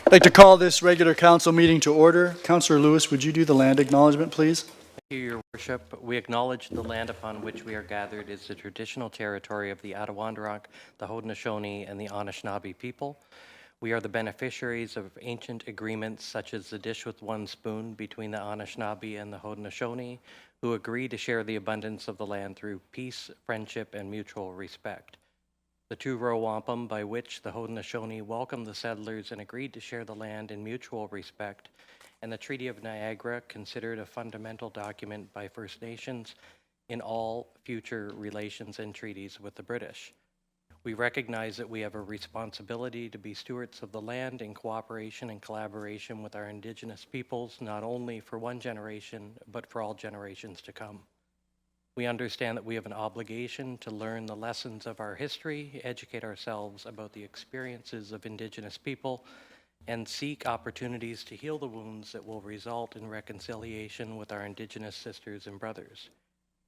I'd like to call this regular council meeting to order. Councillor Lewis, would you do the land acknowledgement, please? Thank you, Your Worship. We acknowledge the land upon which we are gathered is the traditional territory of the Attawandarock, the Haudenosaunee, and the Anishinaabe people. We are the beneficiaries of ancient agreements such as the dish with one spoon between the Anishinaabe and the Haudenosaunee, who agree to share the abundance of the land through peace, friendship, and mutual respect. The two-row wampum by which the Haudenosaunee welcomed the settlers and agreed to share the land in mutual respect, and the Treaty of Niagara, considered a fundamental document by First Nations in all future relations and treaties with the British. We recognize that we have a responsibility to be stewards of the land in cooperation and collaboration with our Indigenous peoples, not only for one generation, but for all generations to come. We understand that we have an obligation to learn the lessons of our history, educate ourselves about the experiences of Indigenous people, and seek opportunities to heal the wounds that will result in reconciliation with our Indigenous sisters and brothers.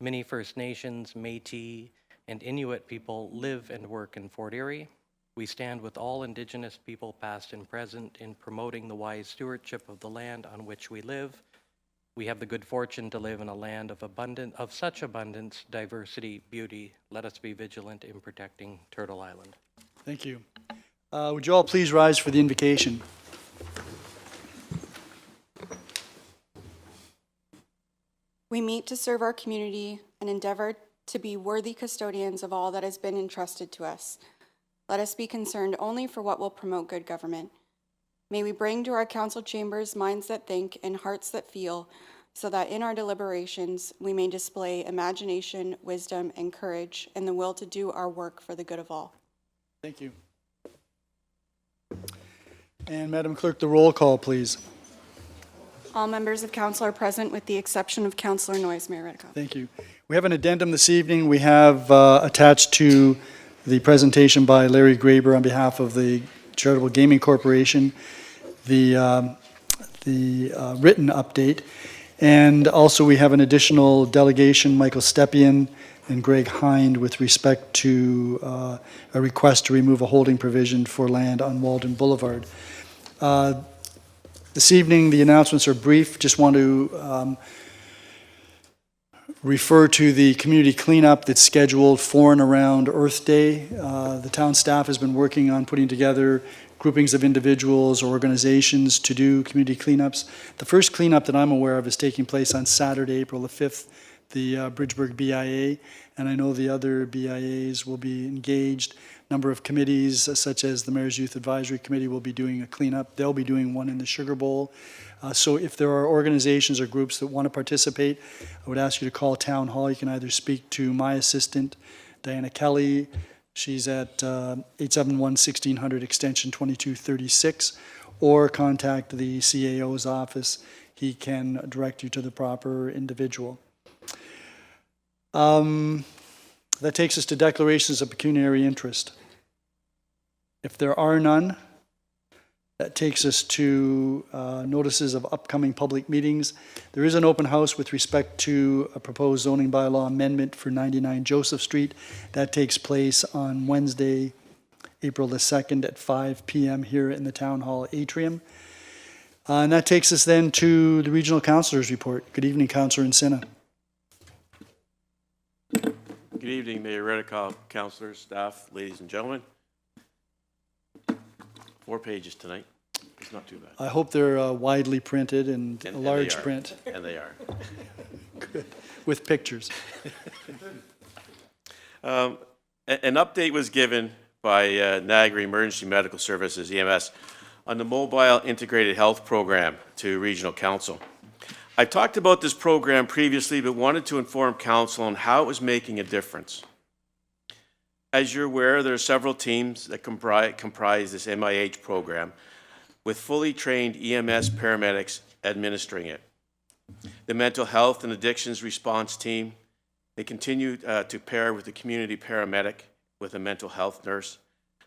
Many First Nations, Métis, and Inuit people live and work in Fort Erie. We stand with all Indigenous people, past and present, in promoting the wise stewardship of the land on which we live. We have the good fortune to live in a land of such abundance, diversity, beauty. Let us be vigilant in protecting Turtle Island. Thank you. Would you all please rise for the invocation? We meet to serve our community and endeavor to be worthy custodians of all that has been entrusted to us. Let us be concerned only for what will promote good government. May we bring to our council chambers minds that think and hearts that feel, so that in our deliberations we may display imagination, wisdom, and courage, and the will to do our work for the good of all. Thank you. And Madam Clerk, the roll call, please. All members of council are present with the exception of Councillor Noyes. Mayor Redekop. Thank you. We have an addendum this evening. We have attached to the presentation by Larry Graber on behalf of the Charitable Gaming Corporation, the written update. And also we have an additional delegation, Michael Stepien and Greg Hind, with respect to a request to remove a holding provision for land on Walden Boulevard. This evening, the announcements are brief. Just want to refer to the community cleanup that's scheduled for and around Earth Day. The town staff has been working on putting together groupings of individuals or organizations to do community cleanups. The first cleanup that I'm aware of is taking place on Saturday, April the 5th, the Bridgeburg BIA, and I know the other BIAs will be engaged. A number of committees, such as the Mayor's Youth Advisory Committee, will be doing a cleanup. They'll be doing one in the Sugar Bowl. So if there are organizations or groups that want to participate, I would ask you to call Town Hall. You can either speak to my assistant, Diana Kelly. She's at 871-1600 extension 2236, or contact the CAO's office. He can direct you to the proper individual. That takes us to declarations of pecuniary interest. If there are none, that takes us to notices of upcoming public meetings. There is an open house with respect to a proposed zoning bylaw amendment for 99 Joseph Street. That takes place on Wednesday, April the 2nd at 5 p.m. here in the Town Hall atrium. And that takes us then to the Regional Councillors Report. Good evening, Councillor Encina. Good evening, Mayor Redekop, councillors, staff, ladies and gentlemen. 4 pages tonight. It's not too bad. I hope they're widely printed and a large print. And they are. Good. With pictures. An update was given by Niagara Emergency Medical Services, EMS, on the Mobile Integrated Health Program to Regional Council. I've talked about this program previously, but wanted to inform Council on how it was making a difference. As you're aware, there are several teams that comprise this MIH program with fully trained EMS paramedics administering it. The Mental Health and Addictions Response Team, they continue to pair with the community paramedic with a mental health nurse.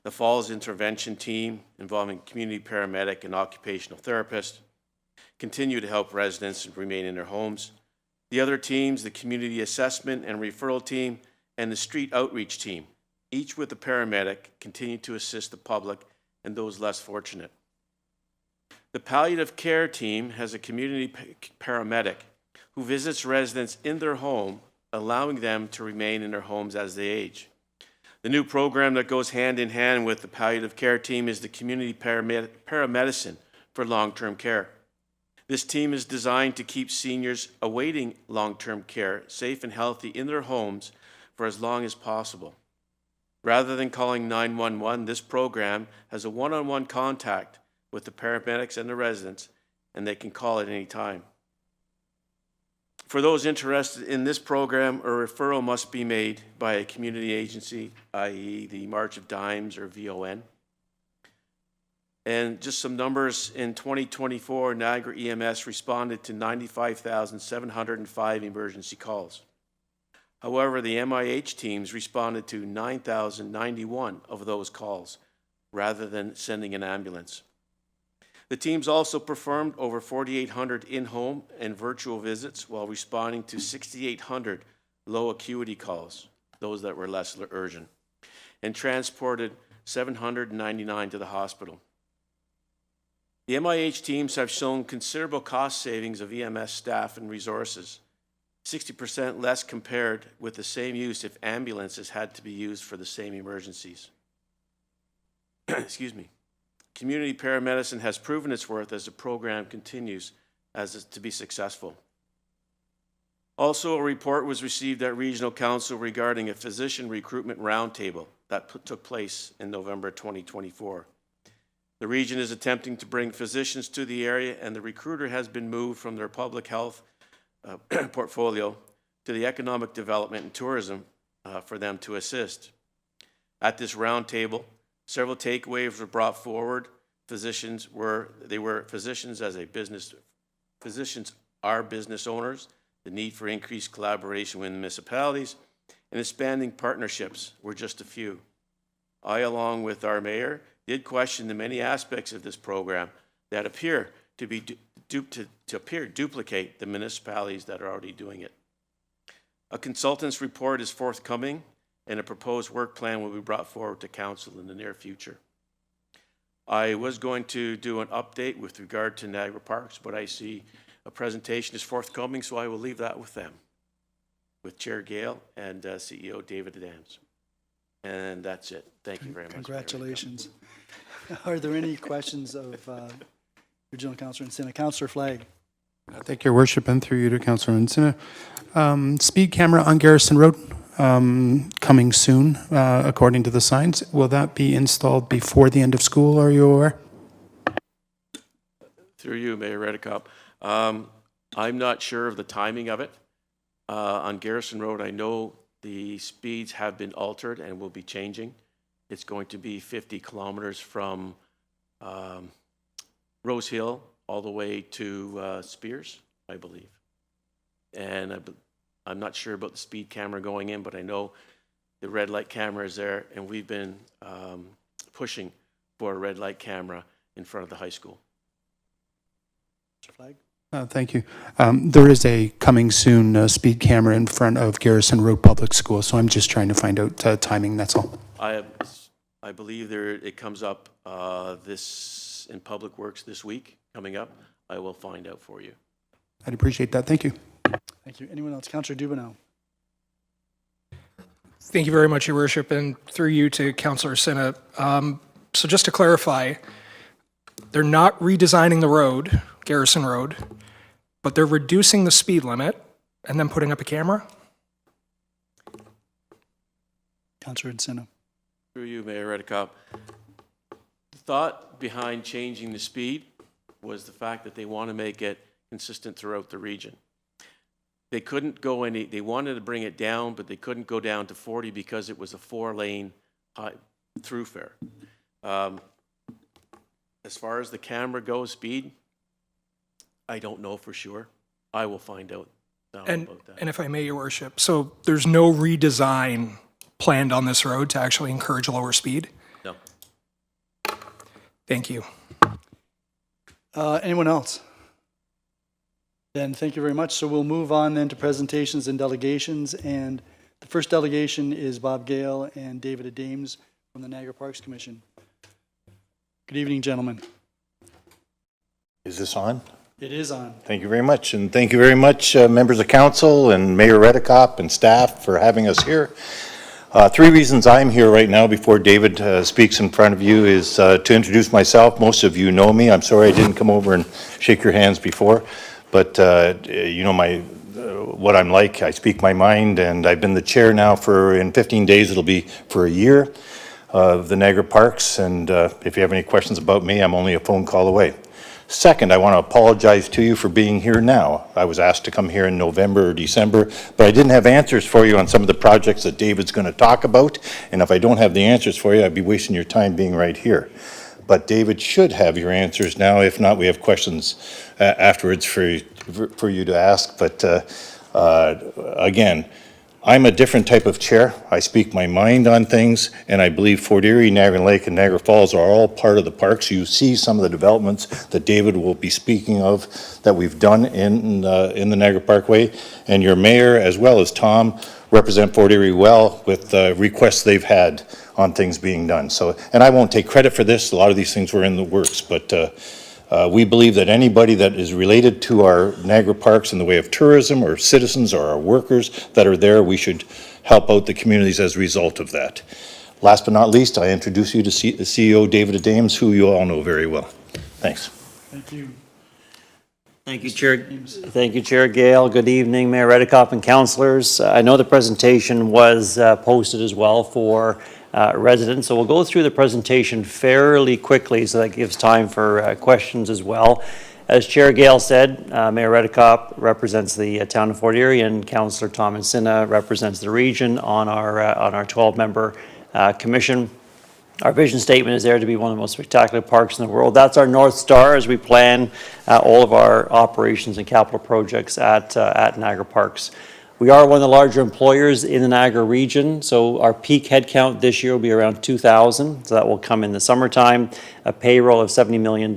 The Falls Intervention Team, involving community paramedic and occupational therapist, continue to help residents remain in their homes. The other teams, the Community Assessment and Referral Team and the Street Outreach Team, each with a paramedic, continue to assist the public and those less fortunate. The palliative care team has a community paramedic who visits residents in their home, allowing them to remain in their homes as they age. The new program that goes hand in hand with the palliative care team is the community paramedicine for long-term care. This team is designed to keep seniors awaiting long-term care safe and healthy in their homes for as long as possible. Rather than calling 911, this program has a one-on-one contact with the paramedics and the residents, and they can call at any time. For those interested in this program, a referral must be made by a community agency, i.e. the March of Dimes or VON. And just some numbers, in 2024, Niagara EMS responded to 95,705 emergency calls. However, the MIH teams responded to 9,091 of those calls, rather than sending an ambulance. The teams also performed over 4,800 in-home and virtual visits while responding to 6,800 low acuity calls, those that were less urgent, and transported 799 to the hospital. The MIH teams have shown considerable cost savings of EMS staff and resources, 60% less compared with the same use if ambulances had to be used for the same emergencies. Excuse me. Community paramedicine has proven its worth as the program continues to be successful. Also, a report was received at Regional Council regarding a physician recruitment roundtable that took place in November 2024. The region is attempting to bring physicians to the area, and the recruiter has been moved from their public health portfolio to the economic development and tourism for them to assist. At this roundtable, several takeaways were brought forward. Physicians are business owners, the need for increased collaboration with municipalities, and expanding partnerships were just a few. I, along with our mayor, did question the many aspects of this program that appear to be duplicate the municipalities that are already doing it. A consultant's report is forthcoming, and a proposed work plan will be brought forward to council in the near future. I was going to do an update with regard to Niagara Parks, but I see a presentation is forthcoming, so I will leave that with them, with Chair Gale and CEO David Adams. And that's it. Thank you very much. Congratulations. Are there any questions of Regional Councillor Encina? Councillor Flagg. Thank your worship, and through you to Councillor Encina. Speed camera on Garrison Road coming soon, according to the signs. Will that be installed before the end of school, are you aware? Through you, Mayor Redekop. I'm not sure of the timing of it. On Garrison Road, I know the speeds have been altered and will be changing. It's going to be 50 kilometers from Rose Hill all the way to Spears, I believe. And I'm not sure about the speed camera going in, but I know the red light camera is there, and we've been pushing for a red light camera in front of the high school. Mr. Flagg. Thank you. There is a coming soon speed camera in front of Garrison Road Public School, so I'm just trying to find out timing, that's all. I believe it comes up this in Public Works this week, coming up. I will find out for you. I'd appreciate that. Thank you. Thank you. Anyone else? Councillor Dubanow. Thank you very much, Your Worship, and through you to Councillor Encina. So just to clarify, they're not redesigning the road, Garrison Road, but they're reducing the speed limit and then putting up a camera? Councillor Encina. Through you, Mayor Redekop. The thought behind changing the speed was the fact that they want to make it consistent throughout the region. They couldn't go they wanted to bring it down, but they couldn't go down to 40 because it was a 4-lane throughfare. As far as the camera goes, speed, I don't know for sure. I will find out about that. And if I may, Your Worship, so there's no redesign planned on this road to actually encourage lower speed? No. Thank you. Anyone else? Then thank you very much. So we'll move on then to presentations and delegations. And the first delegation is Bob Gale and David Adams from the Niagara Parks Commission. Good evening, gentlemen. Is this on? It is on. Thank you very much, and thank you very much, members of council and Mayor Redekop and staff for having us here. Three reasons I'm here right now before David speaks in front of you is to introduce myself. Most of you know me. I'm sorry I didn't come over and shake your hands before, but you know what I'm like. I speak my mind, and I've been the chair now in 15 days, it'll be for a year of the Niagara Parks, and if you have any questions about me, I'm only a phone call away. Second, I want to apologize to you for being here now. I was asked to come here in November or December, but I didn't have answers for you on some of the projects that David's going to talk about, and if I don't have the answers for you, I'd be wasting your time being right here. But David should have your answers now. If not, we have questions afterwards for you to ask. But again, I'm a different type of chair. I speak my mind on things, and I believe Fort Erie, Niagara Lake, and Niagara Falls are all part of the parks. You see some of the developments that David will be speaking of that we've done in the Niagara Parkway, and your mayor, as well as Tom, represent Fort Erie well with requests they've had on things being done. So, and I won't take credit for this. A lot of these things were in the works, but we believe that anybody that is related to our Niagara Parks in the way of tourism or citizens or our workers that are there, we should help out the communities as a result of that. Last but not least, I introduce you to CEO David Adames, who you all know very well. Thanks. Thank you. Thank you, Chair. Thank you, Chair Gale. Good evening, Mayor Redekop and councillors. I know the presentation was posted as well for residents, so we'll go through the presentation fairly quickly so that gives time for questions as well. As Chair Gale said, Mayor Redekop represents the town of Fort Erie, and Councillor Tom Insina represents the region on our 12-member commission. Our vision statement is there to be one of the most spectacular parks in the world. That's our North Star as we plan all of our operations and capital projects at Niagara Parks. We are one of the larger employers in the Niagara region, so our peak headcount this year will be around 2,000, so that will come in the summertime. A payroll of $70 million,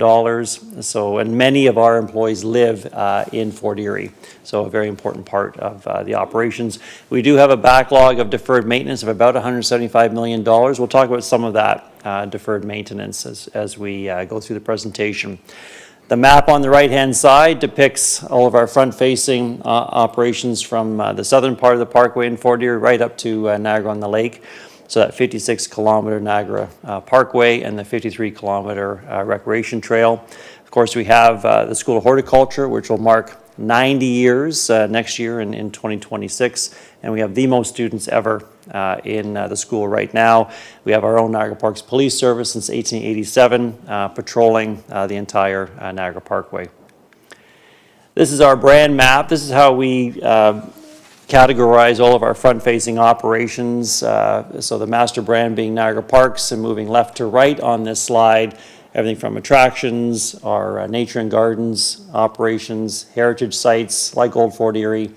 and many of our employees live in Fort Erie, so a very important part of the operations. We do have a backlog of deferred maintenance of about $175 million. We'll talk about some of that deferred maintenance as we go through the presentation. The map on the right-hand side depicts all of our front-facing operations from the southern part of the parkway in Fort Erie right up to Niagara-on-the-Lake. So that 56-kilometer Niagara Parkway and the 53-kilometer recreation trail. Of course, we have the School of Horticulture, which will mark 90 years next year in 2026, and we have the most students ever in the school right now. We have our own Niagara Parks Police Service since 1887, patrolling the entire Niagara Parkway. This is our brand map. This is how we categorize all of our front-facing operations. So the master brand being Niagara Parks, and moving left to right on this slide, everything from attractions, our nature and gardens operations, heritage sites like Old Fort Erie,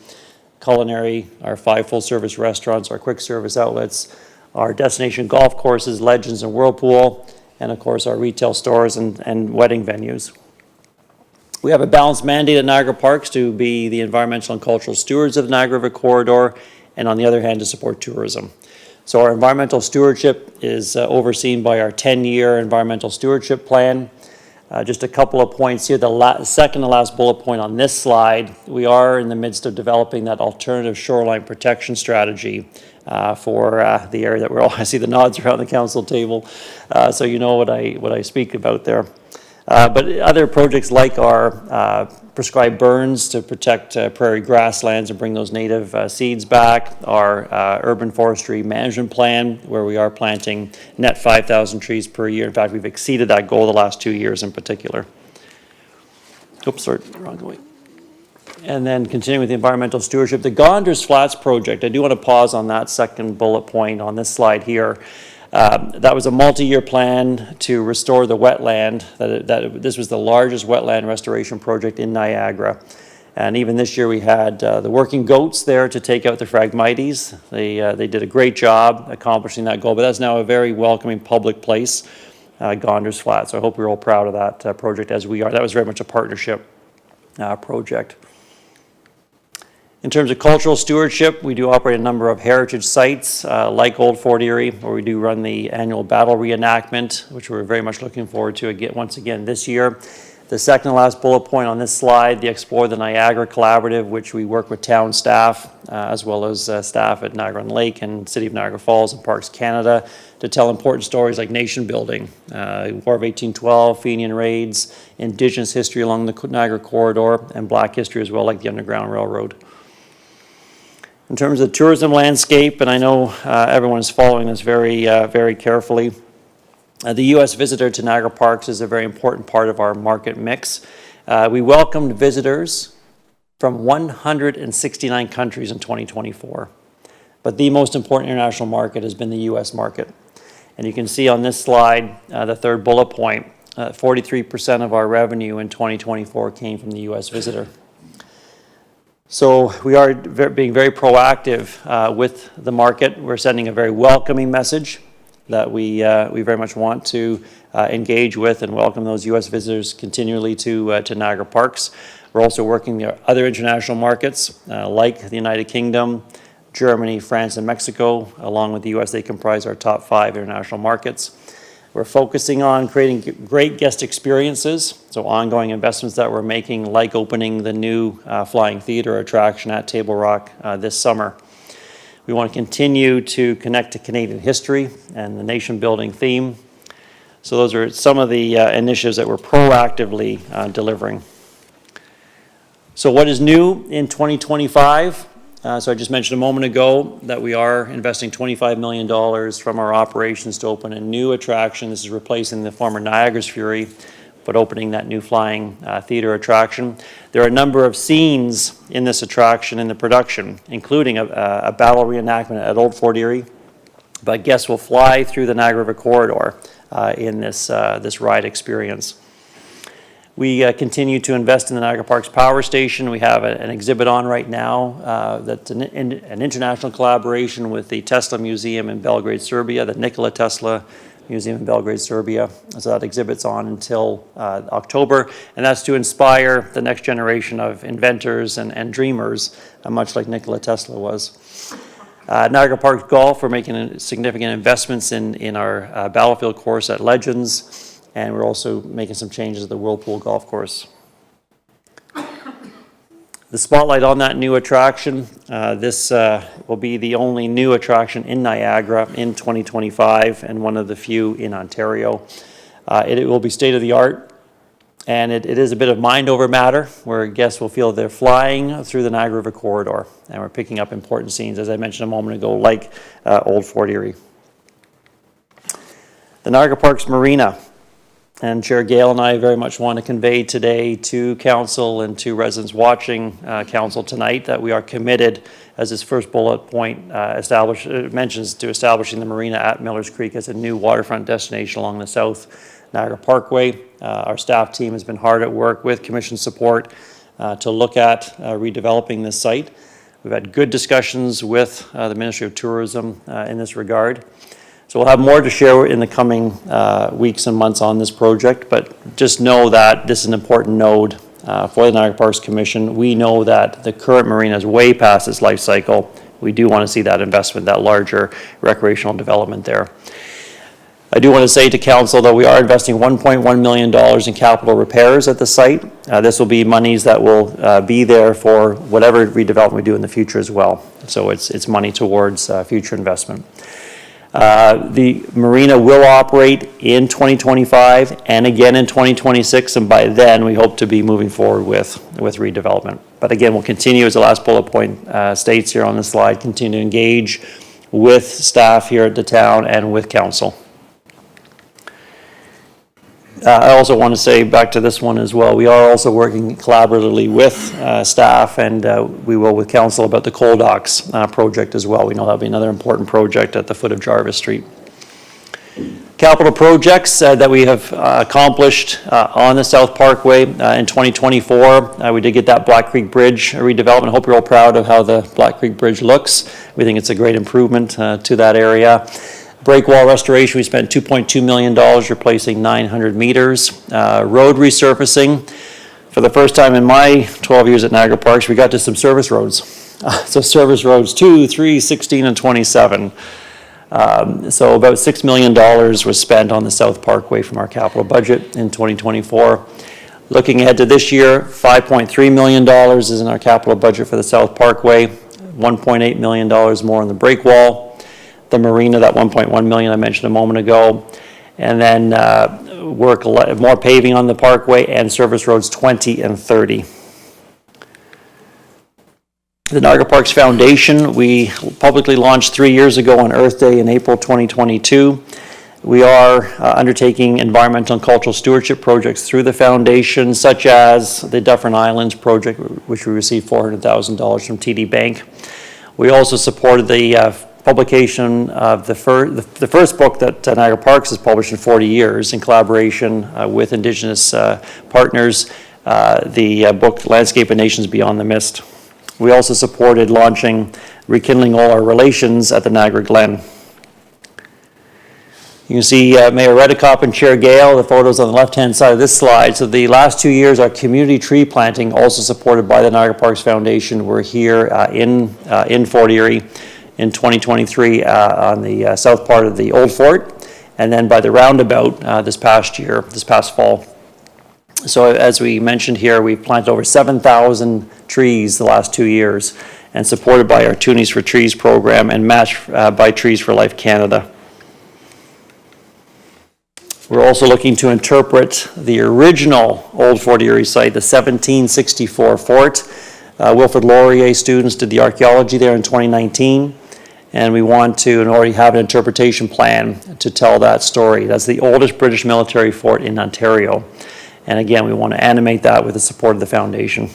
culinary, our 5 full-service restaurants, our quick-service outlets, our destination golf courses, Legends and Whirlpool, and of course our retail stores and wedding venues. We have a balanced mandate at Niagara Parks to be the environmental and cultural stewards of the Niagara River Corridor, and on the other hand to support tourism. So our environmental stewardship is overseen by our 10-year environmental stewardship plan. Just a couple of points here. The second to last bullet point on this slide, we are in the midst of developing that alternative shoreline protection strategy for the area that we're all, I see the nods around the council table, so you know what I speak about there. But other projects like our prescribed burns to protect prairie grasslands and bring those native seeds back, our urban forestry management plan, where we are planting net 5,000 trees per year. In fact, we've exceeded that goal the last 2 years in particular. Oops, sorry, wrong way. And then continuing with the environmental stewardship, the Gonders Flats project, I do want to pause on that second bullet point on this slide here. That was a multi-year plan to restore the wetland. This was the largest wetland restoration project in Niagara. And even this year we had the working goats there to take out the Phragmites. They did a great job accomplishing that goal, but that's now a very welcoming public place, Gonders Flat. So I hope we're all proud of that project, as we are. That was very much a partnership project. In terms of cultural stewardship, we do operate a number of heritage sites like Old Fort Erie, where we do run the annual battle reenactment, which we're very much looking forward to once again this year. The second to last bullet point on this slide, the Explore the Niagara Collaborative, which we work with town staff, as well as staff at Niagara-on-Lake and City of Niagara Falls and Parks Canada, to tell important stories like nation building, War of 1812, Fenian raids, Indigenous history along the Niagara corridor, and Black history as well, like the Underground Railroad. In terms of tourism landscape, and I know everyone is following this very carefully, the U.S. visitor to Niagara Parks is a very important part of our market mix. We welcomed visitors from 169 countries in 2024. But the most important international market has been the U.S. market. And you can see on this slide, the third bullet point, 43% of our revenue in 2024 came from the U.S. visitor. So we are being very proactive with the market. We're sending a very welcoming message that we very much want to engage with and welcome those U.S. visitors continually to Niagara Parks. We're also working the other international markets like the United Kingdom, Germany, France, and Mexico. Along with the U.S., they comprise our top 5 international markets. We're focusing on creating great guest experiences, so ongoing investments that we're making, like opening the new flying theater attraction at Table Rock this summer. We want to continue to connect to Canadian history and the nation-building theme. So those are some of the initiatives that we're proactively delivering. So what is new in 2025? So I just mentioned a moment ago that we are investing $25 million from our operations to open a new attraction. This is replacing the former Niagara's Fury, but opening that new flying theater attraction. There are a number of scenes in this attraction in the production, including a battle reenactment at Old Fort Erie. But guests will fly through the Niagara River corridor in this ride experience. We continue to invest in the Niagara Parks Power Station. We have an exhibit on right now that's an international collaboration with the Tesla Museum in Belgrade, Serbia, the Nikola Tesla Museum in Belgrade, Serbia. So that exhibit's on until October, and that's to inspire the next generation of inventors and dreamers, much like Nikola Tesla was. Niagara Parks Golf, we're making significant investments in our battlefield course at Legends, and we're also making some changes at the Whirlpool Golf Course. The spotlight on that new attraction, this will be the only new attraction in Niagara in 2025 and one of the few in Ontario. It will be state-of-the-art, and it is a bit of mind over matter where guests will feel they're flying through the Niagara River corridor, and we're picking up important scenes, as I mentioned a moment ago, like Old Fort Erie. The Niagara Parks Marina. And Chair Gale and I very much want to convey today to Council and to residents watching Council tonight that we are committed, as this first bullet point mentions, to establishing the marina at Millers Creek as a new waterfront destination along the South Niagara Parkway. Our staff team has been hard at work with Commission support to look at redeveloping this site. We've had good discussions with the Ministry of Tourism in this regard. So we'll have more to share in the coming weeks and months on this project, but just know that this is an important node for the Niagara Parks Commission. We know that the current marina is way past its life cycle. We do want to see that investment, that larger recreational development there. I do want to say to Council that we are investing $1.1 million in capital repairs at the site. This will be monies that will be there for whatever redevelopment we do in the future as well. So it's money towards future investment. The marina will operate in 2025 and again in 2026, and by then we hope to be moving forward with redevelopment. But again, we'll continue, as the last bullet point states here on the slide, continue to engage with staff here at the town and with Council. I also want to say back to this one as well, we are also working collaboratively with staff and we will with Council about the coal docks project as well. We know that'll be another important project at the foot of Jarvis Street. Capital projects that we have accomplished on the South Parkway in 2024. We did get that Black Creek Bridge redevelopment. I hope you're all proud of how the Black Creek Bridge looks. We think it's a great improvement to that area. Breakwall restoration, we spent $2.2 million replacing 900 meters. Road resurfacing. For the first time in my 12 years at Niagara Parks, we got to some service roads. So service roads 2, 3, 16, and 27. So about $6 million was spent on the South Parkway from our capital budget in 2024. Looking ahead to this year, $5.3 million is in our capital budget for the South Parkway, $1.8 million more on the break wall, the marina, that $1.1 million I mentioned a moment ago, and then more paving on the Parkway and service roads 20 and 30. The Niagara Parks Foundation, we publicly launched 3 years ago on Earth Day in April 2022. We are undertaking environmental and cultural stewardship projects through the foundation, such as the Dufferin Islands project, which we received $400,000 from TD Bank. We also supported the publication of the first book that Niagara Parks has published in 40 years in collaboration with Indigenous partners, the book Landscape and Nations Beyond the Mist. We also supported launching Rekindling All Our Relations at the Niagara Glen. You can see Mayor Redekop and Chair Gale, the photos on the left-hand side of this slide. So the last 2 years, our community tree planting, also supported by the Niagara Parks Foundation, we're here in Fort Erie in 2023 on the south part of the Old Fort, and then by the roundabout this past fall. So as we mentioned here, we've planted over 7,000 trees the last 2 years, and supported by our Toonies for Trees program and matched by Trees for Life Canada. We're also looking to interpret the original Old Fort Erie site, the 1764 fort. Wilfrid Laurier students did the archaeology there in 2019, and we want to and already have an interpretation plan to tell that story. That's the oldest British military fort in Ontario. And again, we want to animate that with the support of the foundation.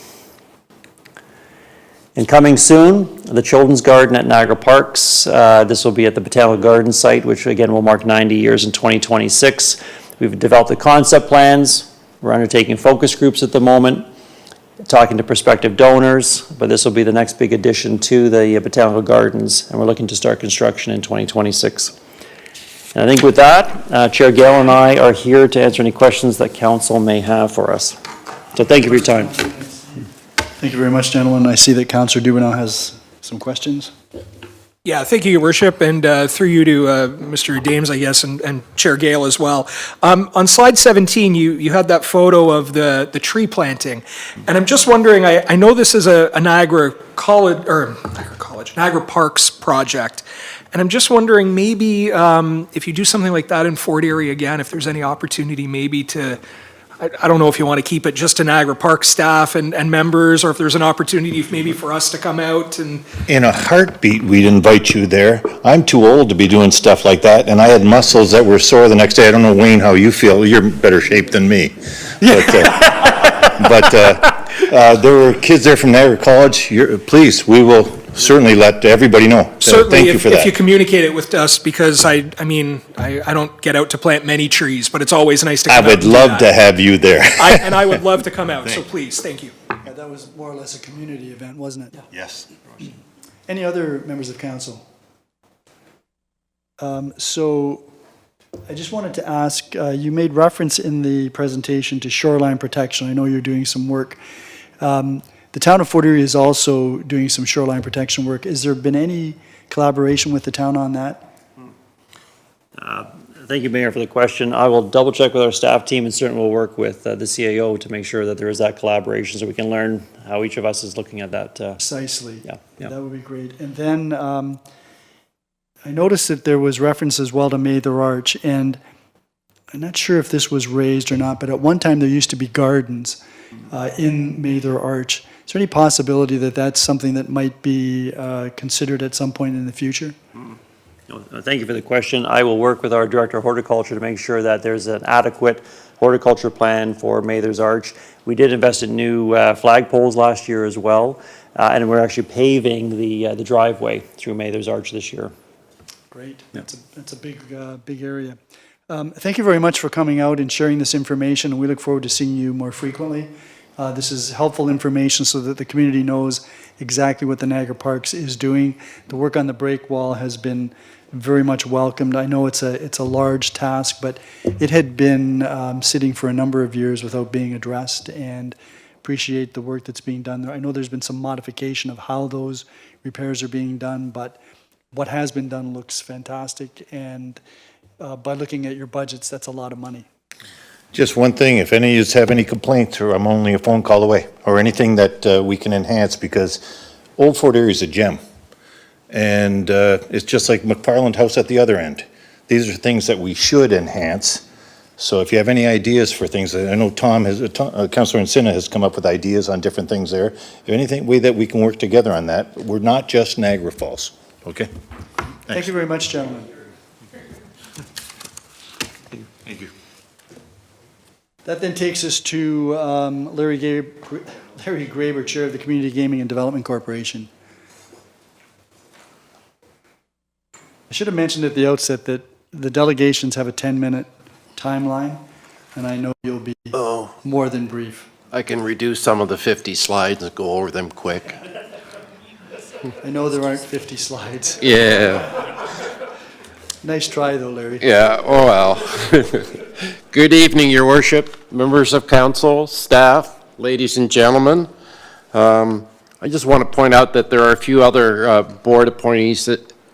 And coming soon, the Children's Garden at Niagara Parks. This will be at the Botanical Gardens site, which again will mark 90 years in 2026. We've developed the concept plans. We're undertaking focus groups at the moment, talking to prospective donors, but this will be the next big addition to the Botanical Gardens, and we're looking to start construction in 2026. And I think with that, Chair Gale and I are here to answer any questions that Council may have for us. So thank you for your time. Thank you very much, gentlemen. I see that Councillor Dubanow has some questions. Yeah, thank you, Your Worship, and through you to Mr. Dames, I guess, and Chair Gale as well. On slide 17, you had that photo of the tree planting, and I'm just wondering, I know this is a Niagara Parks project, and I'm just wondering maybe if you do something like that in Fort Erie again, if there's any opportunity maybe to, I don't know if you want to keep it just to Niagara Park staff and members, or if there's an opportunity maybe for us to come out and... In a heartbeat, we'd invite you there. I'm too old to be doing stuff like that, and I had muscles that were sore the next day. I don't know, Wayne, how you feel. You're in better shape than me. But there were kids there from Niagara College. Please, we will certainly let everybody know. Certainly, thank you for that. if you communicate it with us, because I mean, I don't get out to plant many trees, but it's always nice to come out. I would love to have you there. And I would love to come out, so please, thank you. Yeah, that was more or less a community event, wasn't it? Yes. Any other members of council? So I just wanted to ask, you made reference in the presentation to shoreline protection. I know you're doing some work. The town of Fort Erie is also doing some shoreline protection work. Has there been any collaboration with the town on that? Thank you, Mayor, for the question. I will double check with our staff team and certainly will work with the CAO to make sure that there is that collaboration so we can learn how each of us is looking at that. Precisely. Yeah. That would be great. And then I noticed that there was reference as well to Mather Arch, and I'm not sure if this was raised or not, but at one time there used to be gardens in Mather Arch. Is there any possibility that that's something that might be considered at some point in the future? Thank you for the question. I will work with our Director of Horticulture to make sure that there's an adequate horticulture plan for Mather's Arch. We did invest in new flagpoles last year as well, and we're actually paving the driveway through Mather's Arch this year. Great. That's a big area. Thank you very much for coming out and sharing this information, and we look forward to seeing you more frequently. This is helpful information so that the community knows exactly what the Niagara Parks is doing. The work on the break wall has been very much welcomed. I know it's a large task, but it had been sitting for a number of years without being addressed, and appreciate the work that's being done there. I know there's been some modification of how those repairs are being done, but what has been done looks fantastic, and by looking at your budgets, that's a lot of money. Just one thing, if any of you have any complaints, or I'm only a phone call away, or anything that we can enhance, because Old Fort Erie is a gem. And it's just like McFarland House at the other end. These are things that we should enhance. So if you have any ideas for things, I know Councillor Encina has come up with ideas on different things there. If anything, way that we can work together on that, we're not just Niagara Falls, okay? Thank you very much, gentlemen. Thank you. That then takes us to Larry Graber, Chair of the Community Gaming and Development Corporation. I should have mentioned at the outset that the delegations have a 10-minute timeline, and I know you'll be more than brief. I can reduce some of the 50 slides and go over them quick. I know there aren't 50 slides. Yeah, Nice try, though, Larry. yeah, oh well. Good evening, Your Worship, members of council, staff, ladies and gentlemen. I just want to point out that there are a few other board appointees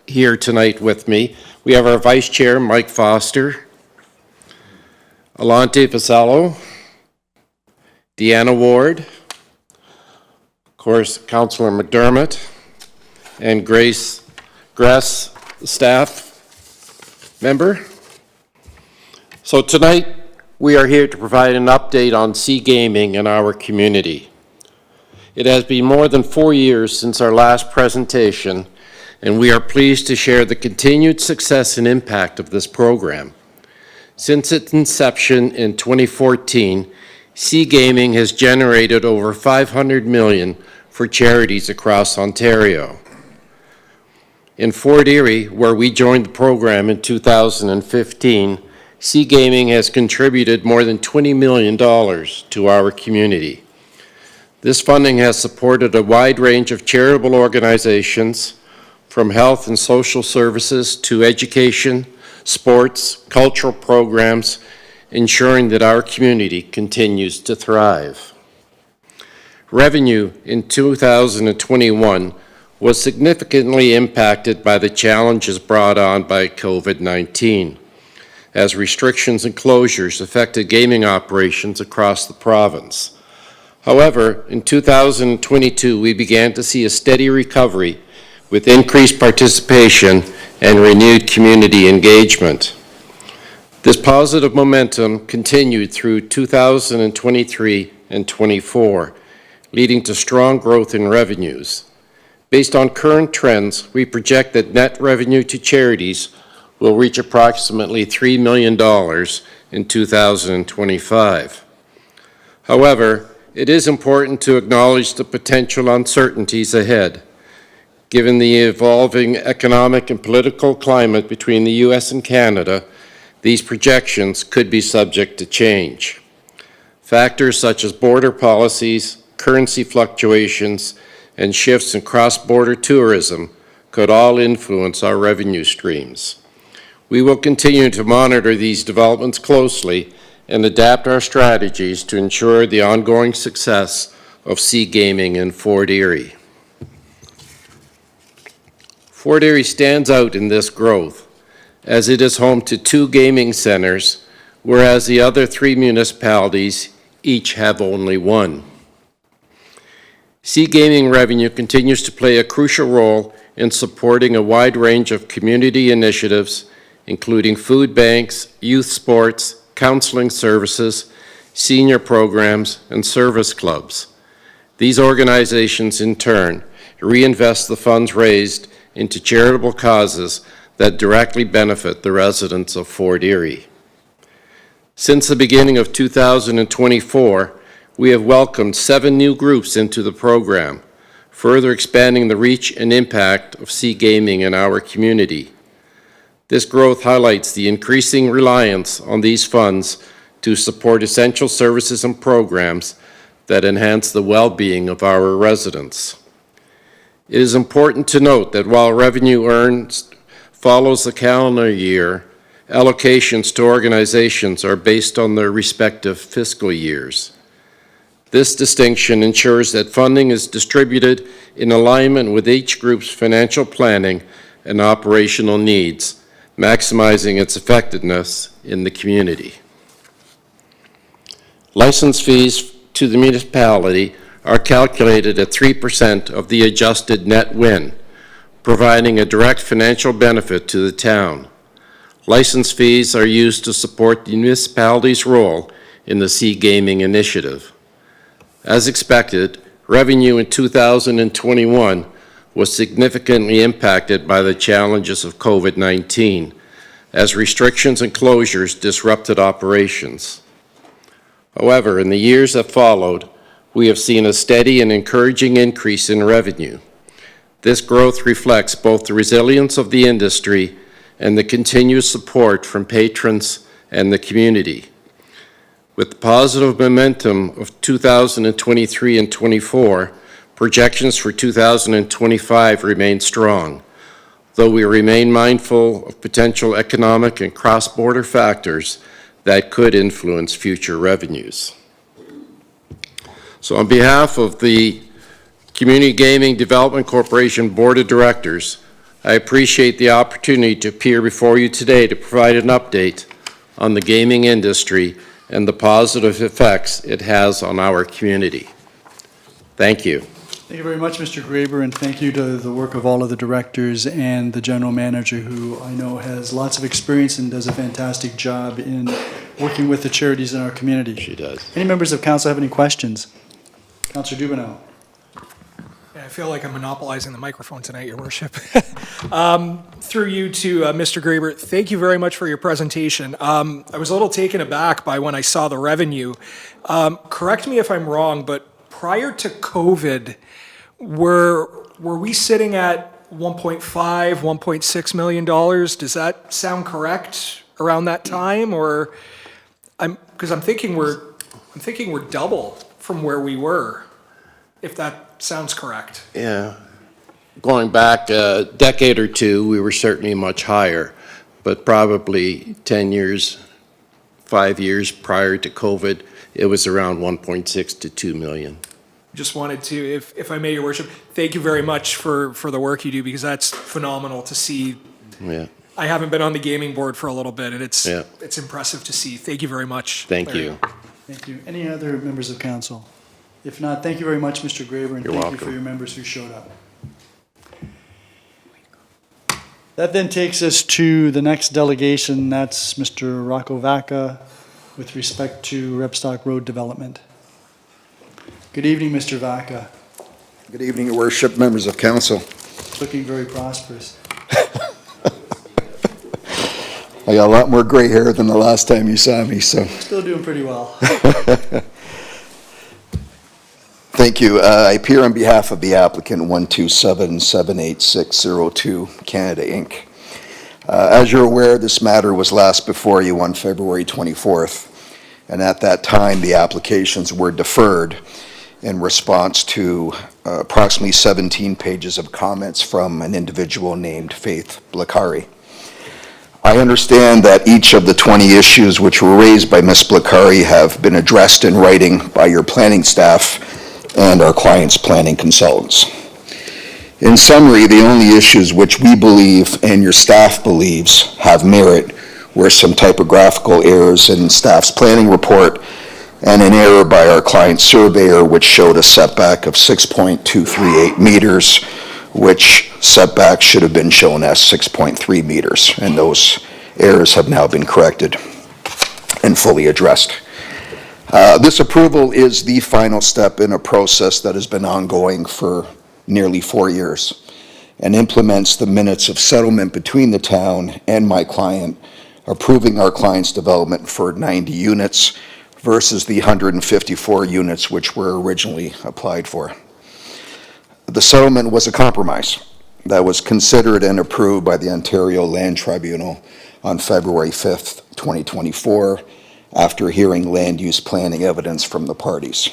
here tonight with me. We have our Vice Chair, Mike Foster, Alante Vasello, Deanna Ward, of course, Councillor McDermott, and Grace Gress, staff member. So tonight, we are here to provide an update on Sea Gaming in our community. It has been more than 4 years since our last presentation, and we are pleased to share the continued success and impact of this program. Since its inception in 2014, Sea Gaming has generated over $500 million for charities across Ontario. In Fort Erie, where we joined the program in 2015, Sea Gaming has contributed more than $20 million to our community. This funding has supported a wide range of charitable organizations, from health and social services to education, sports, cultural programs, ensuring that our community continues to thrive. Revenue in 2021 was significantly impacted by the challenges brought on by COVID-19, as restrictions and closures affected gaming operations across the province. However, in 2022, we began to see a steady recovery with increased participation and renewed community engagement. This positive momentum continued through 2023 and 24, leading to strong growth in revenues. Based on current trends, we project that net revenue to charities will reach approximately $3 million in 2025. However, it is important to acknowledge the potential uncertainties ahead. Given the evolving economic and political climate between the U.S. and Canada, these projections could be subject to change. Factors such as border policies, currency fluctuations, and shifts in cross-border tourism could all influence our revenue streams. We will continue to monitor these developments closely and adapt our strategies to ensure the ongoing success of Sea Gaming in Fort Erie. Fort Erie stands out in this growth, as it is home to 2 gaming centers, whereas the other 3 municipalities each have only 1. Sea Gaming revenue continues to play a crucial role in supporting a wide range of community initiatives, including food banks, youth sports, counseling services, senior programs, and service clubs. These organizations, in turn, reinvest the funds raised into charitable causes that directly benefit the residents of Fort Erie. Since the beginning of 2024, we have welcomed 7 new groups into the program, further expanding the reach and impact of Sea Gaming in our community. This growth highlights the increasing reliance on these funds to support essential services and programs that enhance the well-being of our residents. It is important to note that while revenue earned follows the calendar year, allocations to organizations are based on their respective fiscal years. This distinction ensures that funding is distributed in alignment with each group's financial planning and operational needs, maximizing its effectiveness in the community. License fees to the municipality are calculated at 3% of the adjusted net win, providing a direct financial benefit to the town. License fees are used to support the municipality's role in the Sea Gaming Initiative. As expected, revenue in 2021 was significantly impacted by the challenges of COVID-19, as restrictions and closures disrupted operations. However, in the years that followed, we have seen a steady and encouraging increase in revenue. This growth reflects both the resilience of the industry and the continuous support from patrons and the community. With the positive momentum of 2023 and 24, projections for 2025 remain strong, though we remain mindful of potential economic and cross-border factors that could influence future revenues. So on behalf of the Community Gaming Development Corporation Board of Directors, I appreciate the opportunity to appear before you today to provide an update on the gaming industry and the positive effects it has on our community. Thank you. Thank you very much, Mr. Graber, and thank you to the work of all of the directors and the general manager, who I know has lots of experience and does a fantastic job in working with the charities in our community. She does. Any members of council have any questions? Councillor Dubanow. I feel like I'm monopolizing the microphone tonight, Your Worship. Through you to Mr. Graber, thank you very much for your presentation. I was a little taken aback by when I saw the revenue. Correct me if I'm wrong, but prior to COVID, were we sitting at $1.5, $1.6 million? Does that sound correct around that time, or because I'm thinking we're double from where we were, if that sounds correct. Yeah. Going back a decade or two, we were certainly much higher, but probably 10 years, 5 years prior to COVID, it was around 1.6 to 2 million. Just wanted to, if I may, Your Worship, thank you very much for the work you do, because that's phenomenal to see. Yeah. I haven't been on the gaming board for a little bit, and it's Yeah. it's impressive to see. Thank you very much. Thank Larry. you. Thank you. Any other members of council? If not, thank you very much, Mr. Graber, and You're thank welcome. you for your members who showed up. That then takes us to the next delegation. That's Mr. Rocco Vaca with respect to Repstock Road development. Good evening, Mr. Vaca. Good evening, Your Worship, members of council. Looking very prosperous. I got a lot more gray hair than the last time you saw me, so Still doing pretty well. thank you. I appear on behalf of the applicant 127-78602, Canada Inc. As you're aware, this matter was last before you on February 24th, and at that time, the applications were deferred in response to approximately 17 pages of comments from an individual named Faith Blakari. I understand that each of the 20 issues which were raised by Ms. Blakari have been addressed in writing by your planning staff and our client's planning consultants. In summary, the only issues which we believe and your staff believes have merit were some typographical errors in staff's planning report and an error by our client's surveyor which showed a setback of 6.238 meters, which setback should have been shown as 6.3 meters, and those errors have now been corrected and fully addressed. This approval is the final step in a process that has been ongoing for nearly 4 years and implements the minutes of settlement between the town and my client, approving our client's development for 90 units versus the 154 units which were originally applied for. The settlement was a compromise that was considered and approved by the Ontario Land Tribunal on February 5th, 2024, after hearing land use planning evidence from the parties.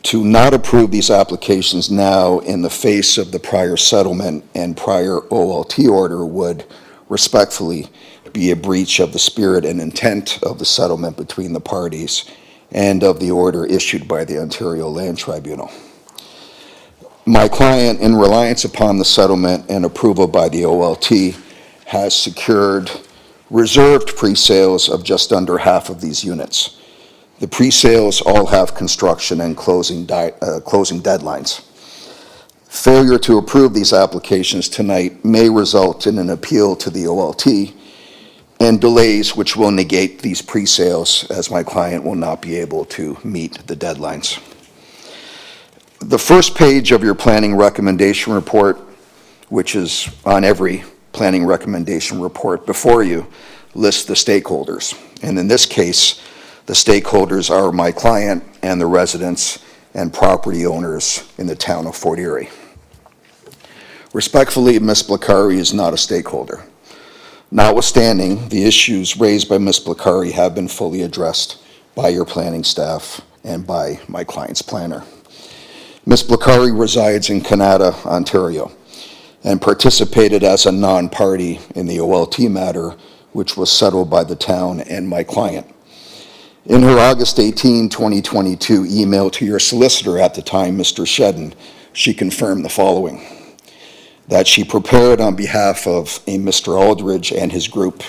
To not approve these applications now in the face of the prior settlement and prior OLT order would respectfully be a breach of the spirit and intent of the settlement between the parties and of the order issued by the Ontario Land Tribunal. My client, in reliance upon the settlement and approval by the OLT, has secured reserved pre-sales of just under half of these units. The pre-sales all have construction and closing deadlines. Failure to approve these applications tonight may result in an appeal to the OLT and delays which will negate these pre-sales, as my client will not be able to meet the deadlines. The first page of your planning recommendation report, which is on every planning recommendation report before you, lists the stakeholders. And in this case, the stakeholders are my client and the residents and property owners in the town of Fort Erie. Respectfully, Ms. Blacari is not a stakeholder. Notwithstanding, the issues raised by Ms. Blacari have been fully addressed by your planning staff and by my client's planner. Ms. Blacari resides in Canada, Ontario, and participated as a non-party in the OLT matter, which was settled by the town and my client. In her August 18, 2022 email to your solicitor at the time, Mr. Shedden, she confirmed the following: that she prepared on behalf of a Mr. Aldridge and his group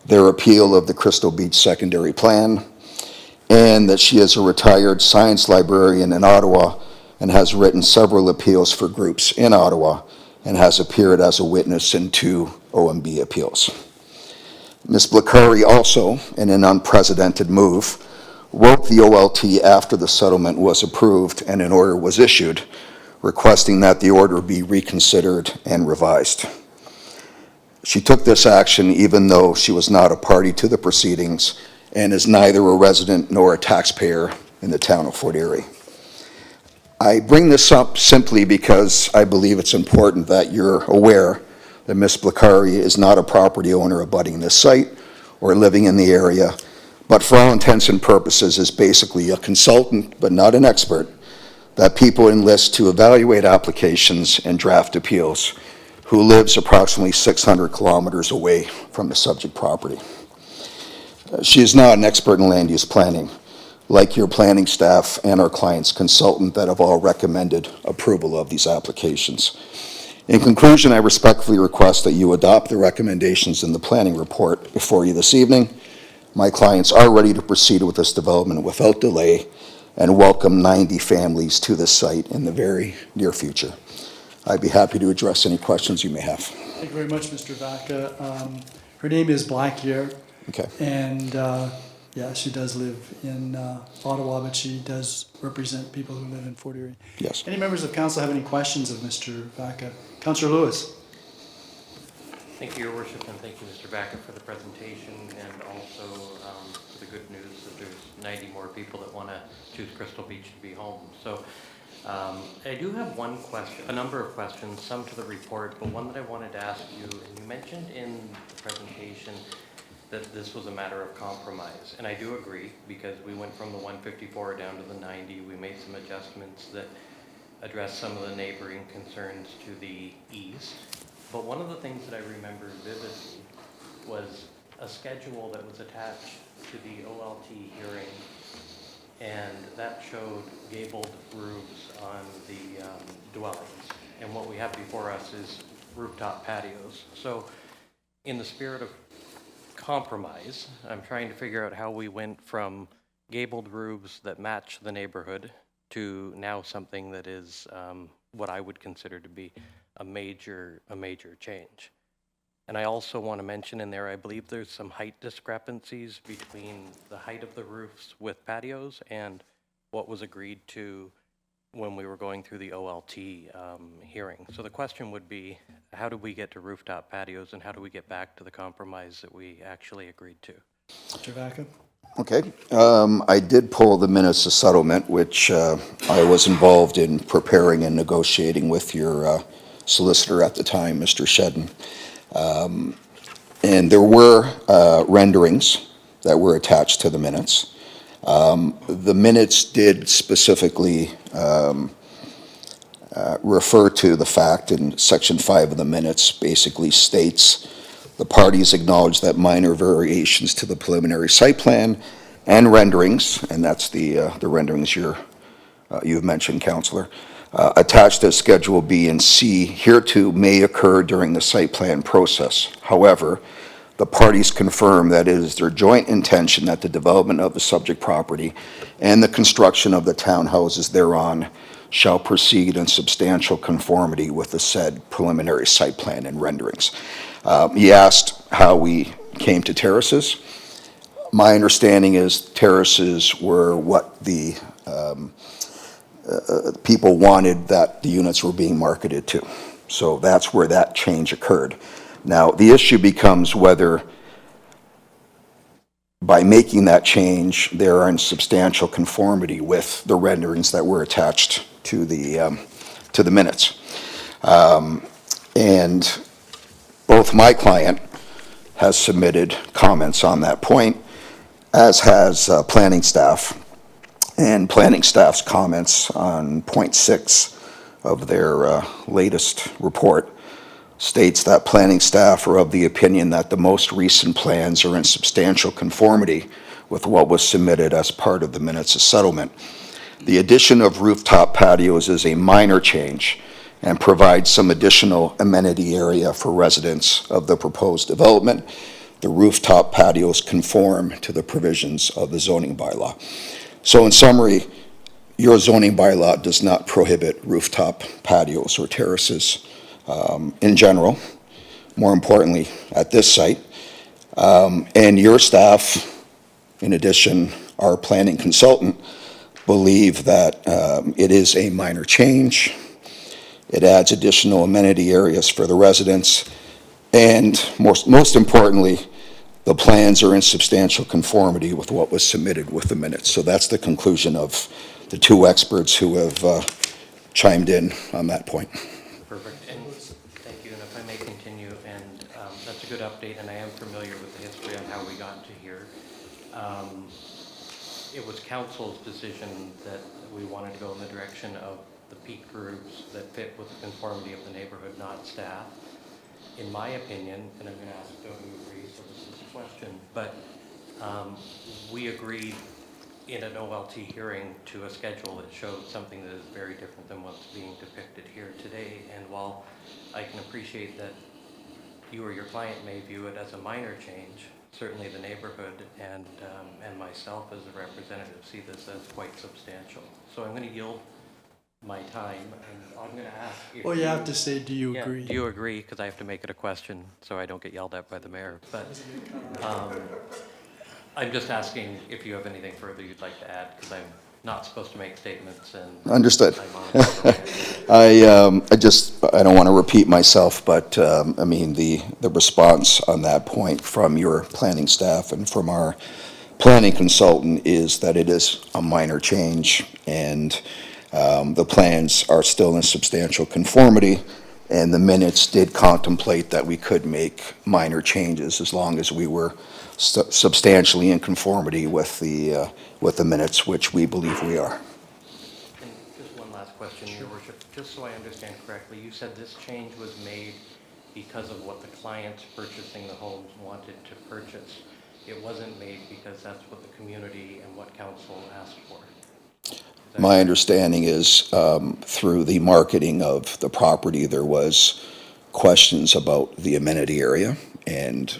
their appeal of the Crystal Beach Secondary Plan, and that she is a retired science librarian in Ottawa and has written several appeals for groups in Ottawa and has appeared as a witness in 2 OMB appeals. Ms. Blacari also, in an unprecedented move, wrote the OLT after the settlement was approved and an order was issued, requesting that the order be reconsidered and revised. She took this action even though she was not a party to the proceedings and is neither a resident nor a taxpayer in the town of Fort Erie. I bring this up simply because I believe it's important that you're aware that Ms. Blacari is not a property owner abutting this site or living in the area, but for all intents and purposes is basically a consultant, but not an expert, that people enlist to evaluate applications and draft appeals, who lives approximately 600 kilometers away from the subject property. She is not an expert in land use planning, like your planning staff and our client's consultant that have all recommended approval of these applications. In conclusion, I respectfully request that you adopt the recommendations in the planning report before you this evening. My clients are ready to proceed with this development without delay and welcome 90 families to this site in the very near future. I'd be happy to address any questions you may have. Thank you very much, Mr. Vaca. Her name is Blackier. Okay. And yeah, she does live in Ottawa, but she does represent people who live in Fort Erie. Yes. Any members of council have any questions of Mr. Vaca? Councillor Lewis. Thank you, Your Worship, and thank you, Mr. Vaca, for the presentation and also for the good news that there's 90 more people that want to choose Crystal Beach to be home. So I do have one question, a number of questions, some to the report, but one that I wanted to ask you. And you mentioned in the presentation that this was a matter of compromise, and I do agree, because we went from the 154 down to the 90. We made some adjustments that addressed some of the neighboring concerns to the east. But one of the things that I remember vividly was a schedule that was attached to the OLT hearing, and that showed gabled roofs on the dwellings. And what we have before us is rooftop patios. So in the spirit of compromise, I'm trying to figure out how we went from gabled roofs that match the neighborhood to now something that is what I would consider to be a major change. And I also want to mention in there, I believe there's some height discrepancies between the height of the roofs with patios and what was agreed to when we were going through the OLT hearing. So the question would be, how do we get to rooftop patios and how do we get back to the compromise that we actually agreed to? Mr. Vaca. Okay. I did pull the minutes of settlement, which I was involved in preparing and negotiating with your solicitor at the time, Mr. Shedden. And there were renderings that were attached to the minutes. The minutes did specifically refer to the fact, in Section 5 of the minutes basically states, the parties acknowledge that minor variations to the preliminary site plan and renderings, and that's the renderings you've mentioned, Councillor, attached as Schedule B and C hereto may occur during the site plan process. However, the parties confirm that it is their joint intention that the development of the subject property and the construction of the townhouses thereon shall proceed in substantial conformity with the said preliminary site plan and renderings. He asked how we came to terraces. My understanding is terraces were what the people wanted that the units were being marketed to. So that's where that change occurred. Now, the issue becomes whether by making that change, they're in substantial conformity with the renderings that were attached to the minutes. And both my client has submitted comments on that point, as has planning staff. And planning staff's comments on point 6 of their latest report states that planning staff are of the opinion that the most recent plans are in substantial conformity with what was submitted as part of the minutes of settlement. The addition of rooftop patios is a minor change and provides some additional amenity area for residents of the proposed development. The rooftop patios conform to the provisions of the zoning bylaw. So in summary, your zoning bylaw does not prohibit rooftop patios or terraces in general, more importantly, at this site. And your staff, in addition, our planning consultant, believe that it is a minor change. It adds additional amenity areas for the residents. And most importantly, the plans are in substantial conformity with what was submitted with the minutes. So that's the conclusion of the two experts who have chimed in on that point. Perfect. And thank you. And if I may continue, and that's a good update, and I am familiar with the history on how we got to here. It was council's decision that we wanted to go in the direction of the peak groups that fit with the conformity of the neighborhood, not staff. In my opinion, and I'm going to ask Joan to agree, so this is a question, but we agreed in an OLT hearing to a schedule that showed something that is very different than what's being depicted here today. And while I can appreciate that you or your client may view it as a minor change, certainly the neighborhood and myself as a representative see this as quite substantial. So I'm going to yield my time, and I'm going to ask if Well, you have to say, do you yeah, agree? do you agree? Because I have to make it a question so I don't get yelled at by the mayor. But I'm just asking if you have anything further you'd like to add, because I'm not supposed to make statements. And Understood. I'm on I don't want to repeat myself, but I mean, the response on that point from your planning staff and from our planning consultant is that it is a minor change, and the plans are still in substantial conformity, and the minutes did contemplate that we could make minor changes as long as we were substantially in conformity with the minutes, which we believe we are. And just one last question, Your Worship. Just so I understand correctly, you said this change was made because of what the clients purchasing the homes wanted to purchase. It wasn't made because that's what the community and what council asked for. My understanding is through the marketing of the property, there was questions about the amenity area, and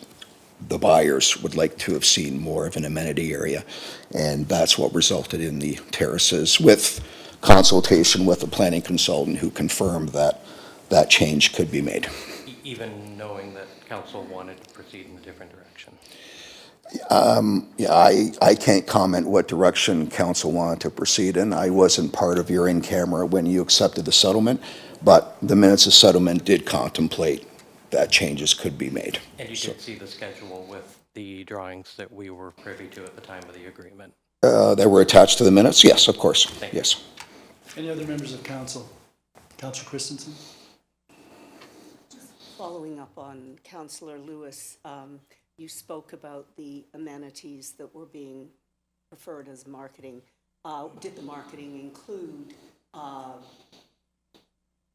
the buyers would like to have seen more of an amenity area, and that's what resulted in the terraces, with consultation with the planning consultant who confirmed that that change could be made. Even knowing that council wanted to proceed in a different direction. Yeah, I can't comment what direction council wanted to proceed in. I wasn't part of your in-camera when you accepted the settlement, but the minutes of settlement did contemplate that changes could be made. And you did see the schedule with the drawings that we were privy to at the time of the agreement? That were attached to the minutes? Yes, of course. Thank you. Yes. Any other members of council? Councillor Christensen? Following up on Councillor Lewis, you spoke about the amenities that were being preferred as marketing. Did the marketing include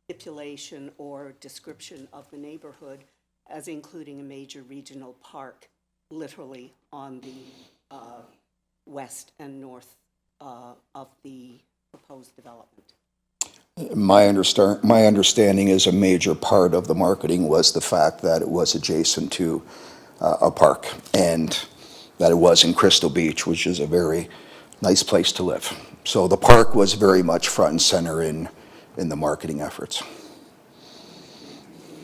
stipulation or description of the neighborhood as including a major regional park literally on the west and north of the proposed development? My understanding is a major part of the marketing was the fact that it was adjacent to a park, and that it was in Crystal Beach, which is a very nice place to live. So the park was very much front and center in the marketing efforts.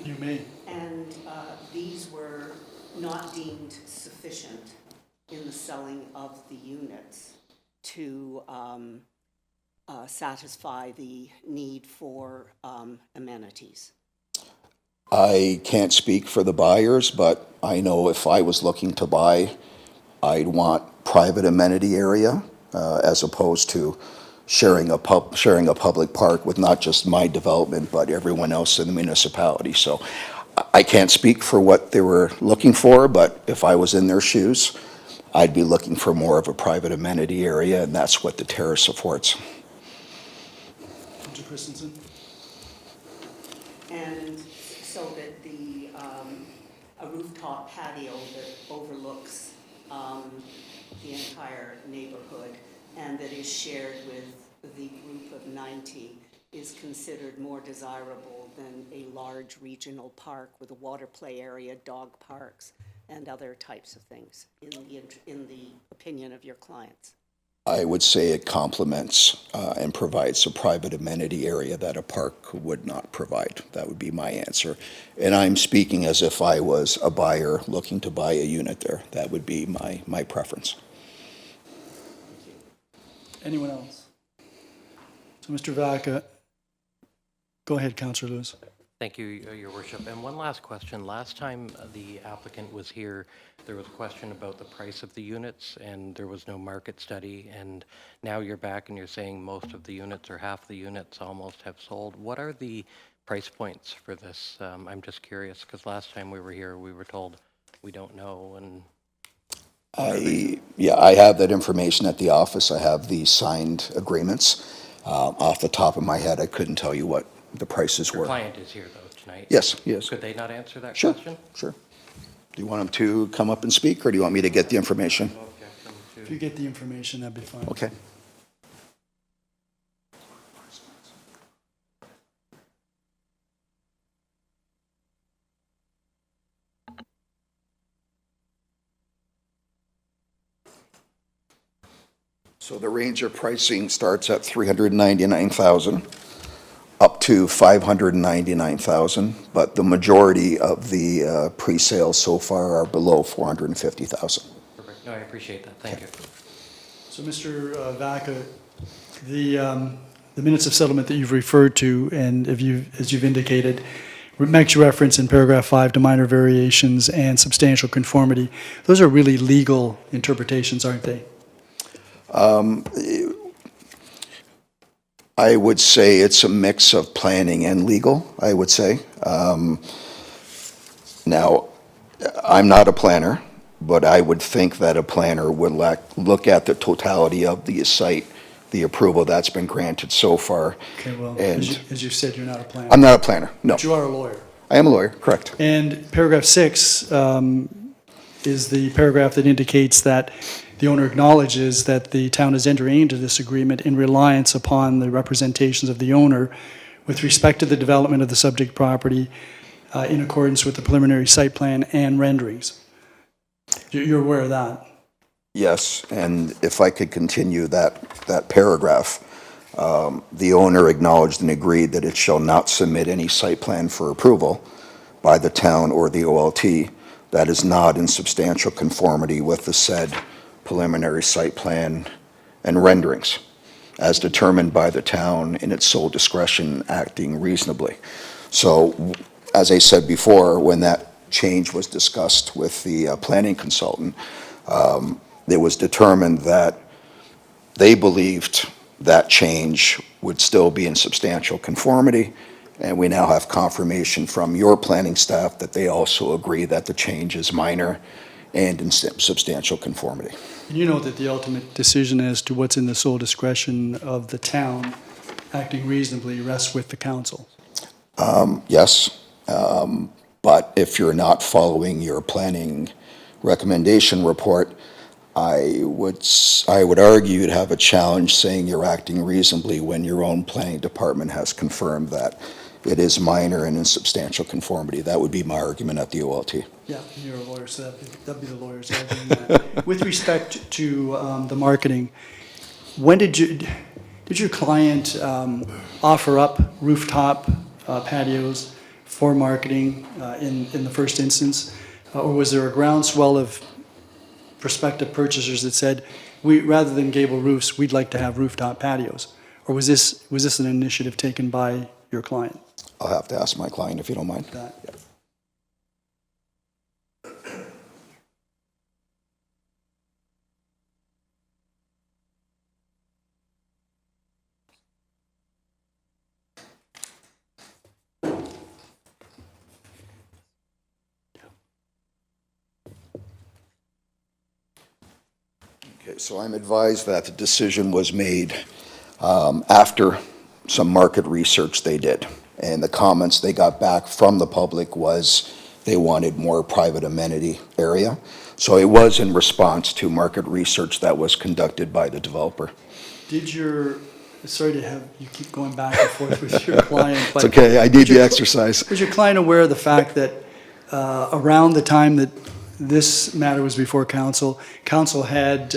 You may. And these were not deemed sufficient in the selling of the units to satisfy the need for amenities. I can't speak for the buyers, but I know if I was looking to buy, I'd want private amenity area as opposed to sharing a public park with not just my development, but everyone else in the municipality. So I can't speak for what they were looking for, but if I was in their shoes, I'd be looking for more of a private amenity area, and that's what the terrace supports. Councillor Christensen? And so that a rooftop patio that overlooks the entire neighborhood and that is shared with the group of 90 is considered more desirable than a large regional park with a water play area, dog parks, and other types of things in the opinion of your clients? I would say it complements and provides a private amenity area that a park would not provide. That would be my answer. And I'm speaking as if I was a buyer looking to buy a unit there. That would be my preference. Anyone else? So, Mr. Vaca, go ahead, Councillor Lewis. Thank you, Your Worship. And one last question. Last time the applicant was here, there was a question about the price of the units, and there was no market study. And now you're back and you're saying most of the units or half the units almost have sold. What are the price points for this? I'm just curious, because last time we were here, we were told we don't know. And I have that information at the office. I have the signed agreements. Off the top of my head, I couldn't tell you what the prices your were. client is here, though, tonight. Yes, yes. Could they not answer that Sure, question? sure. Do you want them to come up and speak, or do you want me to get the information? No objection to- If you get the information, that'd be fine. Okay. So the range of pricing starts at $399,000 up to $599,000, but the majority of the pre-sales so far are below $450,000. Perfect. No, I appreciate that. Thank you. So, Mr. Vaca, the minutes of settlement that you've referred to, and as you've indicated, makes reference in paragraph 5 to minor variations and substantial conformity. Those are really legal interpretations, aren't they? I would say it's a mix of planning and legal, I would say. Now, I'm not a planner, but I would think that a planner would look at the totality of the site, the approval that's been granted so far. Okay, well, And as you said, you're not a planner. I'm not a planner, no. But you are a lawyer. I am a lawyer, correct. And paragraph 6 is the paragraph that indicates that the owner acknowledges that the town is entering into this agreement in reliance upon the representations of the owner with respect to the development of the subject property in accordance with the preliminary site plan and renderings. You're aware of that? Yes, and if I could continue that paragraph, the owner acknowledged and agreed that it shall not submit any site plan for approval by the town or the OLT that is not in substantial conformity with the said preliminary site plan and renderings, as determined by the town in its sole discretion, acting reasonably. So, as I said before, when that change was discussed with the planning consultant, it was determined that they believed that change would still be in substantial conformity, and we now have confirmation from your planning staff that they also agree that the change is minor and in substantial conformity. And you know that the ultimate decision as to what's in the sole discretion of the town acting reasonably rests with the council. Yes, but if you're not following your planning recommendation report, I would argue you'd have a challenge saying you're acting reasonably when your own planning department has confirmed that it is minor and in substantial conformity. That would be my argument at the OLT. Yeah, you're a lawyer, so that'd be the lawyers arguing that. With respect to the marketing, when did your client offer up rooftop patios for marketing in the first instance? Or was there a groundswell of prospective purchasers that said, rather than gable roofs, we'd like to have rooftop patios? Or was this an initiative taken by your client? I'll have to ask my client if you don't mind. That- Okay, so I'm advised that the decision was made after some market research they did. And the comments they got back from the public was they wanted more private amenity area. So it was in response to market research that was conducted by the developer. Sorry to have you keep going back and forth with your client, but... It's okay, I need the exercise. Was your client aware of the fact that around the time that this matter was before council, council had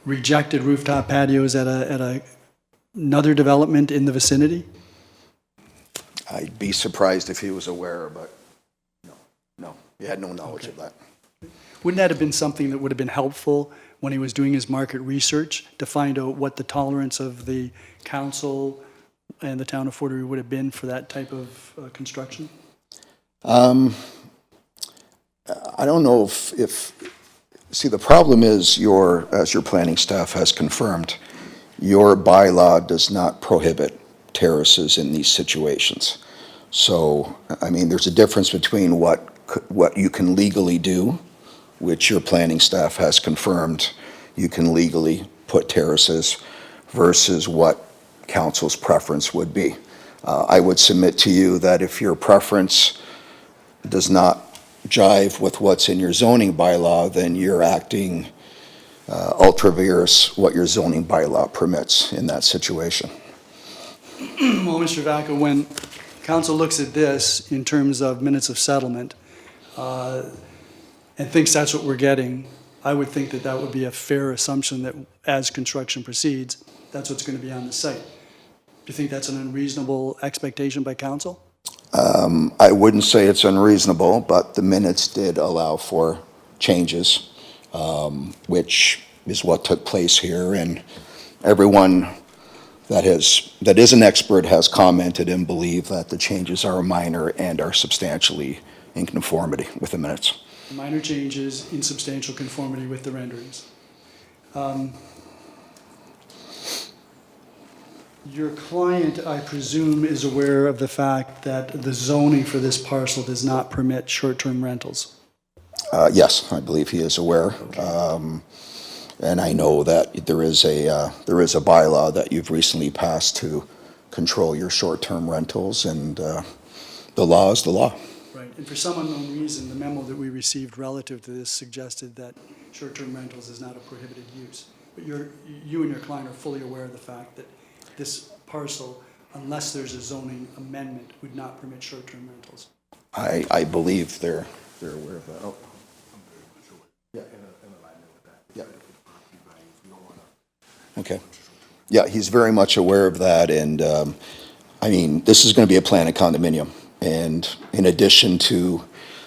rejected rooftop patios at another development in the vicinity? I'd be surprised if he was aware, but no, he had no knowledge of that. Wouldn't that have been something that would have been helpful when he was doing his market research to find out what the tolerance of the council and the town of Fort Erie would have been for that type of construction? I don't know if see, the problem is as your planning staff has confirmed, your bylaw does not prohibit terraces in these situations. So, I mean, there's a difference between what you can legally do, which your planning staff has confirmed you can legally put terraces, versus what council's preference would be. I would submit to you that if your preference does not jive with what's in your zoning bylaw, then you're acting ultra-vires what your zoning bylaw permits in that situation. Well, Mr. Vaca, when council looks at this in terms of minutes of settlement and thinks that's what we're getting, I would think that that would be a fair assumption that as construction proceeds, that's what's going to be on the site. Do you think that's an unreasonable expectation by council? I wouldn't say it's unreasonable, but the minutes did allow for changes, which is what took place here, and everyone that is an expert has commented and believed that the changes are minor and are substantially in conformity with the minutes. Minor changes in substantial conformity with the renderings. Your client, I presume, is aware of the fact that the zoning for this parcel does not permit short-term rentals. Yes, I believe he is aware. And I know that there is a bylaw that you've recently passed to control your short-term rentals, and the law is the law. Right, and for some unknown reason, the memo that we received relative to this suggested that short-term rentals is not a prohibited use. But you and your client are fully aware of the fact that this parcel, unless there's a zoning amendment, would not permit short-term rentals. I believe they're aware of that. Oh. Yeah. Yeah. Okay. Yeah, he's very much aware of that, and I mean, this is going to be a planned condominium, and in addition to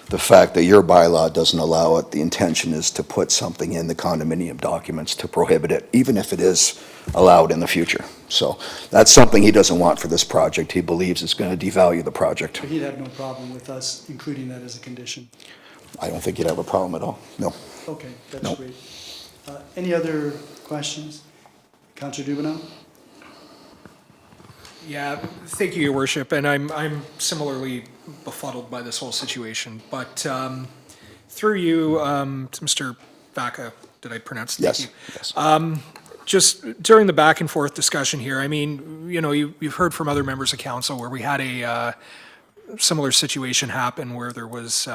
the fact that your bylaw doesn't allow it, the intention is to put something in the condominium documents to prohibit it, even if it is allowed in the future. So that's something he doesn't want for this project. He believes it's going to devalue the project. But he'd have no problem with us including that as a condition. I don't think he'd have a problem at all. No. Okay, that's No. great. Any other questions? Councillor Dubanow? Yeah, thank you, Your Worship, and I'm similarly befuddled by this whole situation. But through you, to Mr. Vaca, did I pronounce? Thank you. Yes. Just during the back and forth discussion here, I mean, you know, you've heard from other members of council where we had a similar situation happen where there was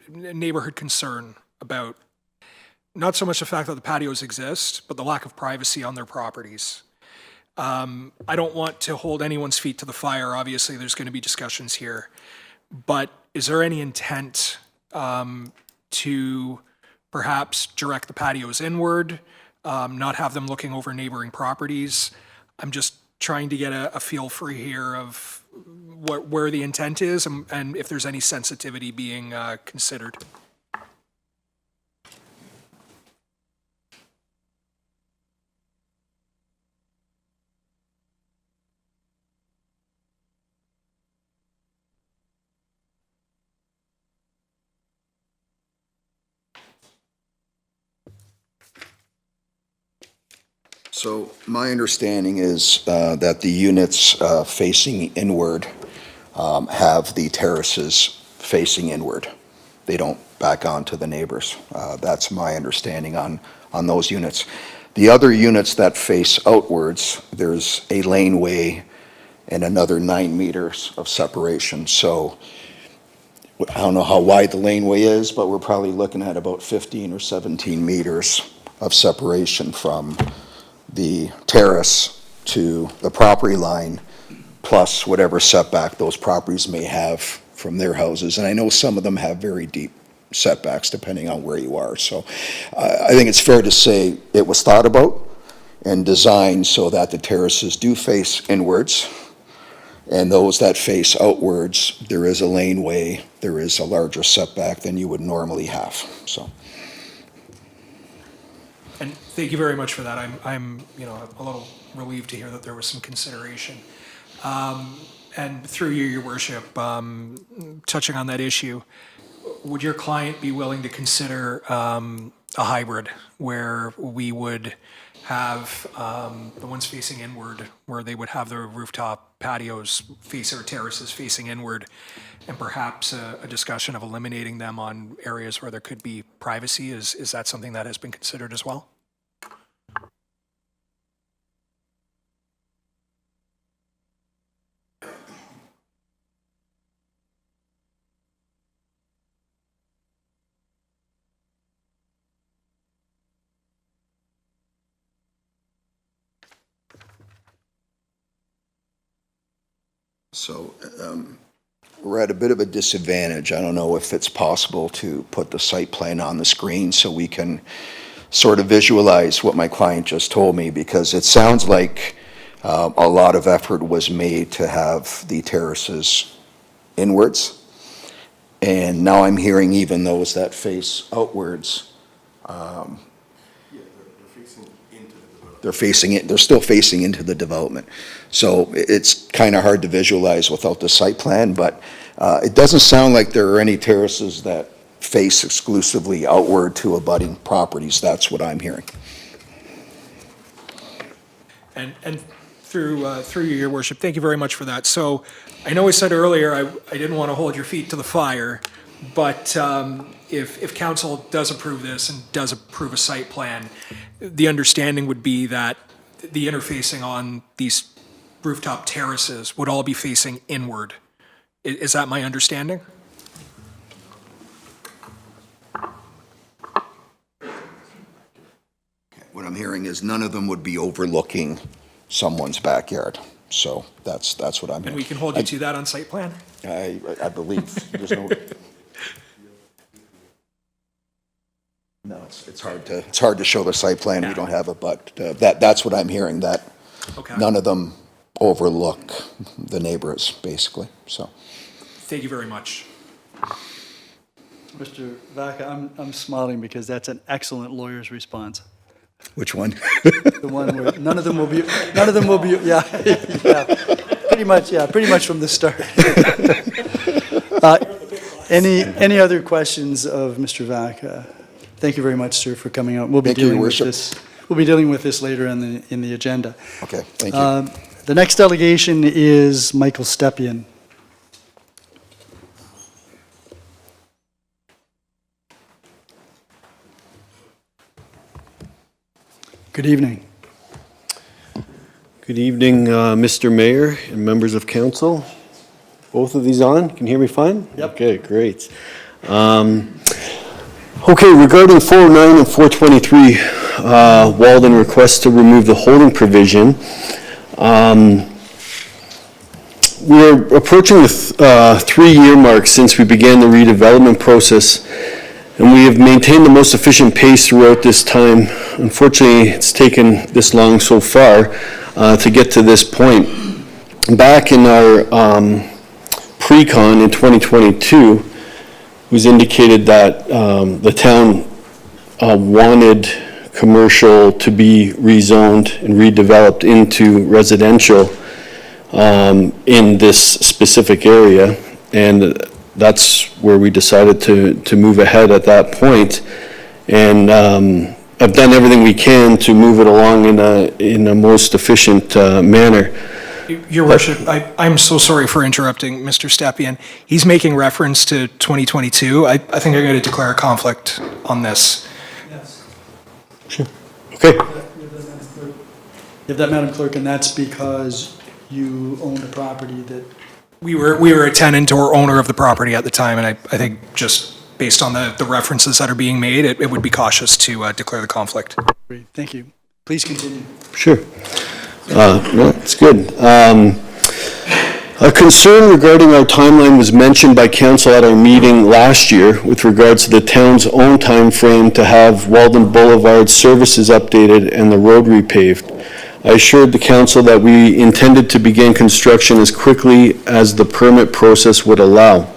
neighborhood concern about not so much the fact that the patios exist, but the lack of privacy on their properties. I don't want to hold anyone's feet to the fire. Obviously, there's going to be discussions here. But is there any intent to perhaps direct the patios inward, not have them looking over neighboring properties? I'm just trying to get a feel for here of where the intent is and if there's any sensitivity being considered. So my understanding is that the units facing inward have the terraces facing inward. They don't back onto the neighbors. That's my understanding on those units. The other units that face outwards, there's a laneway and another 9 meters of separation. So I don't know how wide the laneway is, but we're probably looking at about 15 or 17 meters of separation from the terrace to the property line, plus whatever setback those properties may have from their houses. And I know some of them have very deep setbacks depending on where you are. So I think it's fair to say it was thought about and designed so that the terraces do face inwards, and those that face outwards, there is a laneway, there is a larger setback than you would normally have. So. And thank you very much for that. I'm a little relieved to hear that there was some consideration. And through you, Your Worship, touching on that issue, would your client be willing to consider a hybrid where we would have the ones facing inward, where they would have their rooftop patios or terraces facing inward, and perhaps a discussion of eliminating them on areas where there could be privacy? Is that something that has been considered as well? So we're at a bit of a disadvantage. I don't know if it's possible to put the site plan on the screen so we can sort of visualize what my client just told me, because it sounds like a lot of effort was made to have the terraces inwards. And now I'm hearing even those that face outwards, they're still facing into the development. So it's kind of hard to visualize without the site plan, but it doesn't sound like there are any terraces that face exclusively outward to abutting properties. That's what I'm hearing. And through you, Your Worship, thank you very much for that. So I know I said earlier I didn't want to hold your feet to the fire, but if council does approve this and does approve a site plan, the understanding would be that the interfacing on these rooftop terraces would all be facing inward. Is that my understanding? What I'm hearing is none of them would be overlooking someone's backyard. So that's what I'm hearing. And we can hold you to that on site plan? I believe there's no. No, it's hard to show the site plan. We don't have it, but that's what I'm hearing, that Okay. none of them overlook the neighbors, basically. So. Thank you very much. Mr. Vaca, I'm smiling because that's an excellent lawyer's response. Which one? The one where none of them will be, yeah, pretty much from the start. Any other questions of Mr. Vaca? Thank you very much, sir, for coming out. We'll be dealing with this. We'll be dealing with this later in the agenda. Okay, thank you. The next delegation is Michael Stepien. Good evening. Good evening, Mr. Mayor and members of council. Both of these on? Can you hear me fine? Yep. Okay, great. Okay, regarding 409 and 423, Walden requests to remove the holding provision We're approaching the 3-year mark since we began the redevelopment process, and we have maintained the most efficient pace throughout this time. Unfortunately, it's taken this long so far to get to this point. Back in our pre-con in 2022, it was indicated that the town wanted commercial to be rezoned and redeveloped into residential in this specific area, and that's where we decided to move ahead at that point. And I've done everything we can to move it along in a most efficient manner. Your Worship, I'm so sorry for interrupting Mr. Stepien. He's making reference to 2022. I think I'm going to declare a conflict on this. Yes. Okay. You have that, Madam Clerk, and that's because you owned a property that... We were a tenant or owner of the property at the time, and I think just based on the references that are being made, it would be cautious to declare the conflict. Great, thank you. Please continue. Sure. No, it's good. A concern regarding our timeline was mentioned by council at our meeting last year with regards to the town's own time frame to have Walden Boulevard services updated and the road repaved. I assured the council that we intended to begin construction as quickly as the permit process would allow.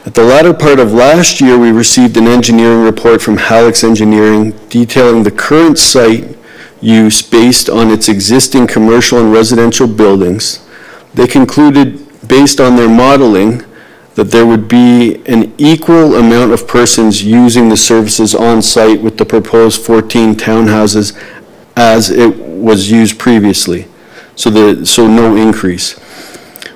At the latter part of last year, we received an engineering report from Hallex Engineering detailing the current site use based on its existing commercial and residential buildings. They concluded, based on their modeling, that there would be an equal amount of persons using the services on site with the proposed 14 townhouses as it was used previously, so no increase.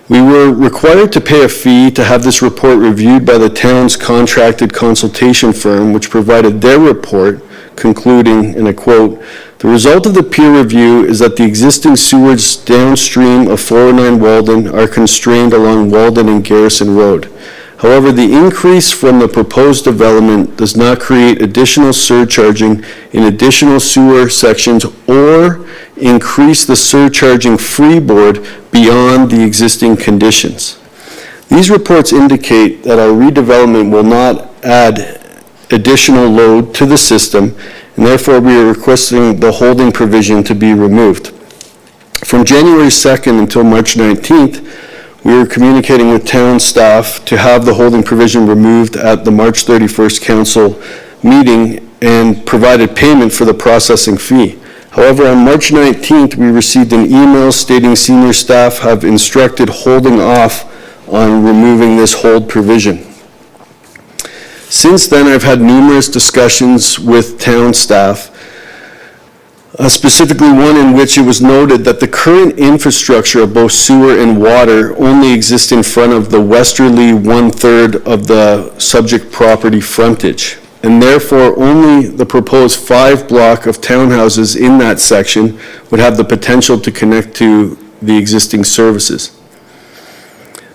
We were required to pay a fee to have this report reviewed by the town's contracted consultation firm, which provided their report concluding, and I quote, "The result of the peer review is that the existing sewers downstream of 409 Walden are constrained along Walden and Garrison Road. However, the increase from the proposed development does not create additional surcharging in additional sewer sections or increase the surcharging freeboard beyond the existing conditions. These reports indicate that our redevelopment will not add additional load to the system, and therefore we are requesting the holding provision to be removed." From January 2nd until March 19th, we were communicating with town staff to have the holding provision removed at the March 31st council meeting and provided payment for the processing fee. However, on March 19th, we received an email stating senior staff have instructed holding off on removing this hold provision. Since then, I've had numerous discussions with town staff, specifically one in which it was noted that the current infrastructure of both sewer and water only exists in front of the westerly 1/3 of the subject property frontage, and therefore only the proposed 5 block of townhouses in that section would have the potential to connect to the existing services.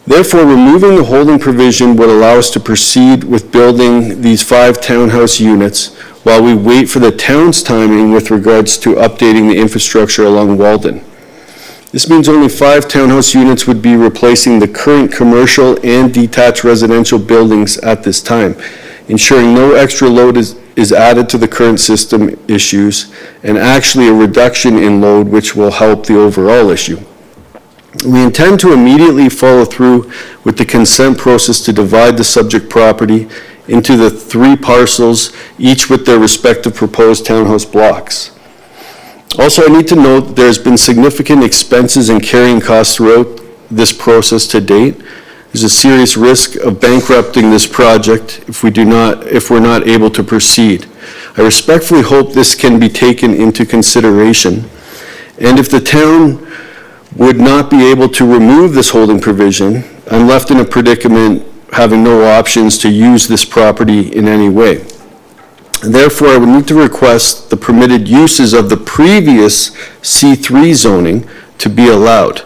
Therefore, removing the holding provision would allow us to proceed with building these 5 townhouse units while we wait for the town's timing with regards to updating the infrastructure along Walden. This means only 5 townhouse units would be replacing the current commercial and detached residential buildings at this time, ensuring no extra load is added to the current system issues, and actually a reduction in load which will help the overall issue. We intend to immediately follow through with the consent process to divide the subject property into the 3 parcels, each with their respective proposed townhouse blocks. Also, I need to note that there's been significant expenses and carrying costs throughout this process to date. There's a serious risk of bankrupting this project if we're not able to proceed. I respectfully hope this can be taken into consideration, and if the town would not be able to remove this holding provision, I'm left in a predicament having no options to use this property in any way. Therefore, I would need to request the permitted uses of the previous C3 zoning to be allowed.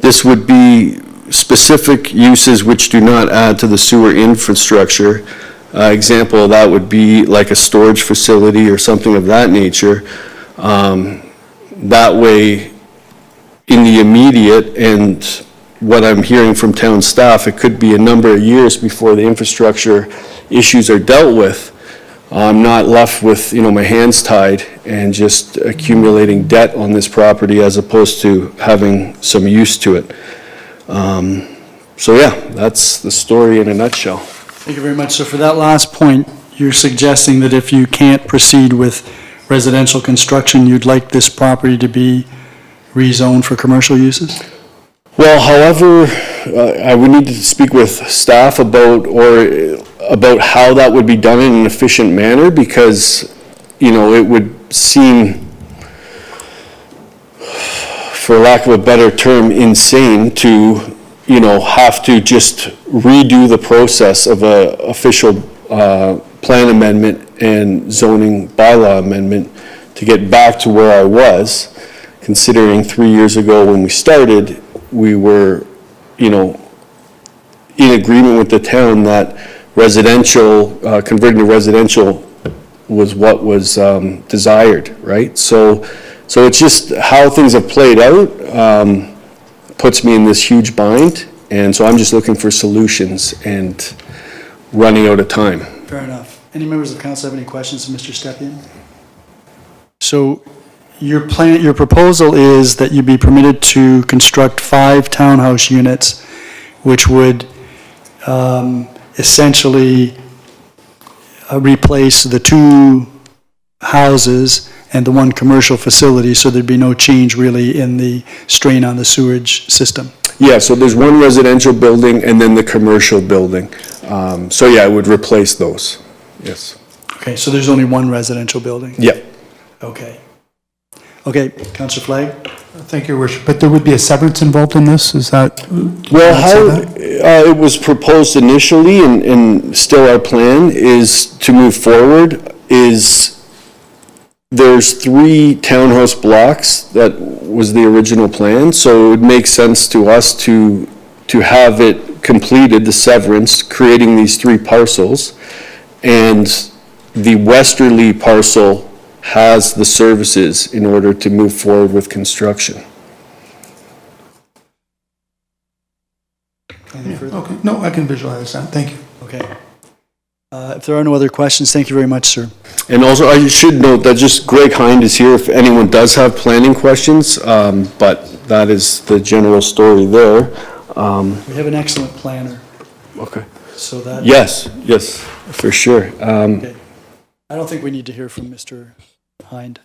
This would be specific uses which do not add to the sewer infrastructure. Example of that would be like a storage facility or something of that nature. That way, in the immediate, and what I'm hearing from town staff, it could be a number of years before the infrastructure issues are dealt with. I'm not left with, my hands tied and just accumulating debt on this property as opposed to having some use to it. So yeah, that's the story in a nutshell. Thank you very much. So for that last point, you're suggesting that if you can't proceed with residential construction, you'd like this property to be rezoned for commercial uses? Well, however, I would need to speak with staff about how that would be done in an efficient manner, because, it would seem, for lack of a better term, insane to, have to just redo the process of a official plan amendment and zoning bylaw amendment to get back to where I was, considering 3 years ago when we started, we were, in agreement with the town that residential, converting to residential was what was desired, right? So it's just how things have played out puts me in this huge bind, and so I'm just looking for solutions and running out of time. Fair enough. Any members of council have any questions of Mr. Stepien? So your proposal is that you be permitted to construct 5 townhouse units, which would essentially replace the 2 houses and the 1 commercial facility, so there'd be no change really in the strain on the sewage system. Yeah, so there's 1 residential building and then the commercial building. So yeah, I would replace those, yes. Okay, so there's only 1 residential building? Yeah. Okay. Okay, Councillor Flagg? Thank you, Your Worship. But there would be a severance involved in this? Is that? Well, how it was proposed initially, and still our plan is to move forward, is there's 3 townhouse blocks that was the original plan, so it would make sense to us to have it completed, the severance, creating these 3 parcels, and the westerly parcel has the services in order to move forward with construction. Anything further? Okay, no, I can visualize that. Thank you. Okay. If there are no other questions, thank you very much, sir. And also, I should note that just Greg Hind is here if anyone does have planning questions, but that is the general story there. We have an excellent planner, Okay. so that... Yes, for sure. Okay. I don't think we need to hear from Mr. Hind.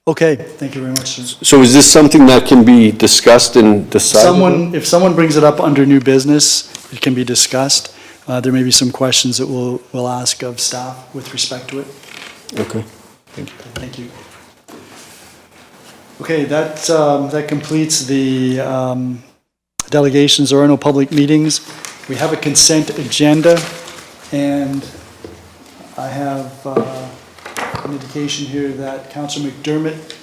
Okay, thank you very much, sir. So is this something that can be discussed and decided? If someone brings it up under new business, it can be discussed. There may be some questions that we'll ask of staff with respect to it. Okay, thank you. Thank you. Okay, that completes the delegations. There are no public meetings. We have a consent agenda, and I have an indication here that Councillor McDermott,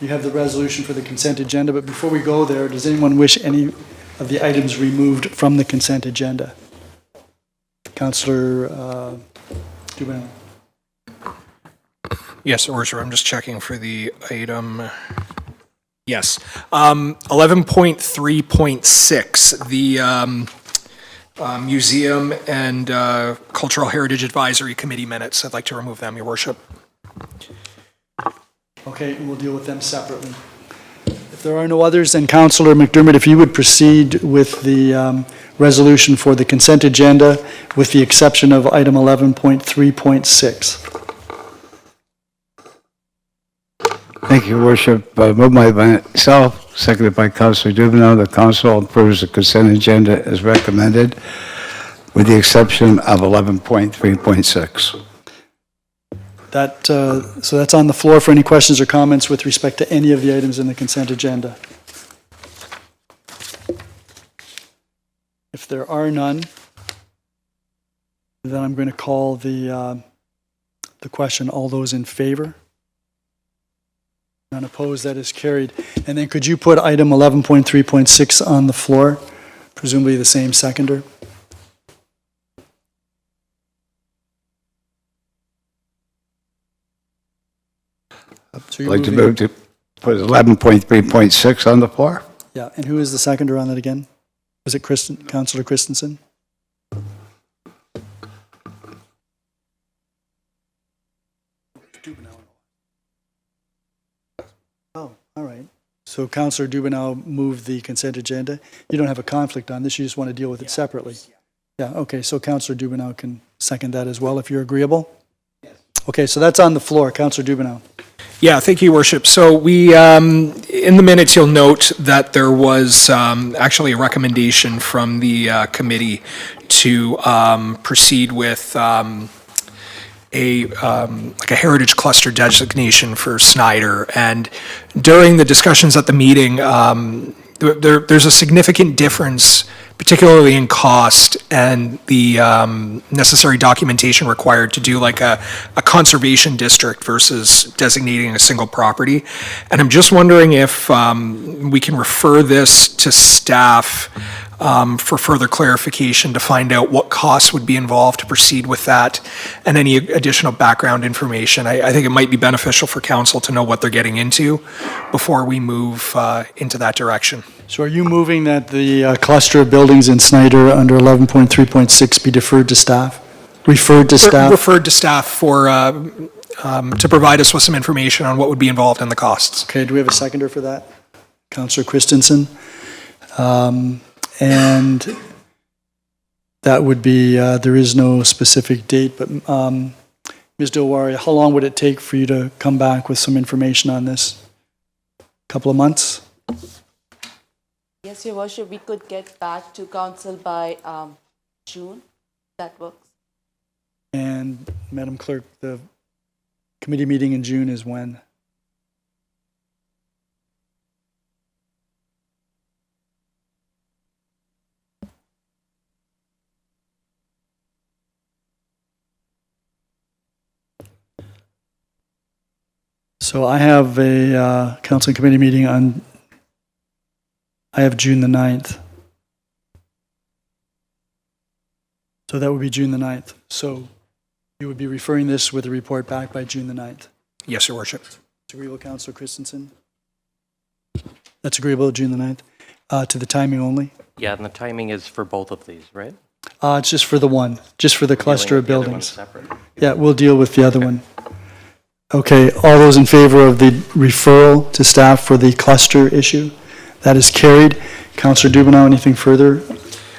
you have the resolution for the consent agenda, but before we go there, does anyone wish any of the items removed from the consent agenda? Councillor Dubanow. Yes, Your Worship, I'm just checking for the item. Yes. 11.3.6, the Museum and Cultural Heritage Advisory Committee minutes. I'd like to remove them, Your Worship. Okay, we'll deal with them separately. If there are no others, then Councillor McDermott, if you would proceed with the resolution for the consent agenda with the exception of item 11.3.6. Thank you, Your Worship. Moved by myself, seconded by Councillor Dubanow. The Council approves the consent agenda as recommended, with the exception of 11.3.6. So that's on the floor for any questions or comments with respect to any of the items in the consent agenda. If there are none, then I'm going to call the question. All those in favor? None opposed, that is carried. And then could you put item 11.3.6 on the floor? Presumably the same seconder. I'd like to move to put 11.3.6 on the floor. Yeah, and who is the seconder on that again? Was it Councillor Christensen? Oh, all right. So Councillor Dubanow moved the consent agenda. You don't have a conflict on this, you just want to deal with it separately? Yeah, okay, so Councillor Dubanow can second that as well, if you're agreeable? Yes. Okay, so that's on the floor. Councillor Dubanow. Yeah, thank you, Your Worship. So we, in the minutes, you'll note that there was actually a recommendation from the committee to proceed with like a heritage cluster designation for Snyder. And during the discussions at the meeting, there's a significant difference, particularly in cost and the necessary documentation required to do like a conservation district versus designating a single property. And I'm just wondering if we can refer this to staff for further clarification to find out what costs would be involved to proceed with that and any additional background information. I think it might be beneficial for council to know what they're getting into before we move into that direction. So are you moving that the cluster of buildings in Snyder under 11.3.6 be deferred to staff? Referred to staff? Referred to staff for, to provide us with some information on what would be involved in the costs. Okay, do we have a seconder for that? Councillor Christensen. And that would be, there is no specific date, but Ms. Dilwari, how long would it take for you to come back with some information on this? A couple of months? Yes, Your Worship, we could get back to council by June. That works. And Madam Clerk, the committee meeting in June is when? So I have a council and committee meeting on, I have June the 9th. So that would be June the 9th. So you would be referring this with a report back by June the 9th. Yes, Your Worship. That's agreeable, Councillor Christensen? That's agreeable, June the 9th. To the timing only? Yeah, and the timing is for both of these, right? It's just for the one, just for the cluster of Dealing with buildings. the other one separate. Yeah, we'll deal with the other one. Okay, all those in favor of the referral to staff for the cluster issue? That is carried. Councillor Dubanow, anything further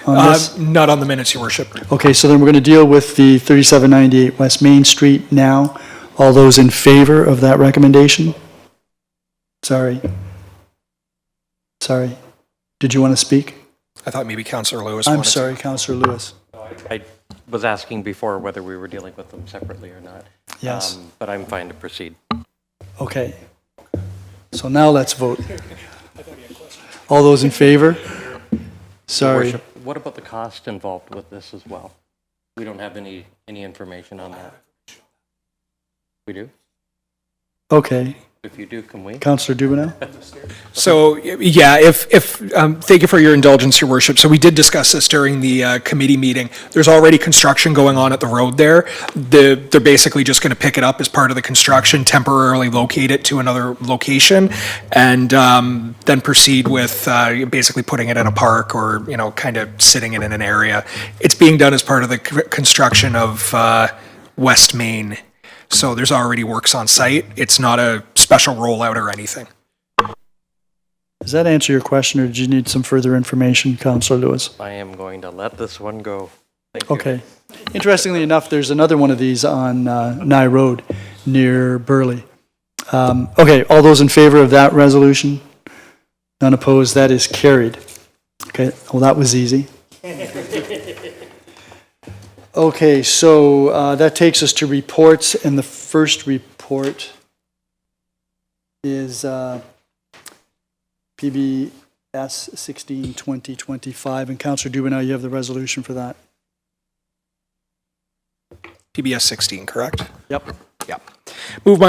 on this? Not on the minutes, Your Worship. Okay, so then we're going to deal with the 3798 West Main Street now. All those in favor of that recommendation? Sorry. Did you want to speak? I thought maybe Councillor Lewis I'm wanted to. sorry, Councillor Lewis. I was asking before whether we were dealing with them separately or not. Yes. But I'm fine to proceed. Okay. So now let's vote. All those in favor? Sorry. Worship, what about the cost involved with this as well? We don't have any information on that. We do? Okay. If you do, can we? Councillor Dubanow? So, yeah, thank you for your indulgence, Your Worship. So we did discuss this during the committee meeting. There's already construction going on at the road there. They're basically just going to pick it up as part of the construction, temporarily locate it to another location, and then proceed with basically putting it in a park or, kind of sitting it in an area. It's being done as part of the construction of West Main. So there's already works on site. It's not a special rollout or anything. Does that answer your question, or did you need some further information, Councillor Lewis? I am going to let this one go. Thank you. Okay. Interestingly enough, there's another one of these on Nye Road near Burley. Okay, all those in favor of that resolution? None opposed, that is carried. Okay, well, that was easy. Okay, so that takes us to reports, and the first report is PBS 16-2025, and Councillor Dubanow, you have the resolution for that. PBS 16, correct? Yep. Yeah. Move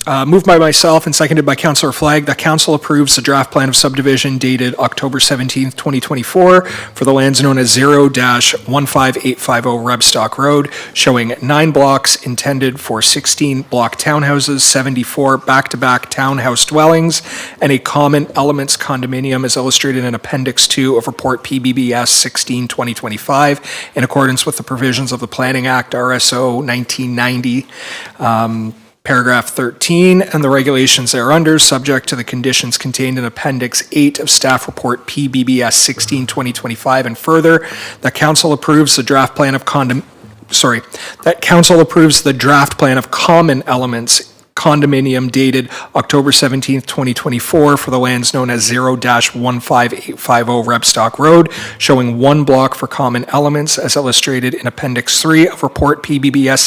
Moved by myself and seconded by Councillor Flagg, that council approves the draft plan of subdivision dated October 17th, 2024 for the lands known as 0-15850 Rebstock Road, showing 9 blocks intended for 16 block townhouses, 74 back-to-back townhouse dwellings, and a common elements condominium as illustrated in Appendix 2 of Report PBBS 16-2025 in accordance with the provisions of the Planning Act RSO 1990. Paragraph 13, and the regulations thereunder, subject to the conditions contained in Appendix 8 of Staff Report PBBS 16-2025, and further, that council approves the draft plan of common elements condominium dated October 17th, 2024 for the lands known as 0-15850 Rebstock Road, showing 1 block for common elements as illustrated in Appendix 3 of Report PBBS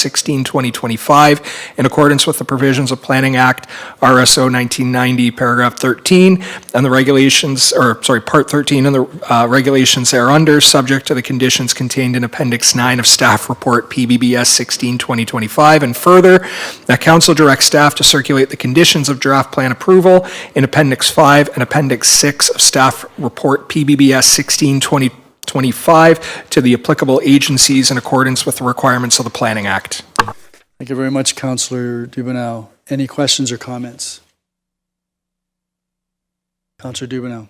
16-2025 in accordance with the provisions of Planning Act RSO 1990, Paragraph 13, and the regulations, Part 13 and the regulations thereunder, subject to the conditions contained in Appendix 9 of Staff Report PBBS 16-2025, and further, that council directs staff to circulate the conditions of draft plan approval in Appendix 5 and Appendix 6 of Staff Report PBBS 16-2025 to the applicable agencies in accordance with the requirements of the Planning Act. Thank you very much, Councillor Dubanow. Any questions or comments? Councillor Dubanow.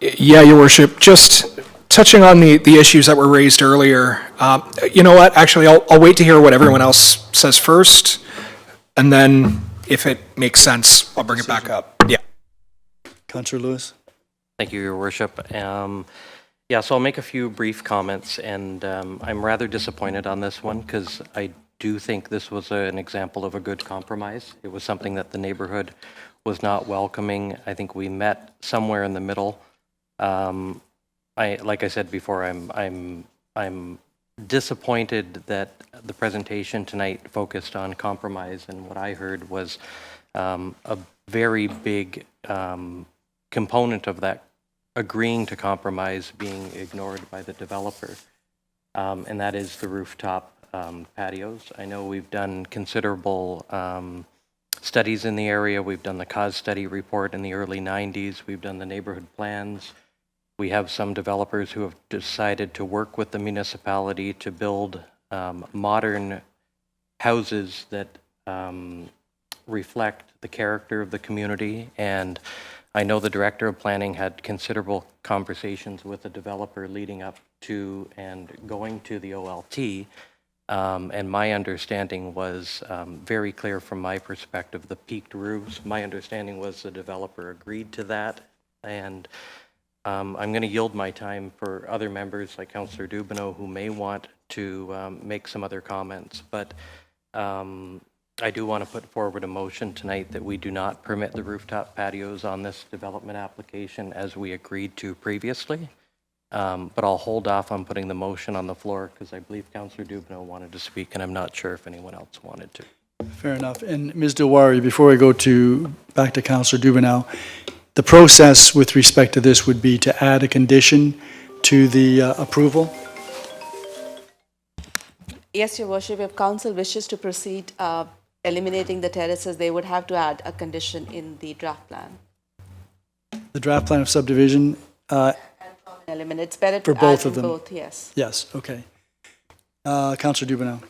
Yeah, Your Worship, just touching on the issues that were raised earlier. You know what, actually, I'll wait to hear what everyone else says first. And then, if it makes sense, I'll bring it back up. Yeah. Councillor Lewis. Thank you, Your Worship. Yeah, so I'll make a few brief comments, and I'm rather disappointed on this one because I do think this was an example of a good compromise. It was something that the neighborhood was not welcoming. I think we met somewhere in the middle. Like I said before, I'm disappointed that the presentation tonight focused on compromise, and what I heard was a very big component of that agreeing to compromise being ignored by the developer, and that is the rooftop patios. I know we've done considerable studies in the area. We've done the cause study report in the early 90s. We've done the neighborhood plans. We have some developers who have decided to work with the municipality to build modern houses that reflect the character of the community. And I know the Director of Planning had considerable conversations with the developer leading up to and going to the OLT. And my understanding was very clear from my perspective, the peaked roofs. My understanding was the developer agreed to that. And I'm going to yield my time for other members like Councillor Dubanow who may want to make some other comments. But I do want to put forward a motion tonight that we do not permit the rooftop patios on this development application as we agreed to previously. But I'll hold off on putting the motion on the floor because I believe Councillor Dubanow wanted to speak and I'm not sure if anyone else wanted to. Fair enough. And Ms. Dilwari, before we go back to Councillor Dubanow, the process with respect to this would be to add a condition to the approval? Yes, Your Worship, if council wishes to proceed eliminating the terraces, they would have to add a condition in the draft plan. The draft plan of subdivision? Eliminate. It's better for to both add of them. both, yes. Yes, okay. Councillor Dubanow.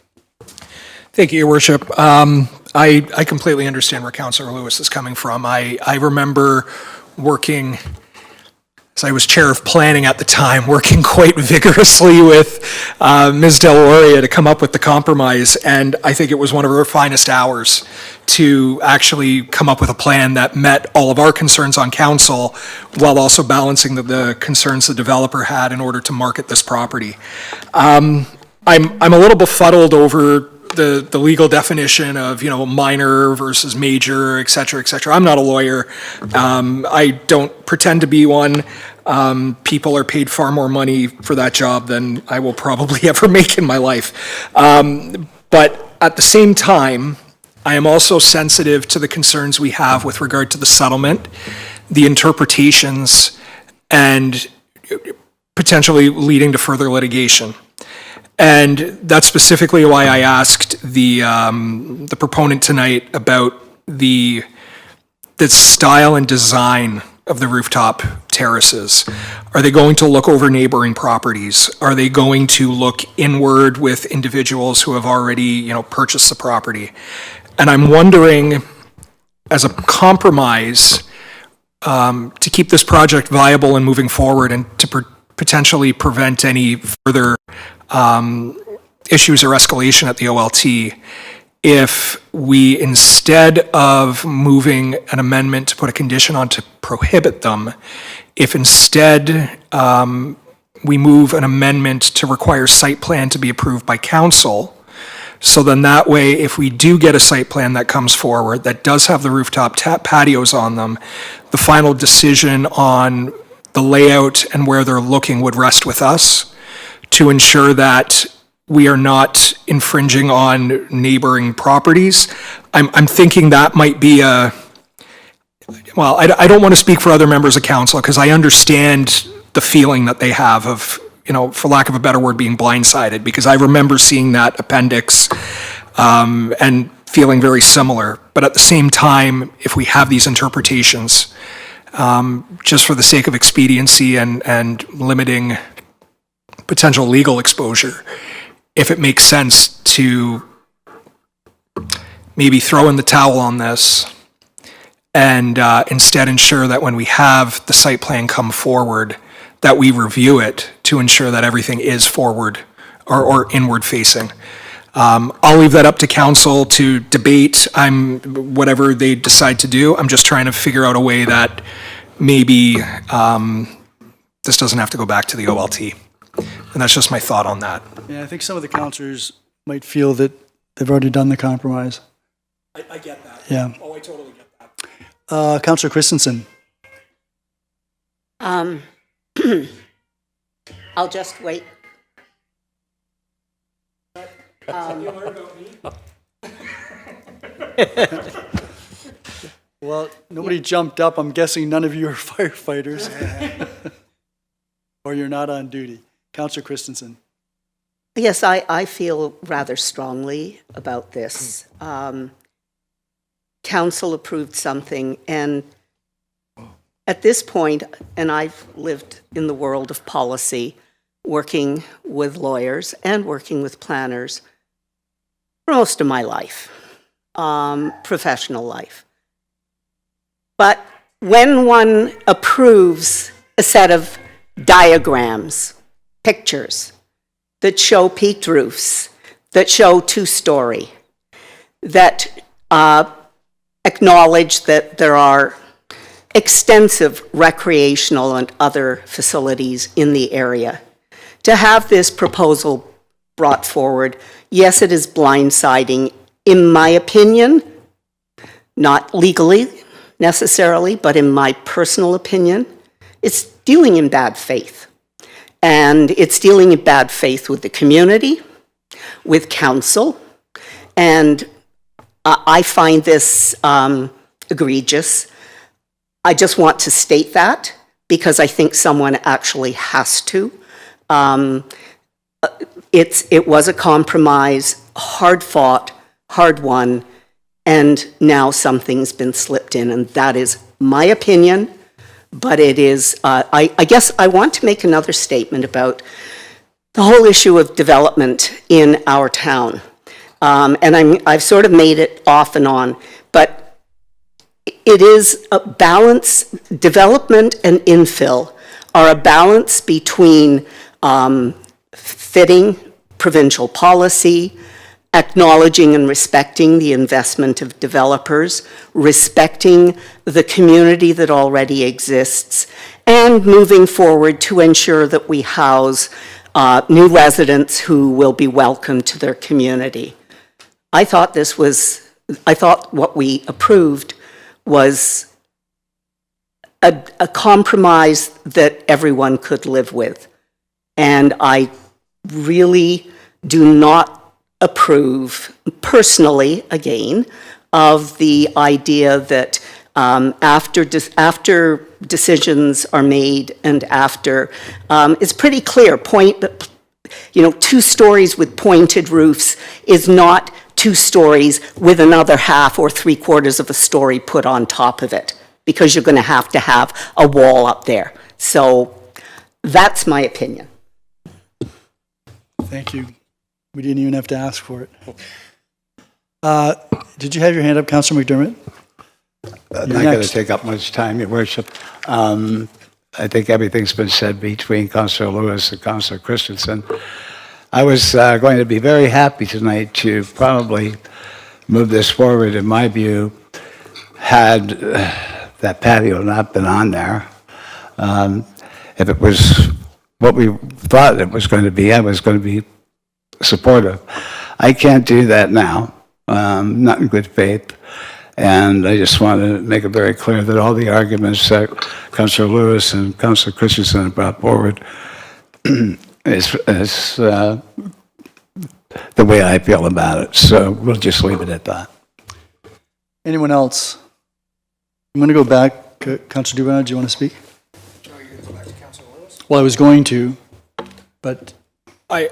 Thank you, Your Worship. I completely understand where Councillor Lewis is coming from. I remember working, as I was chair of planning at the time, working quite vigorously with Ms. Delauria to come up with the compromise, and I think it was one of her finest hours to actually come up with a plan that met all of our concerns on council while also balancing the concerns the developer had in order to market this property. I'm a little befuddled over the legal definition of, minor versus major, et cetera, et cetera. I'm not a lawyer. I don't pretend to be one. People are paid far more money for that job than I will probably ever make in my life. But at the same time, I am also sensitive to the concerns we have with regard to the settlement, the interpretations, and potentially leading to further litigation. And that's specifically why I asked the proponent tonight about the style and design of the rooftop terraces. Are they going to look over neighboring properties? Are they going to look inward with individuals who have already, purchased the property? And I'm wondering, as a compromise, to keep this project viable and moving forward and to potentially prevent any further issues or escalation at the OLT, if we, instead of moving an amendment to put a condition on to prohibit them, if instead we move an amendment to require site plan to be approved by council, so then that way, if we do get a site plan that comes forward that does have the rooftop patios on them, the final decision on the layout and where they're looking would rest with us to ensure that we are not infringing on neighboring properties. I'm thinking that might be I don't want to speak for other members of council because I understand the feeling that they have of, for lack of a better word, being blindsided, because I remember seeing that appendix and feeling very similar. But at the same time, if we have these interpretations, just for the sake of expediency and limiting potential legal exposure, if it makes sense to maybe throw in the towel on this and instead ensure that when we have the site plan come forward, that we review it to ensure that everything is forward or inward facing. I'll leave that up to council to debate. Whatever they decide to do. I'm just trying to figure out a way that maybe this doesn't have to go back to the OLT. And that's just my thought on that. Yeah, I think some of the councillors might feel that they've already done the compromise. I get that. Yeah. Oh, I totally get that. Councillor Christensen. I'll just wait. Well, nobody jumped up. I'm guessing none of you are firefighters. Or you're not on duty. Councillor Christensen. Yes, I feel rather strongly about this. Council approved something, and at this point, and I've lived in the world of policy, working with lawyers and working with planners for most of my life, professional life. But when one approves a set of diagrams, pictures that show peaked roofs, that show two-story, that acknowledge that there are extensive recreational and other facilities in the area, to have this proposal brought forward, yes, it is blindsiding, in my opinion, not legally necessarily, but in my personal opinion, it's dealing in bad faith. And it's dealing in bad faith with the community, with council, and I find this egregious. I just want to state that because I think someone actually has to. It was a compromise, hard fought, hard won, and now something's been slipped in, and that is my opinion. But it is, I guess I want to make another statement about the whole issue of development in our town. And I've sort of made it off and on, but it is a balance. Development and infill are a balance between fitting provincial policy, acknowledging and respecting the investment of developers, respecting the community that already exists, and moving forward to ensure that we house new residents who will be welcome to their community. I thought what we approved was a compromise that everyone could live with. And I really do not approve, personally, again, of the idea that after decisions are made and after, it's pretty clear, 2 stories with pointed roofs is not 2 stories with another half or 3/4 of a story put on top of it, because you're going to have a wall up there. So that's my opinion. Thank you. We didn't even have to ask for it. Did you have your hand up, Councillor McDermott? Not going to take up much time, Your Worship. I think everything's been said between Councillor Lewis and Councillor Christensen. I was going to be very happy tonight to probably move this forward, in my view, had that patio not been on there. If it was what we thought it was going to be, I was going to be supportive. I can't do that now, not in good faith. And I just want to make it very clear that all the arguments that Councillor Lewis and Councillor Christensen have brought forward is the way I feel about it. So we'll just leave it at that. Anyone else? I'm going to go back. Councillor Dubanow, do you want to speak? Well, I was going to, but... I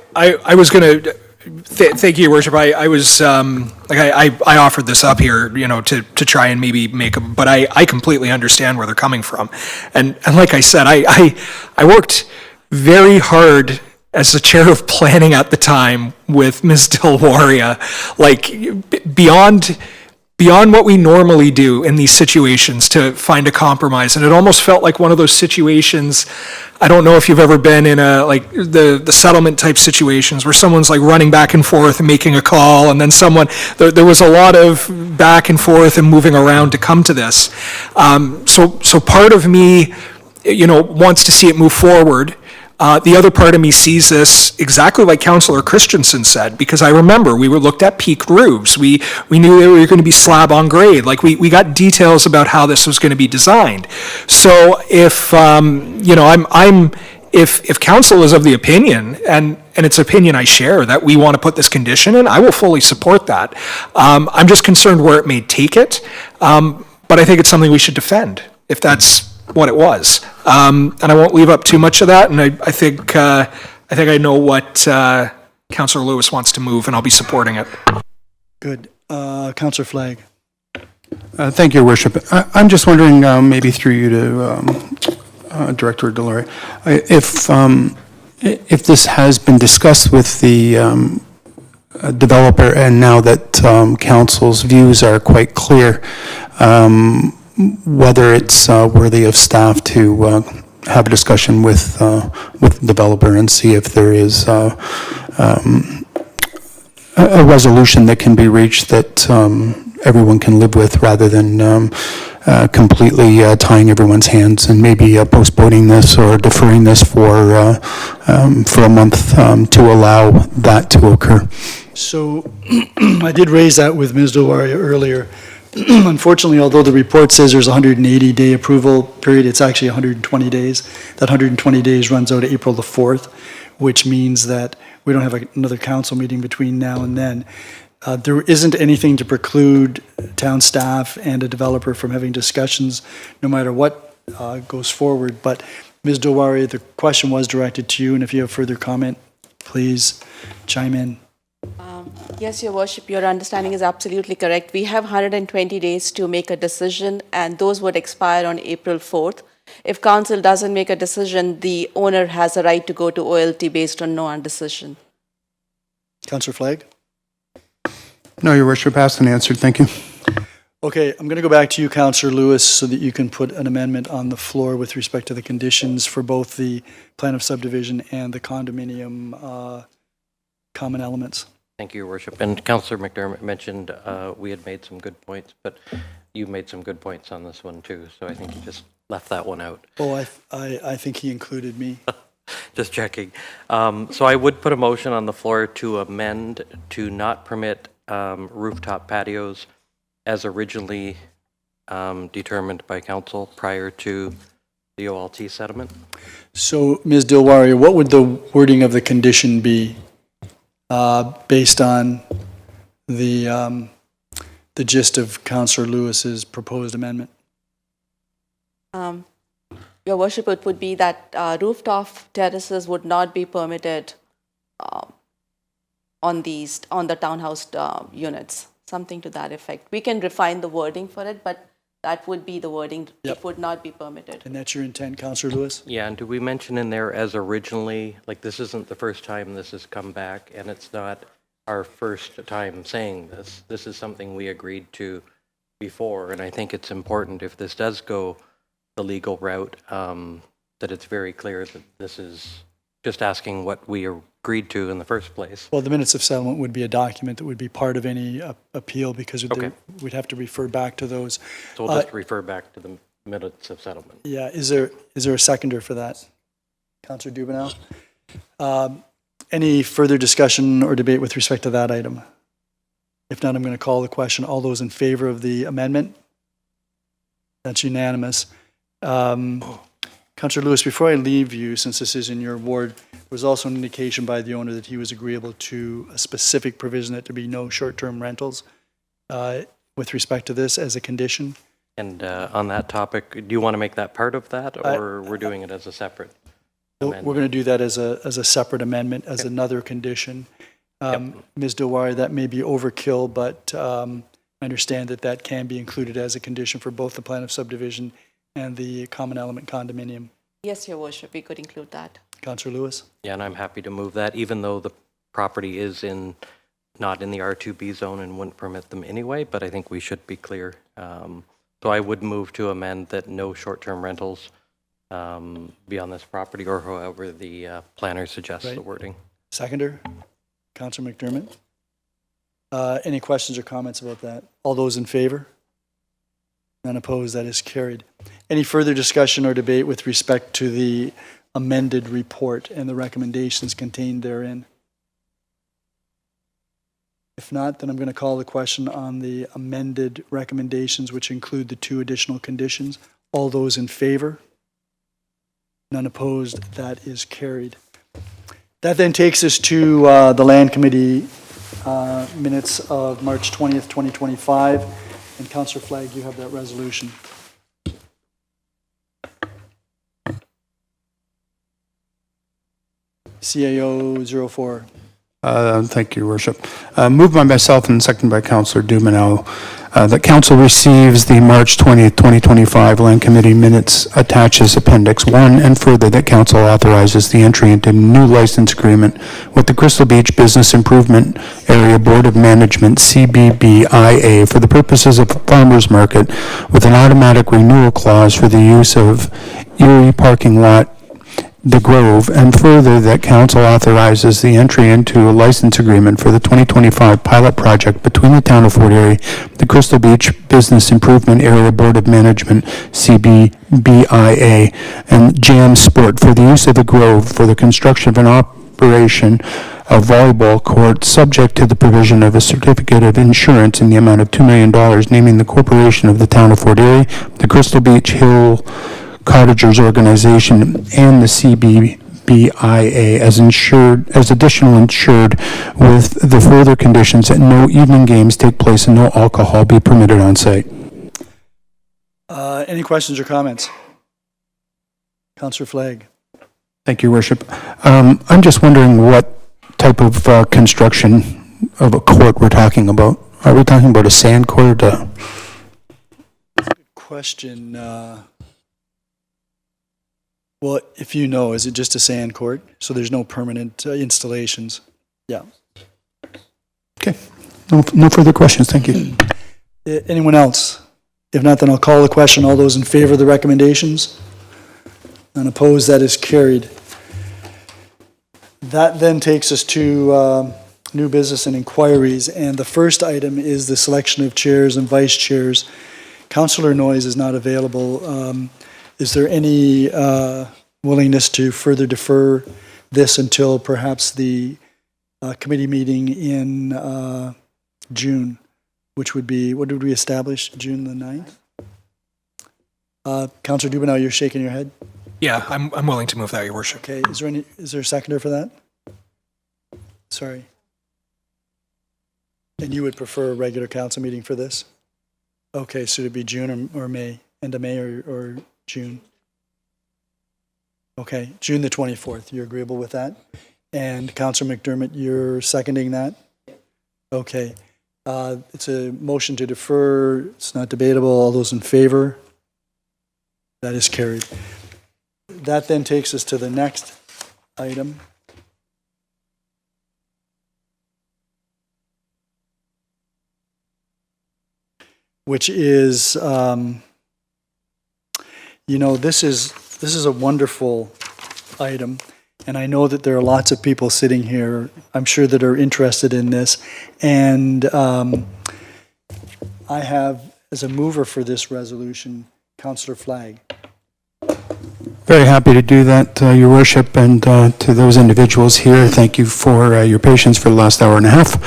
was going to... Thank you, Your Worship. I was I offered this up here, to try and maybe make them, but I completely understand where they're coming from, and like I said, I worked very hard as the chair of planning at the time with Ms. Dilwaria, like beyond what we normally do in these situations to find a compromise, and it almost felt like one of those situations. I don't know if you've ever been in the settlement type situations where someone's like running back and forth and making a call, and then there was a lot of back and forth and moving around to come to this. So part of me, wants to see it move forward. The other part of me sees this exactly like Councillor Christensen said, because I remember we were looked at peaked roofs. We knew they were going to be slab on grade. Like we got details about how this was going to be designed. So if if council is of the opinion, and it's opinion I share, that we want to put this condition in, I will fully support that. I'm just concerned where it may take it, but I think it's something we should defend if that's what it was. And I won't leave up too much of that, and I think I know what Councillor Lewis wants to move, and I'll be supporting it. Good. Councillor Flagg. Thank you, Your Worship. I'm just wondering, maybe through you to Director Delory, if this has been discussed with the developer, and now that council's views are quite clear, whether it's worthy of staff to have a discussion with the developer and see if there is a resolution that can be reached that everyone can live with, rather than completely tying everyone's hands and maybe postponing this or deferring this for a month to allow that to occur. So I did raise that with Ms. Dilwaria earlier. Unfortunately, although the report says there's a 180-day approval period, it's actually 120 days. That 120 days runs out April the 4th, which means that we don't have another council meeting between now and then. There isn't anything to preclude town staff and a developer from having discussions, no matter what goes forward. But Ms. Dilwaria, the question was directed to you, and if you have further comment, please chime in. Yes, Your Worship, your understanding is absolutely correct. We have 120 days to make a decision, and those would expire on April 4th. If council doesn't make a decision, the owner has a right to go to OLT based on no decision. Councillor Flagg? No, Your Worship, asked and answered. Thank you. Okay, I'm going to go back to you, Councillor Lewis, so that you can put an amendment on the floor with respect to the conditions for both the plan of subdivision and the condominium common elements. Thank you, Your Worship. And Councillor McDermott mentioned we had made some good points, but you made some good points on this one too, so I think he just left that one out. Oh, I think he included me. Just checking. So I would put a motion on the floor to amend to not permit rooftop patios as originally determined by council prior to the OLT settlement. So, Ms. Dilwaria, what would the wording of the condition be based on the gist of Councillor Lewis's proposed amendment? Your Worship, it would be that rooftop terraces would not be permitted on the townhouse units, something to that effect. We can refine the wording for it, but that would be the wording. Yep. It would not be permitted. And that's your intent, Councillor Lewis? Yeah, and do we mention in there as originally, like this isn't the first time this has come back, and it's not our first time saying this. This is something we agreed to before, and I think it's important if this does go the legal route, that it's very clear that this is just asking what we agreed to in the first place. Well, the minutes of settlement would be a document that would be part of any appeal because Okay. we'd have to refer back to those. So we'll just refer back to the minutes of settlement. Yeah, is there a seconder for that? Councillor Dubanow? Any further discussion or debate with respect to that item? If not, I'm going to call the question. All those in favor of the amendment? That's unanimous. Councillor Lewis, before I leave you, since this is in your ward, there was also an indication by the owner that he was agreeable to a specific provision that there be no short-term rentals with respect to this as a condition. And on that topic, do you want to make that part of that, or we're doing it as a separate amendment? We're going to do that as a separate amendment, as another condition. Ms. Dilwari, that may be overkill, but I understand that can be included as a condition for both the plan of subdivision and the common element condominium. Yes, Your Worship, we could include that. Councillor Lewis? Yeah, and I'm happy to move that, even though the property is not in the R2B zone and wouldn't permit them anyway, but I think we should be clear. So I would move to amend that no short-term rentals be on this property, or however the planner suggests the wording. Seconder? Councillor McDermott? Any questions or comments about that? All those in favor? None opposed, that is carried. Any further discussion or debate with respect to the amended report and the recommendations contained therein? If not, then I'm going to call the question on the amended recommendations, which include the 2 additional conditions. All those in favor? None opposed, that is carried. That then takes us to the Land Committee minutes of March 20th, 2025. And Councillor Flagg, you have that resolution. CAO 04. Thank you, Your Worship. Moved by myself and seconded by Councillor Dubanow that Council receives the March 20th, 2025 Land Committee minutes attaches Appendix 1, and further that Council authorizes the entry into new license agreement with the Crystal Beach Business Improvement Area Board of Management, CBBIA, for the purposes of a farmers market with an automatic renewal clause for the use of Erie parking lot The Grove, and further that Council authorizes the entry into a license agreement for the 2025 pilot project between the Town of Fort Erie, the Crystal Beach Business Improvement Area Board of Management, CBBIA, and Jam Sport for the use of the Grove for the construction of an operation of volleyball court, subject to the provision of a certificate of insurance in the amount of $2 million, naming the corporation of the Town of Fort Erie, the Crystal Beach Hill Cottagers Organization, and the CBBIA as additional insured, with the further conditions that no evening games take place and no alcohol be permitted on site. Any questions or comments? Councillor Flagg. Thank you, Worship. I'm just wondering what type of construction of a court we're talking about. Are we talking about a sand court? Question. Well, if you know, is it just a sand court? So there's no permanent installations? Yeah. Okay. No further questions. Thank you. Anyone else? If not, then I'll call the question. All those in favor of the recommendations? None opposed, that is carried. That then takes us to new business and inquiries. And the first item is the selection of chairs and vice chairs. Councillor Noyes is not available. Is there any willingness to further defer this until perhaps the committee meeting in June, which would be, what did we establish, June the 9th? Councillor Dubanow, you're shaking your head? Yeah, I'm willing to move that, Your Worship. Okay, is there a seconder for that? Sorry. And you would prefer a regular council meeting for this? Okay, so it'd be June or May, end of May or June? Okay, June the 24th, you're agreeable with that? And Councillor McDermott, you're seconding that? Okay. It's a motion to defer. It's not debatable. All those in favor? That is carried. That then takes us to the next item. Which is, this is a wonderful item, and I know that there are lots of people sitting here, I'm sure, that are interested in this, and I have, as a mover for this resolution, Councillor Flagg. Very happy to do that, Your Worship, and to those individuals here, thank you for your patience for the last hour and a half.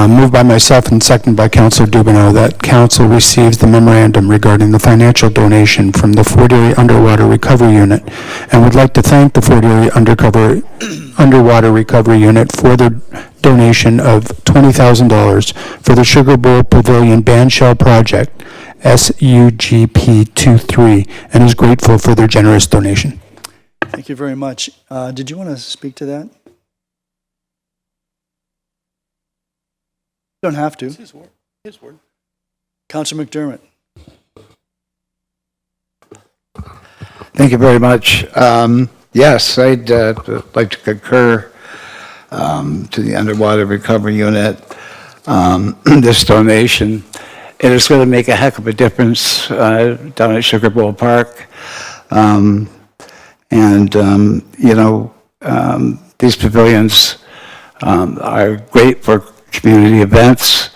Moved by myself and seconded by Councillor Dubanow that Council receives the memorandum regarding the financial donation from the Fort Erie Underwater Recovery Unit, and would like to thank the Fort Erie Underwater Recovery Unit for their donation of $20,000 for the Sugar Bowl Pavilion Bandshell Project, SUGP 23, and is grateful for their generous donation. Thank you very much. Did you want to speak to that? You don't have to. His word. Councillor McDermott. Thank you very much. Yes, I'd like to concur to the Underwater Recovery Unit. This donation, it is going to make a heck of a difference down at Sugar Bowl Park. These pavilions are great for community events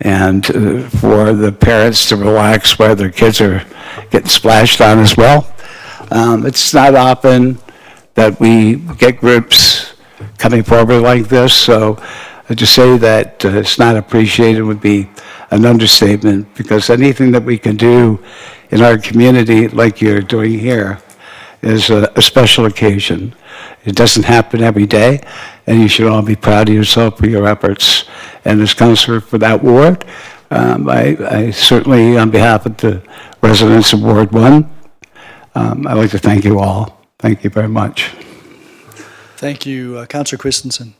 and for the parents to relax while their kids are getting splashed on as well. It's not often that we get groups coming forward like this, so to say that it's not appreciated would be an understatement, because anything that we can do in our community like you're doing here is a special occasion. It doesn't happen every day, and you should all be proud of yourself for your efforts. And as Councillor for that ward, I certainly, on behalf of the residents of Ward 1, I'd like to thank you all. Thank you very much. Thank you. Councillor Christensen.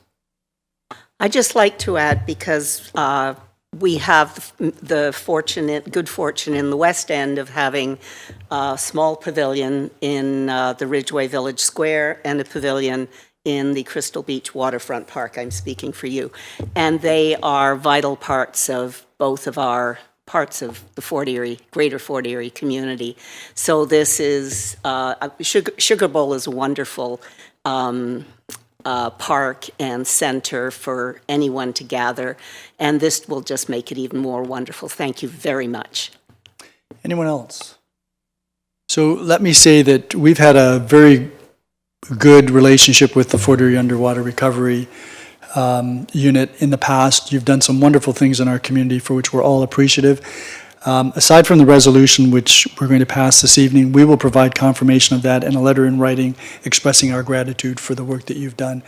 I'd just like to add, because we have the good fortune in the West End of having a small pavilion in the Ridgeway Village Square and a pavilion in the Crystal Beach Waterfront Park. I'm speaking for you. And they are vital parts of both of our parts of the Fort Erie, greater Fort Erie community. So this is, Sugar Bowl is a wonderful park and center for anyone to gather, and this will just make it even more wonderful. Thank you very much. Anyone else? So let me say that we've had a very good relationship with the Fort Erie Underwater Recovery Unit in the past. You've done some wonderful things in our community for which we're all appreciative. Aside from the resolution which we're going to pass this evening, we will provide confirmation of that and a letter in writing expressing our gratitude for the work that you've done.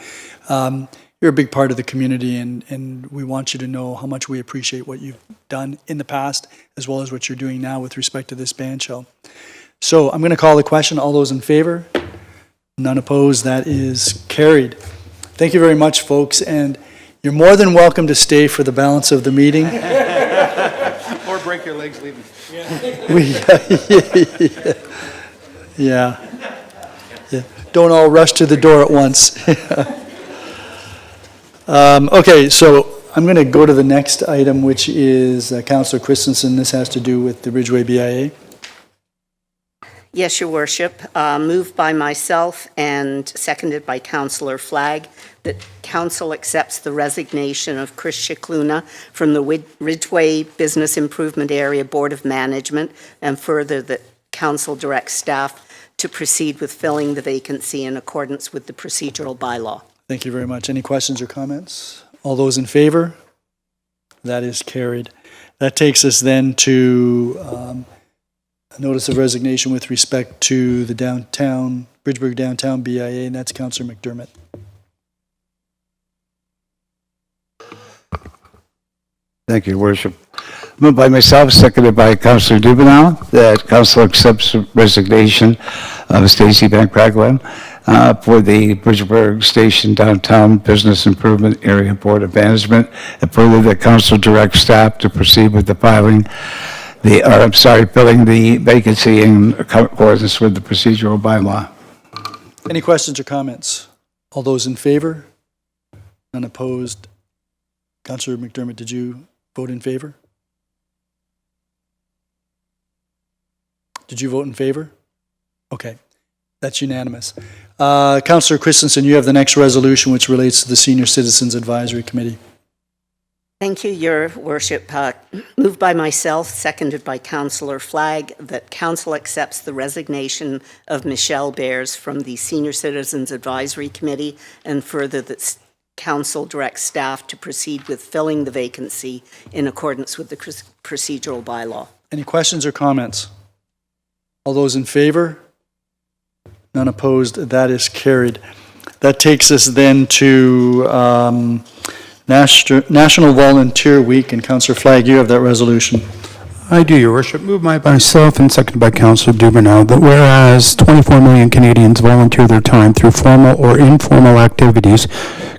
You're a big part of the community, and we want you to know how much we appreciate what you've done in the past, as well as what you're doing now with respect to this band show. So I'm going to call the question. All those in favor? None opposed. That is carried. Thank you very much, folks, and you're more than welcome to stay for the balance of the meeting. Or break your legs leaving. Yeah. Don't all rush to the door at once. Okay, so I'm going to go to the next item, which is Councillor Christensen. This has to do with the Ridgeway BIA. Yes, Your Worship. Moved by myself and seconded by Councillor Flagg that Council accepts the resignation of Chris Cicluna from the Ridgeway Business Improvement Area Board of Management, and further that Council directs staff to proceed with filling the vacancy in accordance with the procedural bylaw. Thank you very much. Any questions or comments? All those in favor? That is carried. That takes us then to a notice of resignation with respect to the Bridgeburg Downtown BIA, and that's Councillor McDermott. Thank you, Your Worship. Moved by myself, seconded by Councillor Dubanow, that Council accepts the resignation of Stacey Van Kragelen for the Bridgeburg Station Downtown Business Improvement Area Board of Management, and further that council directs staff to proceed with the filling filling the vacancy in accordance with the procedural bylaw. Any questions or comments? All those in favor? None opposed? Councillor McDermott, did you vote in favor? Did you vote in favor? Okay, that's unanimous. Councillor Christensen, you have the next resolution which relates to the Senior Citizens Advisory Committee. Thank you, Your Worship. Moved by myself, seconded by Councillor Flagg, that Council accepts the resignation of Michelle Bears from the Senior Citizens Advisory Committee, and further that Council directs staff to proceed with filling the vacancy in accordance with the procedural bylaw. Any questions or comments? All those in favor? None opposed? That is carried. That takes us then to National Volunteer Week, and Councillor Flagg, you have that resolution. I do, Your Worship. Moved by myself and seconded by Councillor Dubanow that whereas 24 million Canadians volunteer their time through formal or informal activities,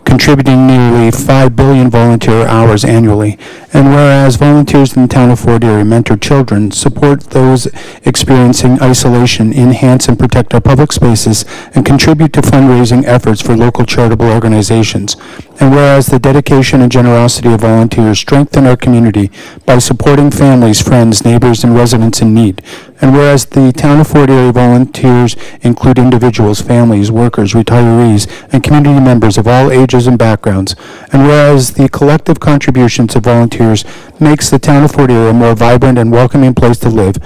contributing nearly 5 billion volunteer hours annually, and whereas volunteers in the town of Fort Erie mentor children, support those experiencing isolation, enhance and protect our public spaces, and contribute to fundraising efforts for local charitable organizations, and whereas the dedication and generosity of volunteers strengthen our community by supporting families, friends, neighbors, and residents in need, and whereas the town of Fort Erie volunteers include individuals, families, workers, retirees, and community members of all ages and backgrounds, and whereas the collective contributions of volunteers makes the town of Fort Erie a more vibrant and welcoming place to live,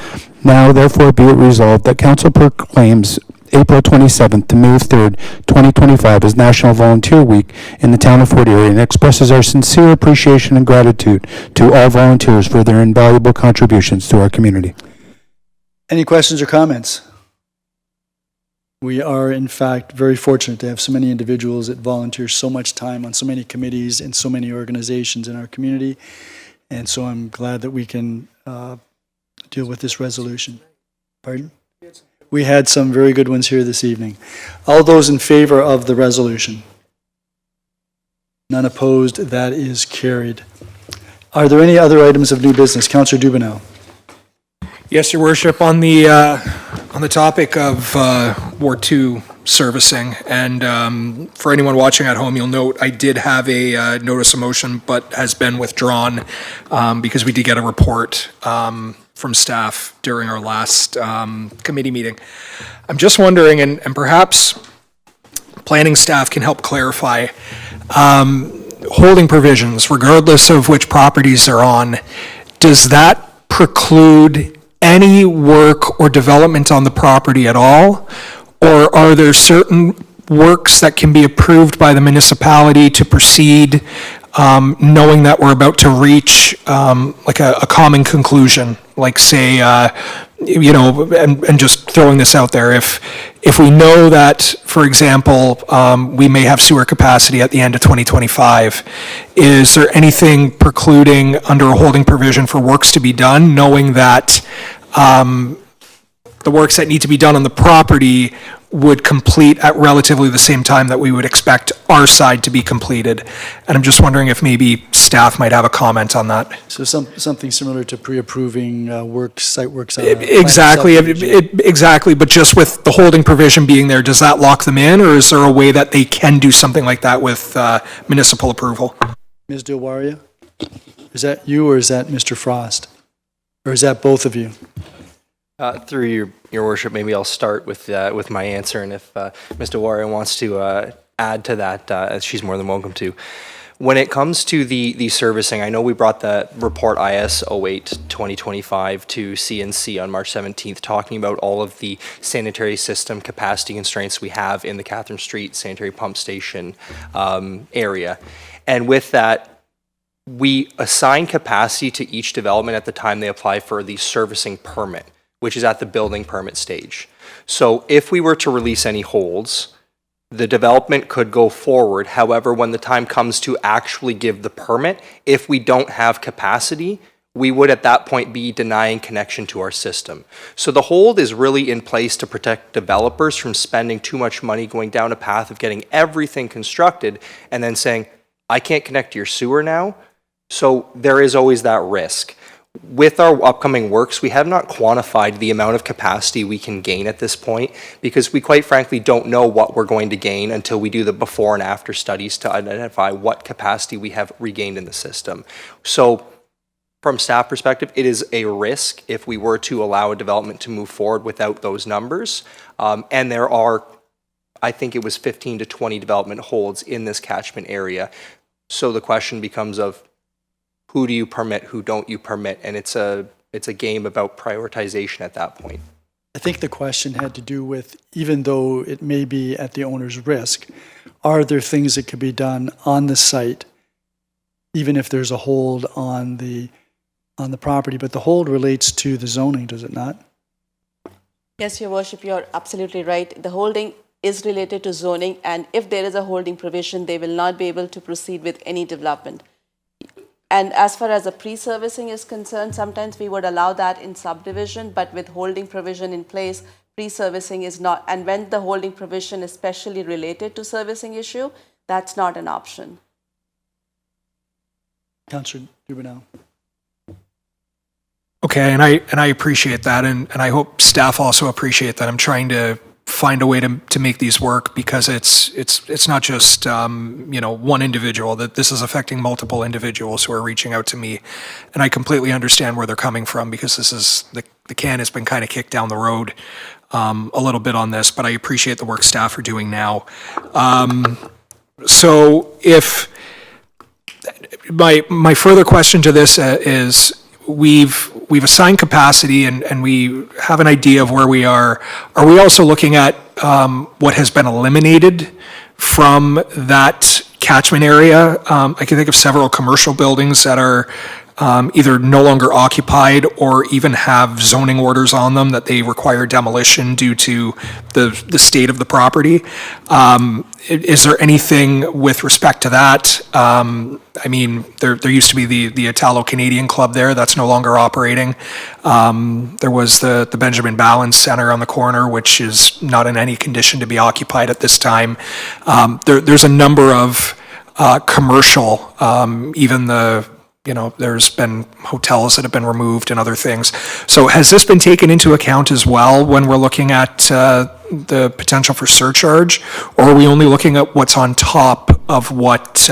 now therefore be it resolved that council proclaims April 27th to May 3rd, 2025 as National Volunteer Week in the town of Fort Erie, and expresses our sincere appreciation and gratitude to all volunteers for their invaluable contributions to our community. Any questions or comments? We are, in fact, very fortunate to have so many individuals that volunteer so much time on so many committees and so many organizations in our community, and so I'm glad that we can deal with this resolution. Pardon? We had some very good ones here this evening. All those in favor of the resolution? None opposed? That is carried. Are there any other items of new business? Councillor Dubanow. Yes, Your Worship, on the topic of Ward 2 servicing, and for anyone watching at home, you'll note I did have a notice of motion, but has been withdrawn because we did get a report from staff during our last committee meeting. I'm just wondering, and perhaps planning staff can help clarify, holding provisions, regardless of which properties they're on, does that preclude any work or development on the property at all? Or are there certain works that can be approved by the municipality to proceed, knowing that we're about to reach like a common conclusion? Like say, and just throwing this out there, if we know that, for example, we may have sewer capacity at the end of 2025, is there anything precluding under a holding provision for works to be done, knowing that the works that need to be done on the property would complete at relatively the same time that we would expect our side to be completed? And I'm just wondering if maybe staff might have a comment on that. So something similar to pre-approving site works. Exactly, exactly. But just with the holding provision being there, does that lock them in, or is there a way that they can do something like that with municipal approval? Ms. Dilwaria, is that you or is that Mr. Frost? Or is that both of you? Through your worship, maybe I'll start with my answer, and if Ms. Dilwaria wants to add to that, she's more than welcome to. When it comes to the servicing, I know we brought the report IS 08-2025 to CNC on March 17th, talking about all of the sanitary system capacity constraints we have in the Catherine Street sanitary pump station area. And with that, we assign capacity to each development at the time they apply for the servicing permit, which is at the building permit stage. So if we were to release any holds, the development could go forward. However, when the time comes to actually give the permit, if we don't have capacity, we would at that point be denying connection to our system. So the hold is really in place to protect developers from spending too much money going down a path of getting everything constructed and then saying, I can't connect to your sewer now. So there is always that risk. With our upcoming works, we have not quantified the amount of capacity we can gain at this point because we quite frankly don't know what we're going to gain until we do the before and after studies to identify what capacity we have regained in the system. So from staff perspective, it is a risk if we were to allow a development to move forward without those numbers. And there are, I think it was 15 to 20 development holds in this catchment area. So the question becomes of who do you permit, who don't you permit? And it's a game about prioritization at that point. I think the question had to do with, even though it may be at the owner's risk, are there things that could be done on the site, even if there's a hold on the property? But the hold relates to the zoning, does it not? Yes, Your Worship, you're absolutely right. The holding is related to zoning, and if there is a holding provision, they will not be able to proceed with any development. And as far as the pre-servicing is concerned, sometimes we would allow that in subdivision, but with holding provision in place, pre-servicing is not. And when the holding provision is specially related to servicing issue, that's not an option. Councillor Dubanow. Okay, and I appreciate that, and I hope staff also appreciate that. I'm trying to find a way to make these work because it's not just one individual, that this is affecting multiple individuals who are reaching out to me, and I completely understand where they're coming from because this is the can has been kind of kicked down the road a little bit on this, but I appreciate the work staff are doing now. So if my further question to this is, we've assigned capacity and we have an idea of where we are. Are we also looking at what has been eliminated from that catchment area? I can think of several commercial buildings that are either no longer occupied or even have zoning orders on them that they require demolition due to the state of the property. Is there anything with respect to that? I mean, there used to be the Italo-Canadian Club there. That's no longer operating. There was the Benjamin Ballin Center on the corner, which is not in any condition to be occupied at this time. There's a number of commercial, even there's been hotels that have been removed and other things. So has this been taken into account as well when we're looking at the potential for surcharge? Or are we only looking at what's on top of what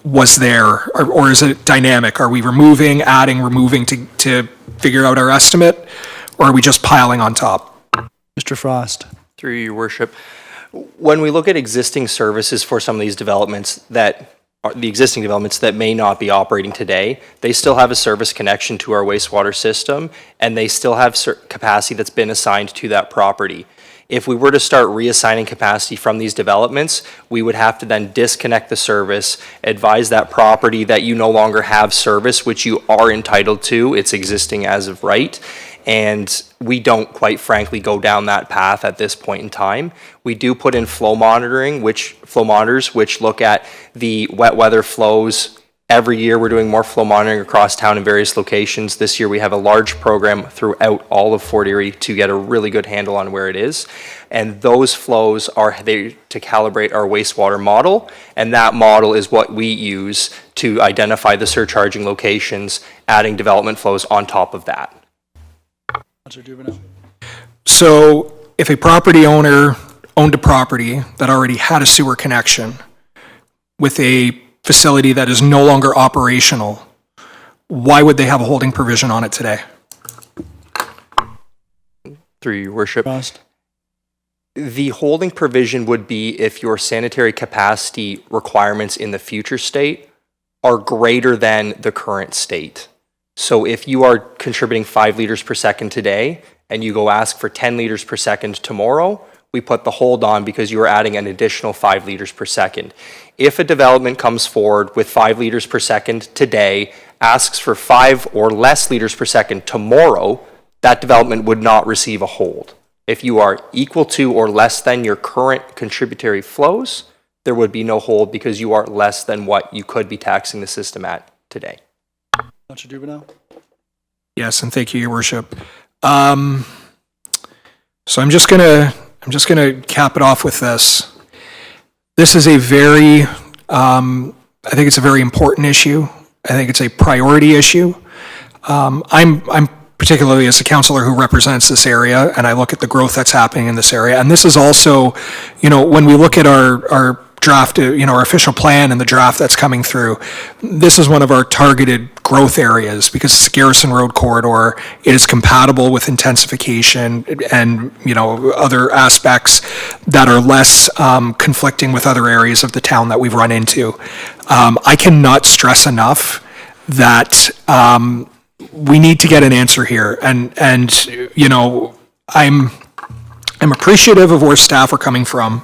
was there? Or is it dynamic? Are we removing, adding, removing to figure out our estimate? Or are we just piling on top? Mr. Frost. Through your worship, when we look at existing services for some of these developments the existing developments that may not be operating today, they still have a service connection to our wastewater system, and they still have capacity that's been assigned to that property. If we were to start reassigning capacity from these developments, we would have to then disconnect the service, advise that property that you no longer have service, which you are entitled to, it's existing as of right, and we don't, quite frankly, go down that path at this point in time. We do put in flow monitors, which look at the wet weather flows. Every year we're doing more flow monitoring across town in various locations. This year we have a large program throughout all of Fort Erie to get a really good handle on where it is. And those flows are there to calibrate our wastewater model, and that model is what we use to identify the surcharging locations, adding development flows on top of that. So if a property owner owned a property that already had a sewer connection with a facility that is no longer operational, why would they have a holding provision on it today? Through your worship. The holding provision would be if your sanitary capacity requirements in the future state are greater than the current state. So if you are contributing 5 liters per second today and you go ask for 10 liters per second tomorrow, we put the hold on because you are adding an additional 5 liters per second. If a development comes forward with 5 liters per second today, asks for 5 or less liters per second tomorrow, that development would not receive a hold. If you are equal to or less than your current contributory flows, there would be no hold because you are less than what you could be taxing the system at today. Councillor Dubanow? Yes, and thank you, Your Worship. So I'm just gonna cap it off with this. This is a very, I think it's a very important issue. I think it's a priority issue. I'm particularly as a councillor who represents this area, and I look at the growth that's happening in this area. And this is also, when we look at our draft, our official plan and the draft that's coming through, this is one of our targeted growth areas because it's a Garrison Road corridor. It is compatible with intensification and, other aspects that are less conflicting with other areas of the town that we've run into. I cannot stress enough that we need to get an answer here. And I'm appreciative of where staff are coming from.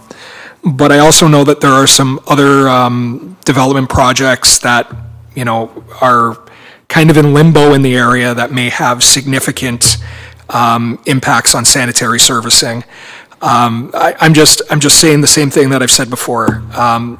But I also know that there are some other development projects that, are kind of in limbo in the area that may have significant impacts on sanitary servicing. I'm just saying the same thing that I've said before.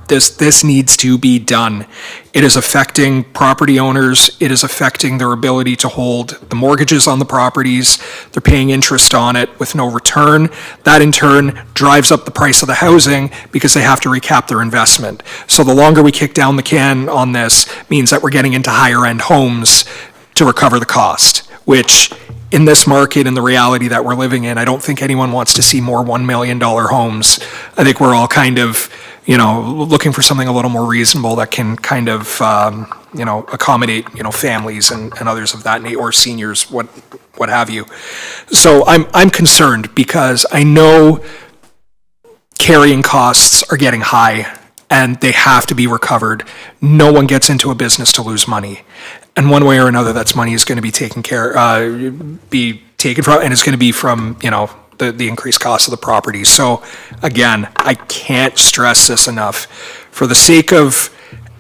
This needs to be done. It is affecting property owners. It is affecting their ability to hold the mortgages on the properties. They're paying interest on it with no return. That in turn drives up the price of the housing because they have to recap their investment. So the longer we kick down the can on this means that we're getting into higher end homes to recover the cost, which in this market and the reality that we're living in, I don't think anyone wants to see more $1 million homes. I think we're all kind of, looking for something a little more reasonable that can kind of, accommodate, families and others of that, or seniors, what have you. So I'm concerned because I know carrying costs are getting high and they have to be recovered. No one gets into a business to lose money. And one way or another, that's money is going to be taken from, and it's going to be from, the increased cost of the property. So again, I can't stress this enough. For the sake of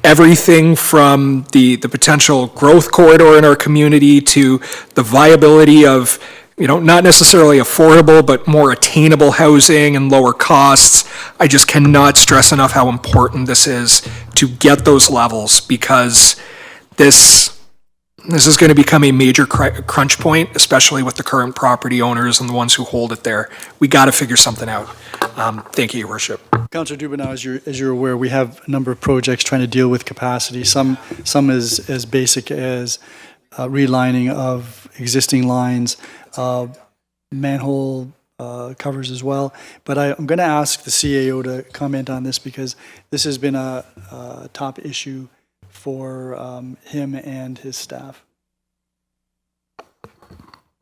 everything from the potential growth corridor in our community to the viability of, not necessarily affordable, but more attainable housing and lower costs, I just cannot stress enough how important this is to get those levels because this is going to become a major crunch point, especially with the current property owners and the ones who hold it there. We got to figure something out. Thank you, Your Worship. Councillor Dubanow, as you're aware, we have a number of projects trying to deal with capacity. Some as basic as relining of existing lines, manhole covers as well. But I'm going to ask the CAO to comment on this because this has been a top issue for him and his staff.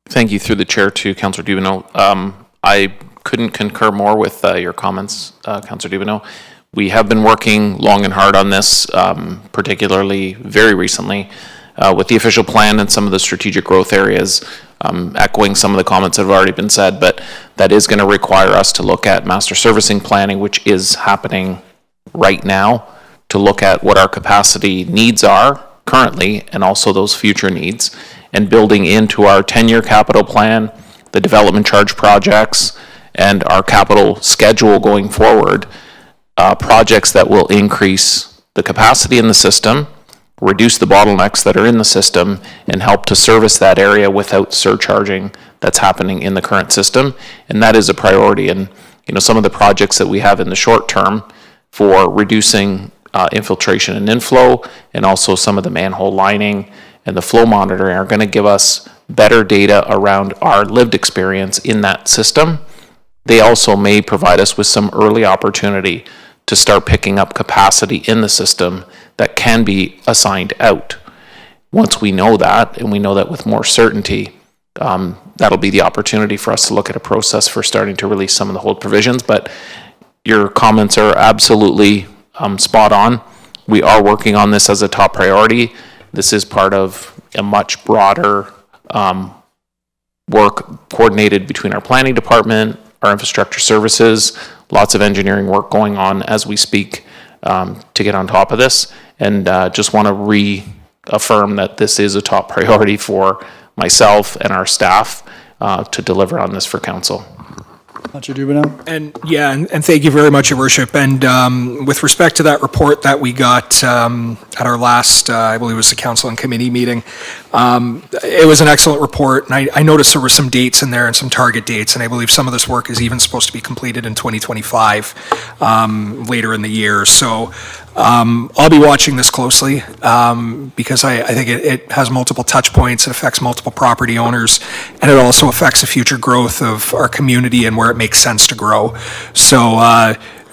Thank you through the chair to Councillor Dubanow. I couldn't concur more with your comments, Councillor Dubanow. We have been working long and hard on this, particularly very recently, with the official plan and some of the strategic growth areas, echoing some of the comments that have already been said, but that is going to require us to look at master servicing planning, which is happening right now, to look at what our capacity needs are currently and also those future needs, and building into our 10-year capital plan, the development charge projects, and our capital schedule going forward, projects that will increase the capacity in the system, reduce the bottlenecks that are in the system, and help to service that area without surcharging that's happening in the current system. And that is a priority. And some of the projects that we have in the short term for reducing infiltration and inflow, and also some of the manhole lining and the flow monitoring are going to give us better data around our lived experience in that system. They also may provide us with some early opportunity to start picking up capacity in the system that can be assigned out. Once we know that, and we know that with more certainty, that'll be the opportunity for us to look at a process for starting to release some of the hold provisions. But your comments are absolutely spot on. We are working on this as a top priority. This is part of a much broader work coordinated between our planning department, our infrastructure services, lots of engineering work going on as we speak to get on top of this. And just want to reaffirm that this is a top priority for myself and our staff to deliver on this for council. Councillor Dubanow? And thank you very much, Your Worship. And with respect to that report that we got at our last, I believe it was the council and committee meeting, it was an excellent report. And I noticed there were some dates in there and some target dates, and I believe some of this work is even supposed to be completed in 2025, later in the year. So I'll be watching this closely because I think it has multiple touch points, it affects multiple property owners, and it also affects the future growth of our community and where it makes sense to grow. So,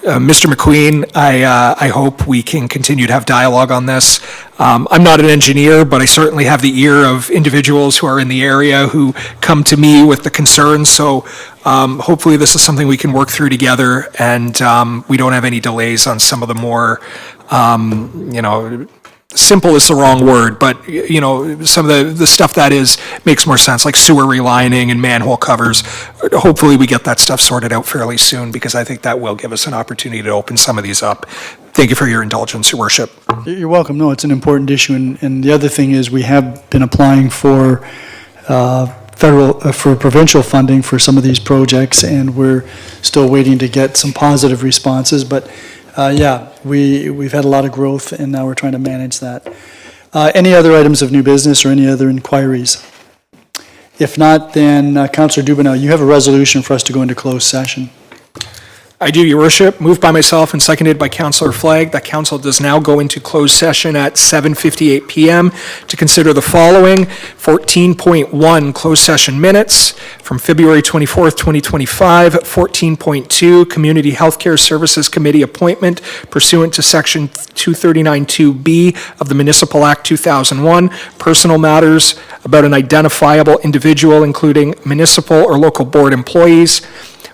Mr. McQueen, I hope we can continue to have dialogue on this. I'm not an engineer, but I certainly have the ear of individuals who are in the area who come to me with the concerns. So hopefully this is something we can work through together, and we don't have any delays on some of the more, simple is the wrong word, but, some of the stuff that makes more sense, like sewer relining and manhole covers. Hopefully we get that stuff sorted out fairly soon, because I think that will give us an opportunity to open some of these up. Thank you for your indulgence, Your Worship. You're welcome. No, it's an important issue. And the other thing is we have been applying for for provincial funding for some of these projects, and we're still waiting to get some positive responses. But we've had a lot of growth, and now we're trying to manage that. Any other items of new business or any other inquiries? If not, then Councillor Dubanow, you have a resolution for us to go into closed session. I do, Your Worship. Moved by myself and seconded by Councillor Flagg. That council does now go into closed session at 7:58 p.m. to consider the following: 14.1 closed session minutes from February 24th, 2025. 14.2 Community Healthcare Services Committee appointment pursuant to Section 239(2)B of the Municipal Act 2001. Personal matters about an identifiable individual, including municipal or local board employees.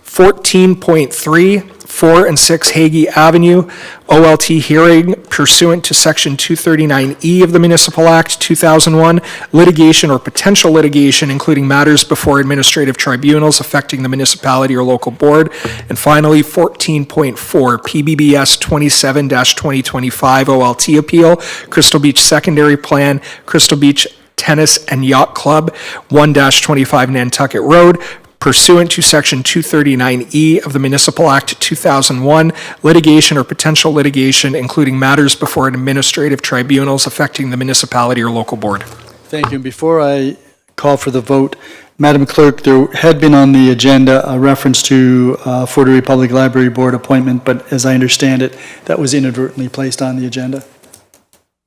14.3, 4 and 6 Hagee Avenue, OLT hearing pursuant to Section 239E of the Municipal Act 2001, litigation or potential litigation, including matters before administrative tribunals affecting the municipality or local board. And finally, 14.4, PBBS 27-2025 OLT appeal, Crystal Beach Secondary Plan, Crystal Beach Tennis and Yacht Club, 1-25 Nantucket Road, pursuant to Section 239E of the Municipal Act 2001, litigation or potential litigation, including matters before administrative tribunals affecting the municipality or local board. Thank you. Before I call for the vote, Madam Clerk, there had been on the agenda a reference to Fort Erie Public Library Board appointment, but as I understand it, that was inadvertently placed on the agenda.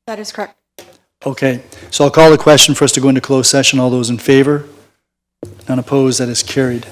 That is correct. Okay, so I'll call the question for us to go into closed session. All those in favor? None opposed, that is carried.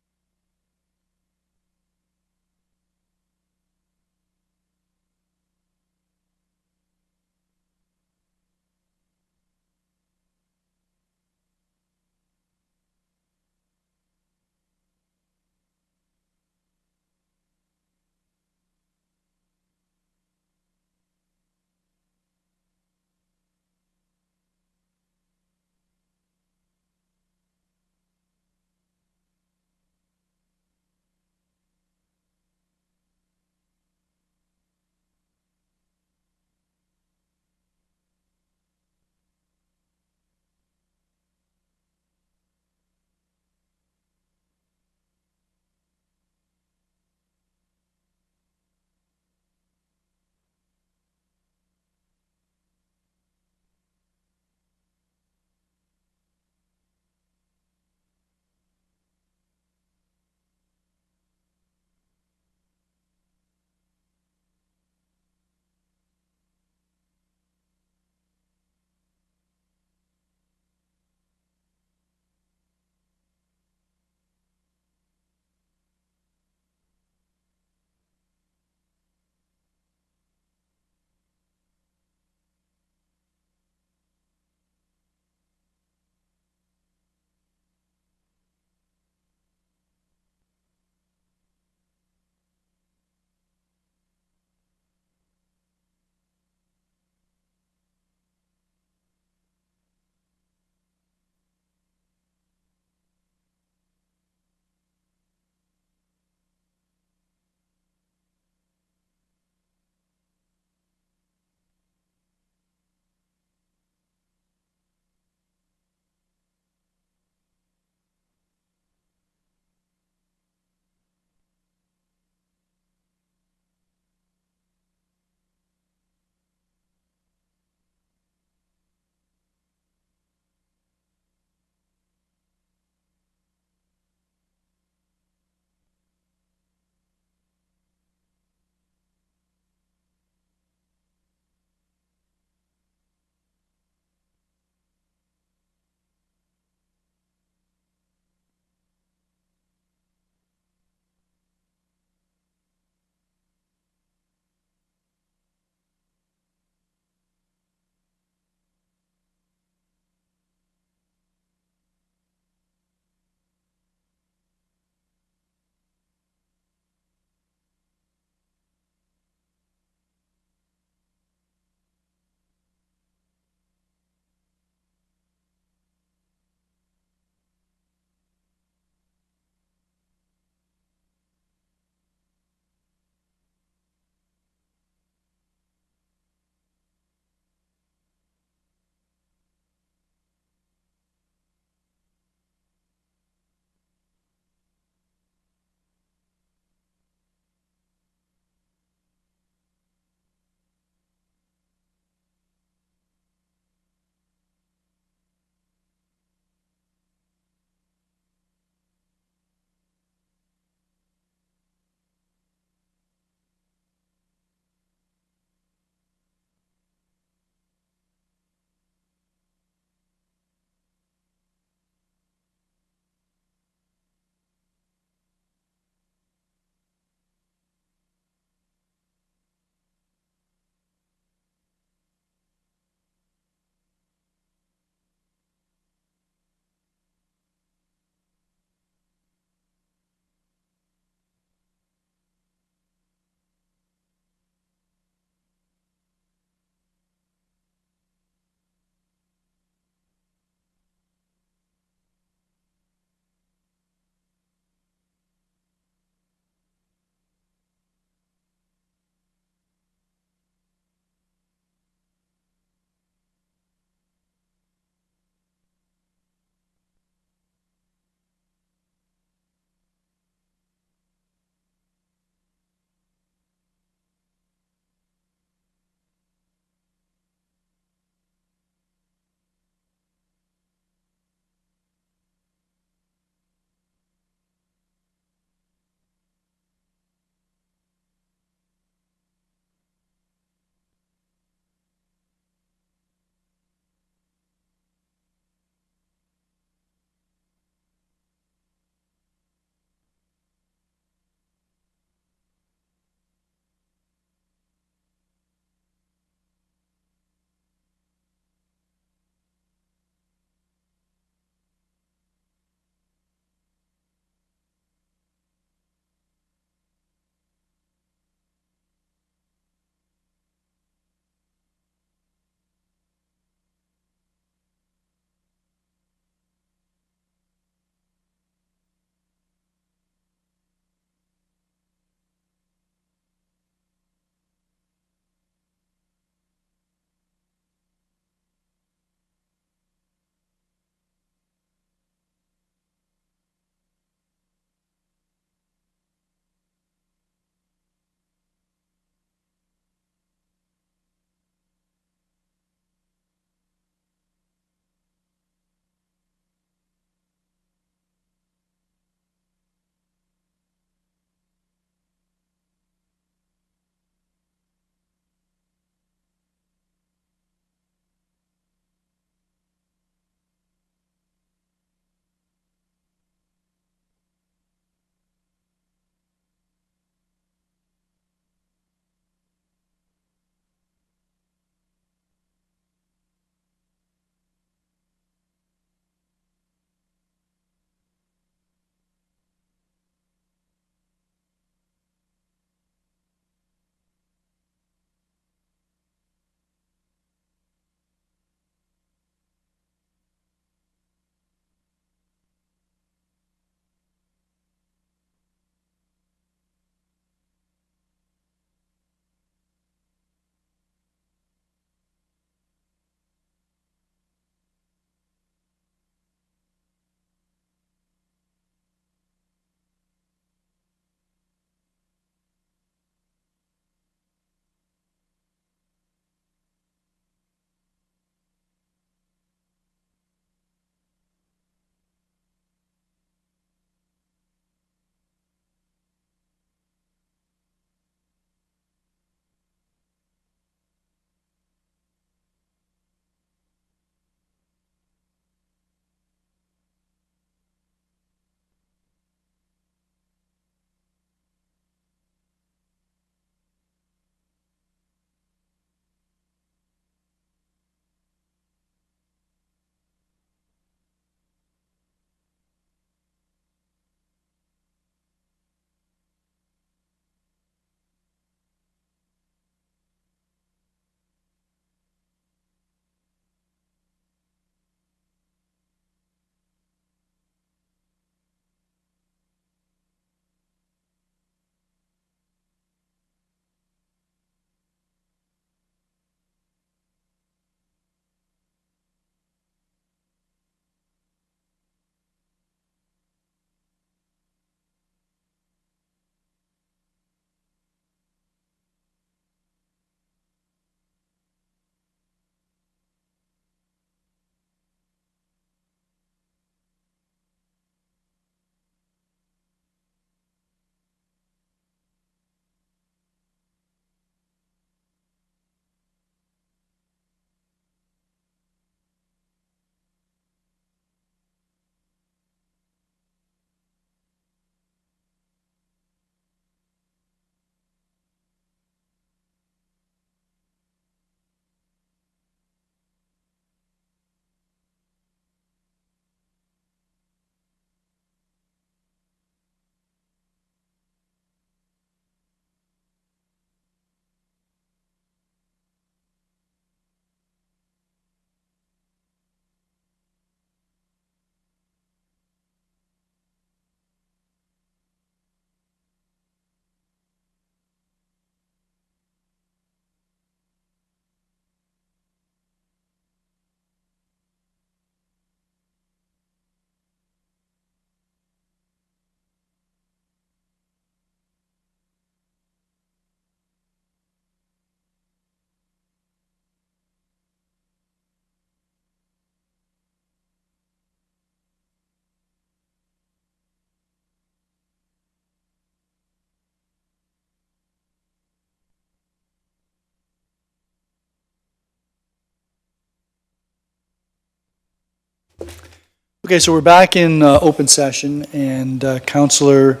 Okay, so we're back in open session, and Councillor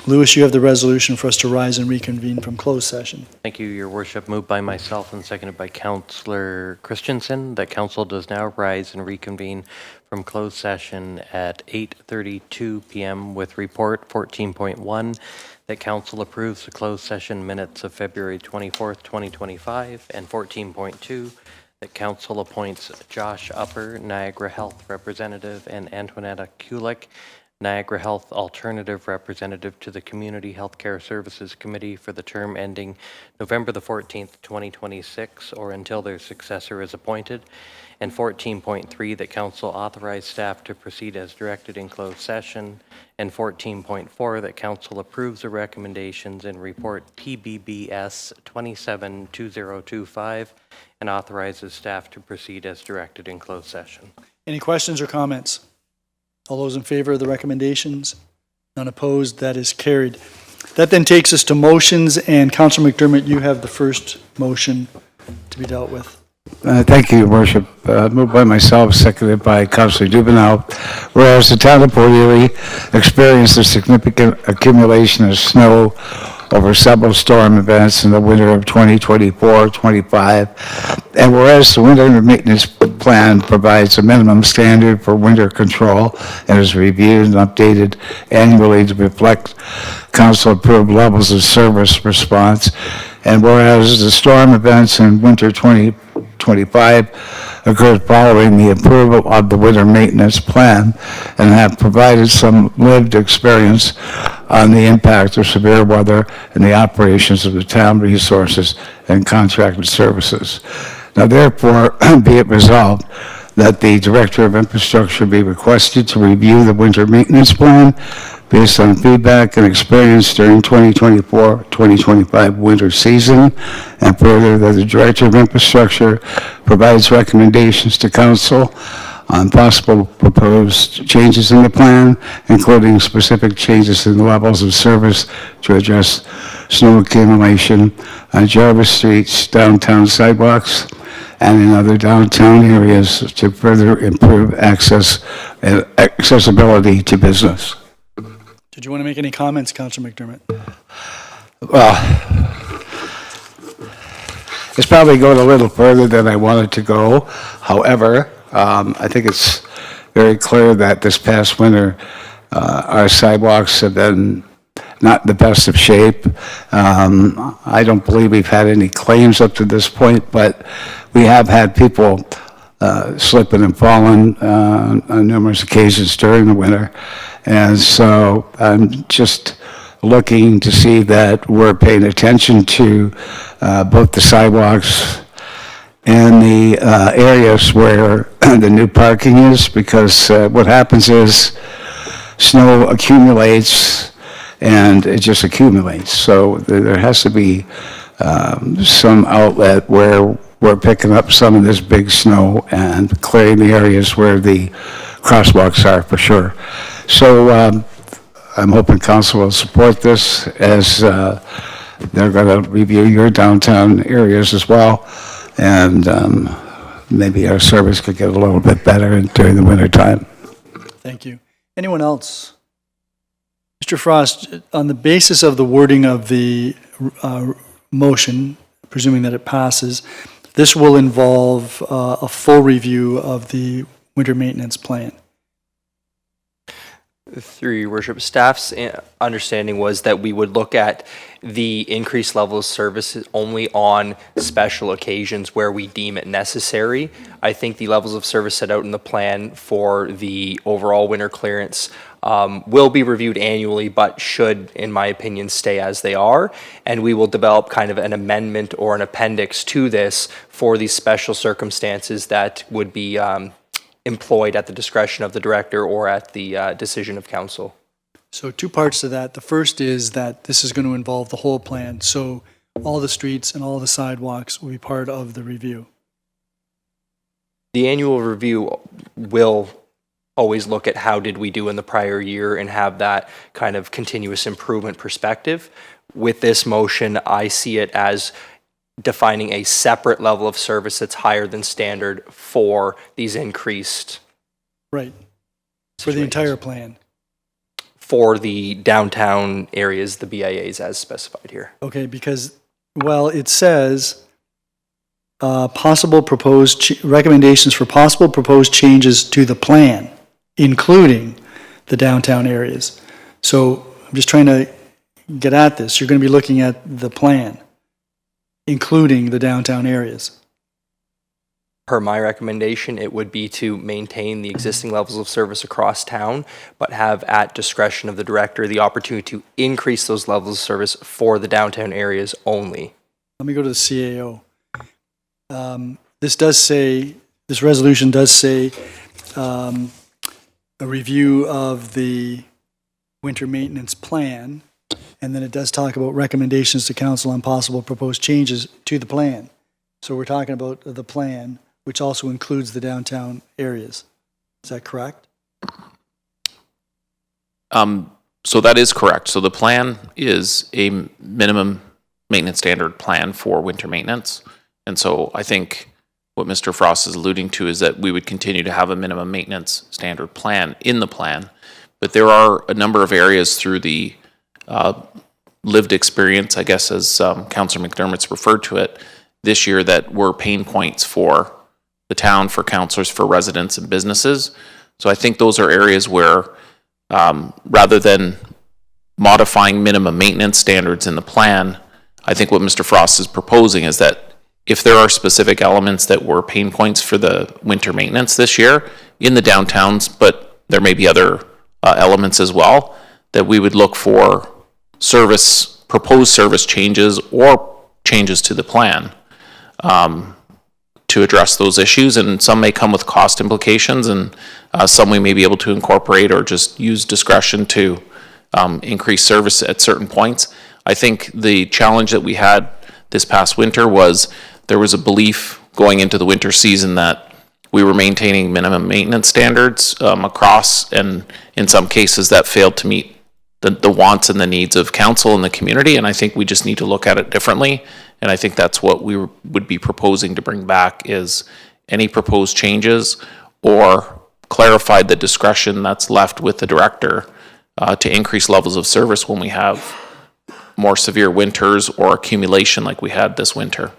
Lewis, you have the resolution for us to rise and reconvene from closed session. Thank you, Your Worship. Moved by myself and seconded by Councillor Christensen that council does now rise and reconvene from closed session at 8:32 p.m. with report 14.1 that council approves the closed session minutes of February 24th, 2025, and 14.2 that council appoints Josh Upper, Niagara Health Representative, and Antoinetta Kulik, Niagara Health Alternative Representative to the Community Healthcare Services Committee for the term ending November the 14th, 2026, or until their successor is appointed. And 14.3, that council authorize staff to proceed as directed in closed session. And 14.4, that council approves the recommendations in report PBBS 272025 and authorizes staff to proceed as directed in closed session. Any questions or comments? All those in favor of the recommendations? None opposed? That is carried. That then takes us to motions, and Councillor McDermott, you have the first motion to be dealt with. Thank you, Your Worship. Moved by myself, seconded by Councillor Dubanow. Whereas the town of Port Erie experienced a significant accumulation of snow over several storm events in the winter of 2024-25, and whereas the winter maintenance plan provides a minimum standard for winter control and is reviewed and updated annually to reflect council-approved levels of service response, and whereas the storm events in winter 2025 occurred following the approval of the winter maintenance plan and have provided some lived experience on the impact of severe weather and the operations of the town resources and contracted services. Now therefore, be it resolved that the Director of Infrastructure be requested to review the winter maintenance plan based on feedback and experience during 2024-2025 winter season, and further that the Director of Infrastructure provides recommendations to Council on possible proposed changes in the plan, including specific changes in the levels of service to address snow accumulation on Jarvis Street's downtown sidewalks and in other downtown areas to further improve access and accessibility to business. Did you want to make any comments, Councillor McDermott? Well, it's probably going a little further than I wanted to go. However, I think it's very clear that this past winter, our sidewalks have been not in the best of shape. I don't believe we've had any claims up to this point, but we have had people slipping and falling on numerous occasions during the winter. And so I'm just looking to see that we're paying attention to both the sidewalks and the areas where the new parking is, because what happens is snow accumulates and it just accumulates. So there has to be some outlet where we're picking up some of this big snow and clearing the areas where the crosswalks are for sure. So I'm hoping council will support this, as they're going to review your downtown areas as well, and maybe our service could get a little bit better during the winter time. Thank you. Anyone else? Mr. Frost, on the basis of the wording of the motion, presuming that it passes, this will involve a full review of the winter maintenance plan. Through your worship, staff's understanding was that we would look at the increased level of services only on special occasions where we deem it necessary. I think the levels of service set out in the plan for the overall winter clearance will be reviewed annually, but should, in my opinion, stay as they are. And we will develop kind of an amendment or an appendix to this for these special circumstances that would be employed at the discretion of the director or at the decision of council. So two parts to that. The first is that this is going to involve the whole plan. So all the streets and all the sidewalks will be part of the review. The annual review will always look at how did we do in the prior year and have that kind of continuous improvement perspective. With this motion, I see it as defining a separate level of service that's higher than standard for these increased. Right. For the entire plan? For the downtown areas, the BIAs as specified here. Okay, because, well, it says recommendations for possible proposed changes to the plan, including the downtown areas. So I'm just trying to get at this. You're going to be looking at the plan, including the downtown areas. Per my recommendation, it would be to maintain the existing levels of service across town, but have at discretion of the director the opportunity to increase those levels of service for the downtown areas only. Let me go to the CAO. This resolution does say a review of the winter maintenance plan, and then it does talk about recommendations to council on possible proposed changes to the plan. So we're talking about the plan, which also includes the downtown areas. Is that correct? So that is correct. So the plan is a minimum maintenance standard plan for winter maintenance. And so I think what Mr. Frost is alluding to is that we would continue to have a minimum maintenance standard plan in the plan. But there are a number of areas through the lived experience, I guess, as Councillor McDermott's referred to it, this year that were pain points for the town, for councillors, for residents and businesses. So I think those are areas where rather than modifying minimum maintenance standards in the plan, I think what Mr. Frost is proposing is that if there are specific elements that were pain points for the winter maintenance this year in the downtowns, but there may be other elements as well, that we would look for proposed service changes or changes to the plan to address those issues. And some may come with cost implications, and some we may be able to incorporate or just use discretion to increase service at certain points. I think the challenge that we had this past winter was there was a belief going into the winter season that we were maintaining minimum maintenance standards across, and in some cases that failed to meet the wants and the needs of council and the community. And I think we just need to look at it differently. And I think that's what we would be proposing to bring back, is any proposed changes or clarify the discretion that's left with the director to increase levels of service when we have more severe winters or accumulation like we had this winter.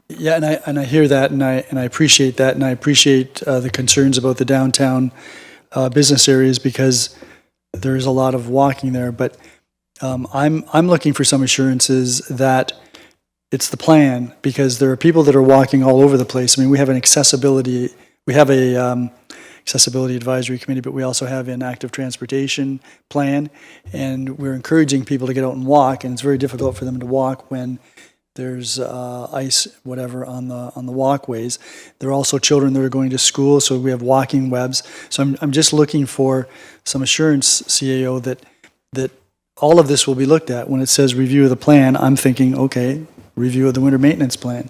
Yeah, and I hear that, and I appreciate that, and I appreciate the concerns about the downtown business areas, because there's a lot of walking there. But I'm looking for some assurances that it's the plan, because there are people that are walking all over the place. I mean, we have accessibility advisory committee, but we also have an active transportation plan, and we're encouraging people to get out and walk, and it's very difficult for them to walk when there's ice, whatever, on the walkways. There are also children that are going to school, so we have walking webs. So I'm just looking for some assurance, CAO, that all of this will be looked at. When it says review of the plan, I'm thinking, okay, review of the winter maintenance plan.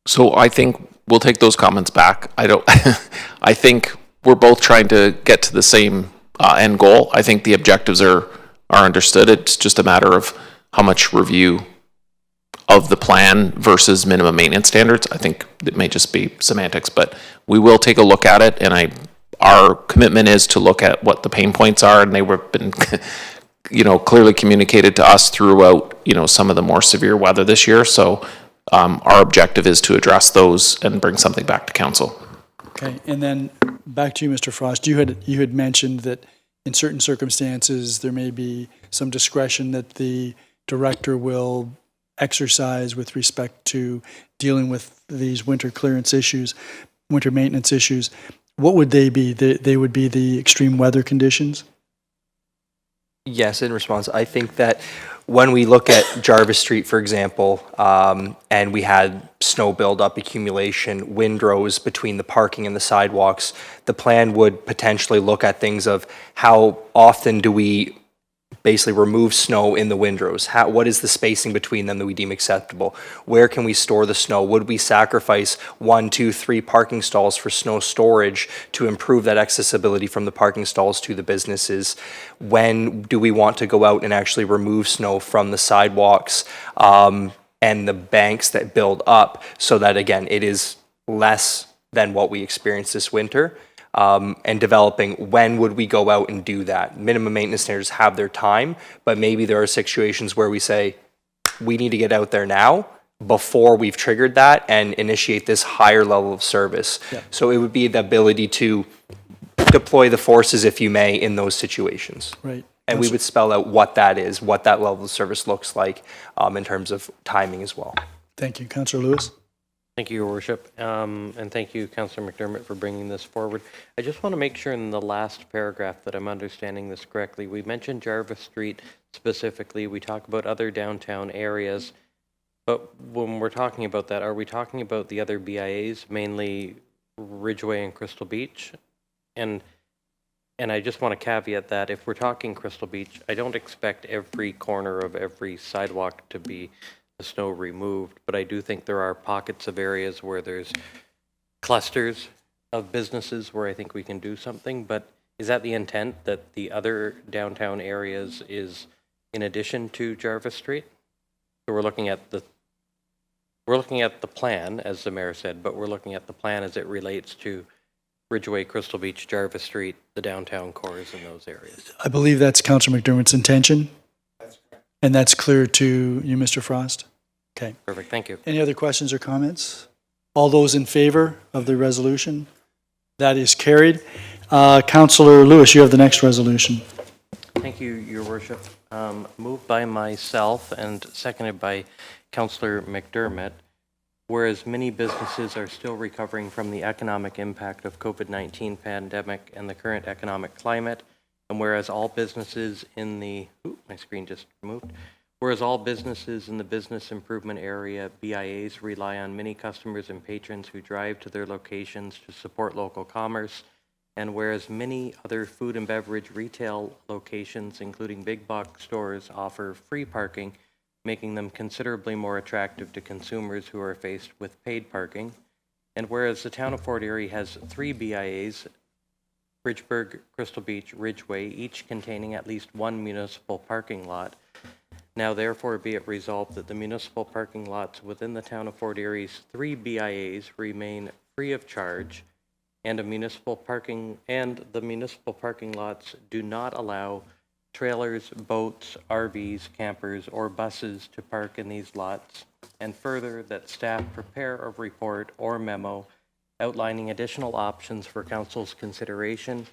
So I think we'll take those comments back. I think we're both trying to get to the same end goal. I think the objectives are understood. It's just a matter of how much review of the plan versus minimum maintenance standards. I think it may just be semantics, but we will take a look at it. And our commitment is to look at what the pain points are, and they were been, clearly communicated to us throughout, some of the more severe weather this year. So our objective is to address those and bring something back to council. Okay, and then back to you, Mr. Frost. You had mentioned that in certain circumstances there may be some discretion that the director will exercise with respect to dealing with these winter clearance issues, winter maintenance issues. What would they be? They would be the extreme weather conditions? Yes, in response, I think that when we look at Jarvis Street, for example, and we had snow buildup, accumulation, windrows between the parking and the sidewalks, the plan would potentially look at things of how often do we basically remove snow in the windrows? What is the spacing between them that we deem acceptable? Where can we store the snow? Would we sacrifice 1, 2, 3 parking stalls for snow storage to improve that accessibility from the parking stalls to the businesses? When do we want to go out and actually remove snow from the sidewalks? and the banks that build up so that, again, it is less than what we experienced this winter. And developing when would we go out and do that. Minimum maintenance standards have their time, but maybe there are situations where we say, we need to get out there now before we've triggered that and initiate this higher level of service. Yeah. So it would be the ability to deploy the forces, if you may, in those situations. Right. And we would spell out what that is, what that level of service looks like in terms of timing as well. Thank you. Councillor Lewis? Thank you, Your Worship, and thank you, Councillor McDermott, for bringing this forward. I just want to make sure in the last paragraph that I'm understanding this correctly. We mentioned Jarvis Street specifically. We talk about other downtown areas, but when we're talking about that, are we talking about the other BIAs, mainly Ridgeway and Crystal Beach? And I just want to caveat that if we're talking Crystal Beach, I don't expect every corner of every sidewalk to be the snow removed, but I do think there are pockets of areas where there's clusters of businesses where I think we can do something. But is that the intent, that the other downtown areas is in addition to Jarvis Street? So we're looking at the plan, as the mayor said, but we're looking at the plan as it relates to Ridgeway, Crystal Beach, Jarvis Street, the downtown cores in those areas. I believe that's Councillor McDermott's intention. And that's clear to you, Mr. Frost? Okay. Perfect, thank you. Any other questions or comments? All those in favor of the resolution? That is carried. Councillor Lewis, you have the next resolution. Thank you, Your Worship. Moved by myself and seconded by Councillor McDermott. Whereas many businesses are still recovering from the economic impact of COVID-19 pandemic and the current economic climate, and whereas all businesses in the, my screen just moved. Whereas all businesses in the business improvement area, BIAs, rely on many customers and patrons who drive to their locations to support local commerce, and whereas many other food and beverage retail locations, including big box stores, offer free parking, making them considerably more attractive to consumers who are faced with paid parking, and whereas the town of Fort Erie has 3 BIAs, Bridgeburg, Crystal Beach, Ridgeway, each containing at least 1 municipal parking lot. Now therefore be it resolved that the municipal parking lots within the town of Fort Erie's 3 BIAs remain free of charge, and the municipal parking lots do not allow trailers, boats, RVs, campers, or buses to park in these lots, and further that staff prepare a report or memo outlining additional options for council's consideration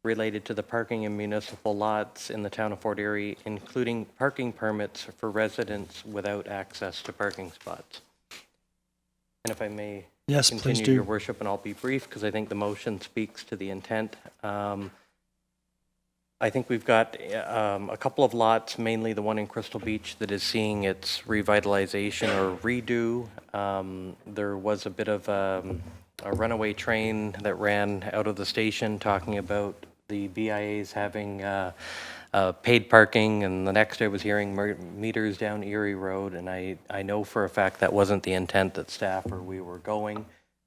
related to the parking in municipal lots in the town of Fort Erie, including parking permits for residents without access to parking spots. And if I may Yes, please continue, do. Your Worship, and I'll be brief because I think the motion speaks to the intent. I think we've got a couple of lots, mainly the one in Crystal Beach, that is seeing its revitalization or redo. There was a bit of a runaway train that ran out of the station talking about the BIAs having paid parking, and the next I was hearing meters down Erie Road, and I know for a fact that wasn't the intent that staff or we were going,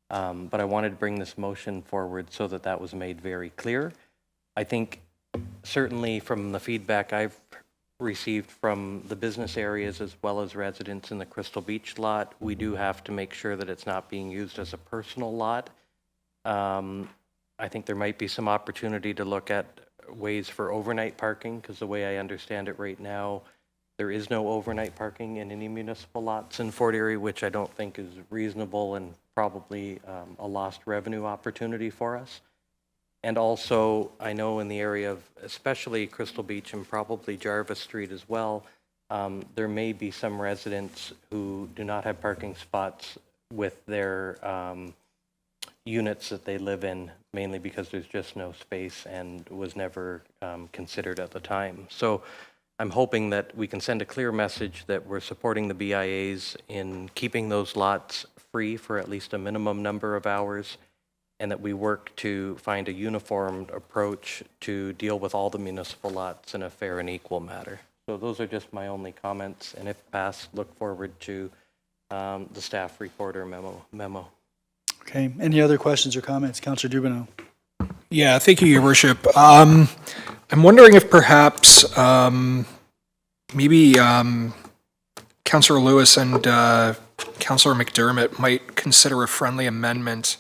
but I wanted to bring this motion forward so that that was made very clear. I think certainly from the feedback I've received from the business areas as well as residents in the Crystal Beach lot, we do have to make sure that it's not being used as a personal lot. I think there might be some opportunity to look at ways for overnight parking, because the way I understand it right now, there is no overnight parking in any municipal lots in Fort Erie, which I don't think is reasonable and probably a lost revenue opportunity for us. And also, I know in the area of especially Crystal Beach and probably Jarvis Street as well, there may be some residents who do not have parking spots with their units that they live in, mainly because there's just no space and was never considered at the time. So I'm hoping that we can send a clear message that we're supporting the BIAs in keeping those lots free for at least a minimum number of hours, and that we work to find a uniformed approach to deal with all the municipal lots in a fair and equal manner. So those are just my only comments, and if passed, look forward to the staff report or memo. Okay. Any other questions or comments? Councillor Dubanow. Yeah, thank you, Your Worship. I'm wondering if perhaps maybe Councillor Councillor Lewis and Councillor McDermott might consider a friendly amendment.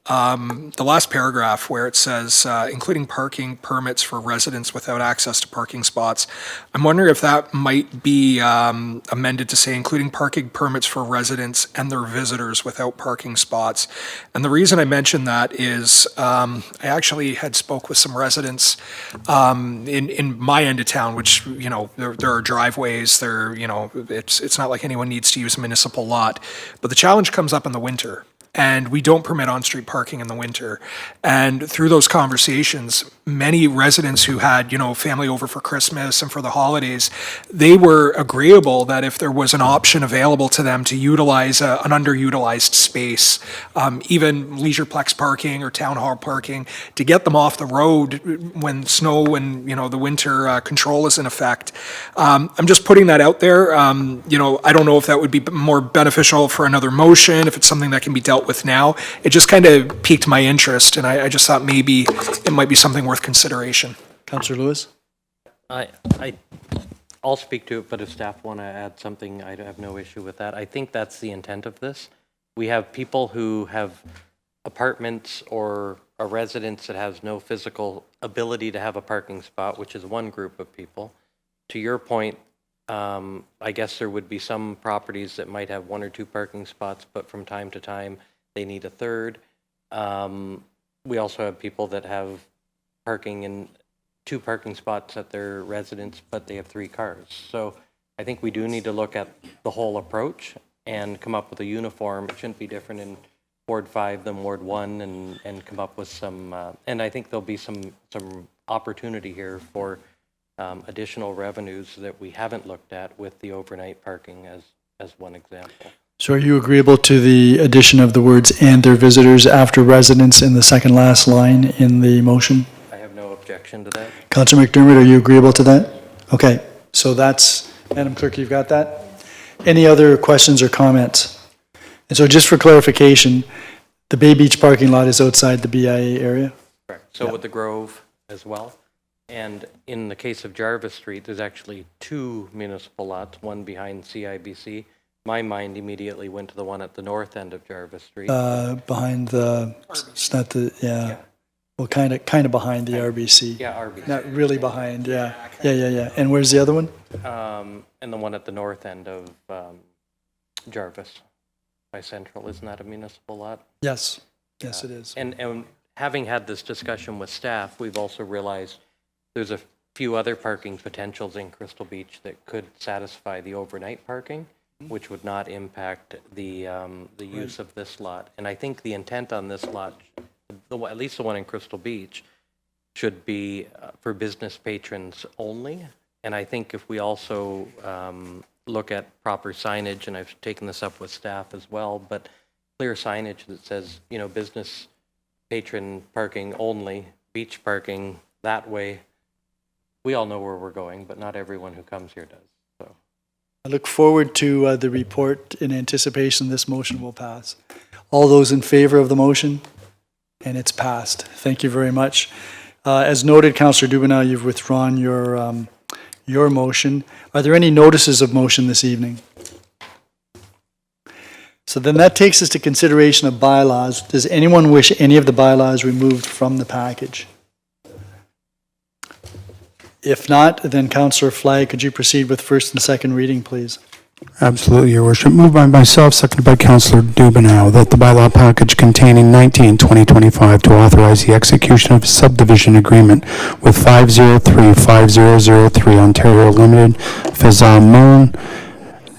The last paragraph where it says, including parking permits for residents without access to parking spots. I'm wondering if that might be amended to say, including parking permits for residents and their visitors without parking spots. And the reason I mention that is I actually had spoke with some residents in my end of town, which, you know, there are driveways, it's not like anyone needs to use a municipal lot. But the challenge comes up in the winter. And we don't permit on-street parking in the winter. And through those conversations, many residents who had, you know, family over for Christmas and for the holidays, they were agreeable that if there was an option available to them to utilize an underutilized space, even leisureplex parking or town hall parking, to get them off the road when snow and, you know, the winter control is in effect. I'm just putting that out there. You know, I don't know if that would be more beneficial for another motion, if it's something that can be dealt with now. It just kind of piqued my interest, and I just thought maybe it might be something worth consideration. Councillor Lewis? I'll speak to it, but if staff want to add something, I have no issue with that. I think that's the intent of this. We have people who have apartments or a residence that has no physical ability to have a parking spot, which is one group of people. To your point, I guess there would be some properties that might have 1 or 2 parking spots, but from time to time, they need a third. We also have people that have parking in 2 parking spots at their residence, but they have 3 cars. So I think we do need to look at the whole approach and come up with a uniform. It shouldn't be different in Ward 5 than Ward 1, and come up with some, and I think there'll be some opportunity here for additional revenues that we haven't looked at with the overnight parking as one example. So are you agreeable to the addition of the words "and their visitors" after residents in the second last line in the motion? I have no objection to that. Councillor McDermott, are you agreeable to that? Okay, so that's, Madam Clerk, you've got that? Any other questions or comments? And so just for clarification, the Bay Beach parking lot is outside the BIA area? Correct. So with the Grove as well. And in the case of Jarvis Street, there's actually 2 municipal lots, one behind CIBC. My mind immediately went to the one at the north end of Jarvis Street. Behind the, it's not the, yeah. Well, kind of behind the RBC. Yeah, RBC. Not really behind, yeah. Yeah. And where's the other one? And the one at the north end of Jarvis by Central, isn't that a municipal lot? Yes, it is. And having had this discussion with staff, we've also realized there's a few other parking potentials in Crystal Beach that could satisfy the overnight parking, which would not impact the use of this lot. And I think the intent on this lot, at least the one in Crystal Beach, should be for business patrons only. And I think if we also look at proper signage, and I've taken this up with staff as well, but clear signage that says, you know, business patron parking only, beach parking that way. We all know where we're going, but not everyone who comes here does. So I look forward to the report in anticipation this motion will pass. All those in favor of the motion? And it's passed. Thank you very much. As noted, Councillor Dubanow, you've withdrawn your motion. Are there any notices of motion this evening? So then that takes us to consideration of bylaws. Does anyone wish any of the bylaws removed from the package? If not, then Councillor Flagg, could you proceed with first and second reading, please? Absolutely, Your Worship. Moved by myself, seconded by Councillor Dubanow, that the bylaw package containing 19/2025 to authorize the execution of a subdivision agreement with 503-5003 Ontario Limited, Fazal Moon,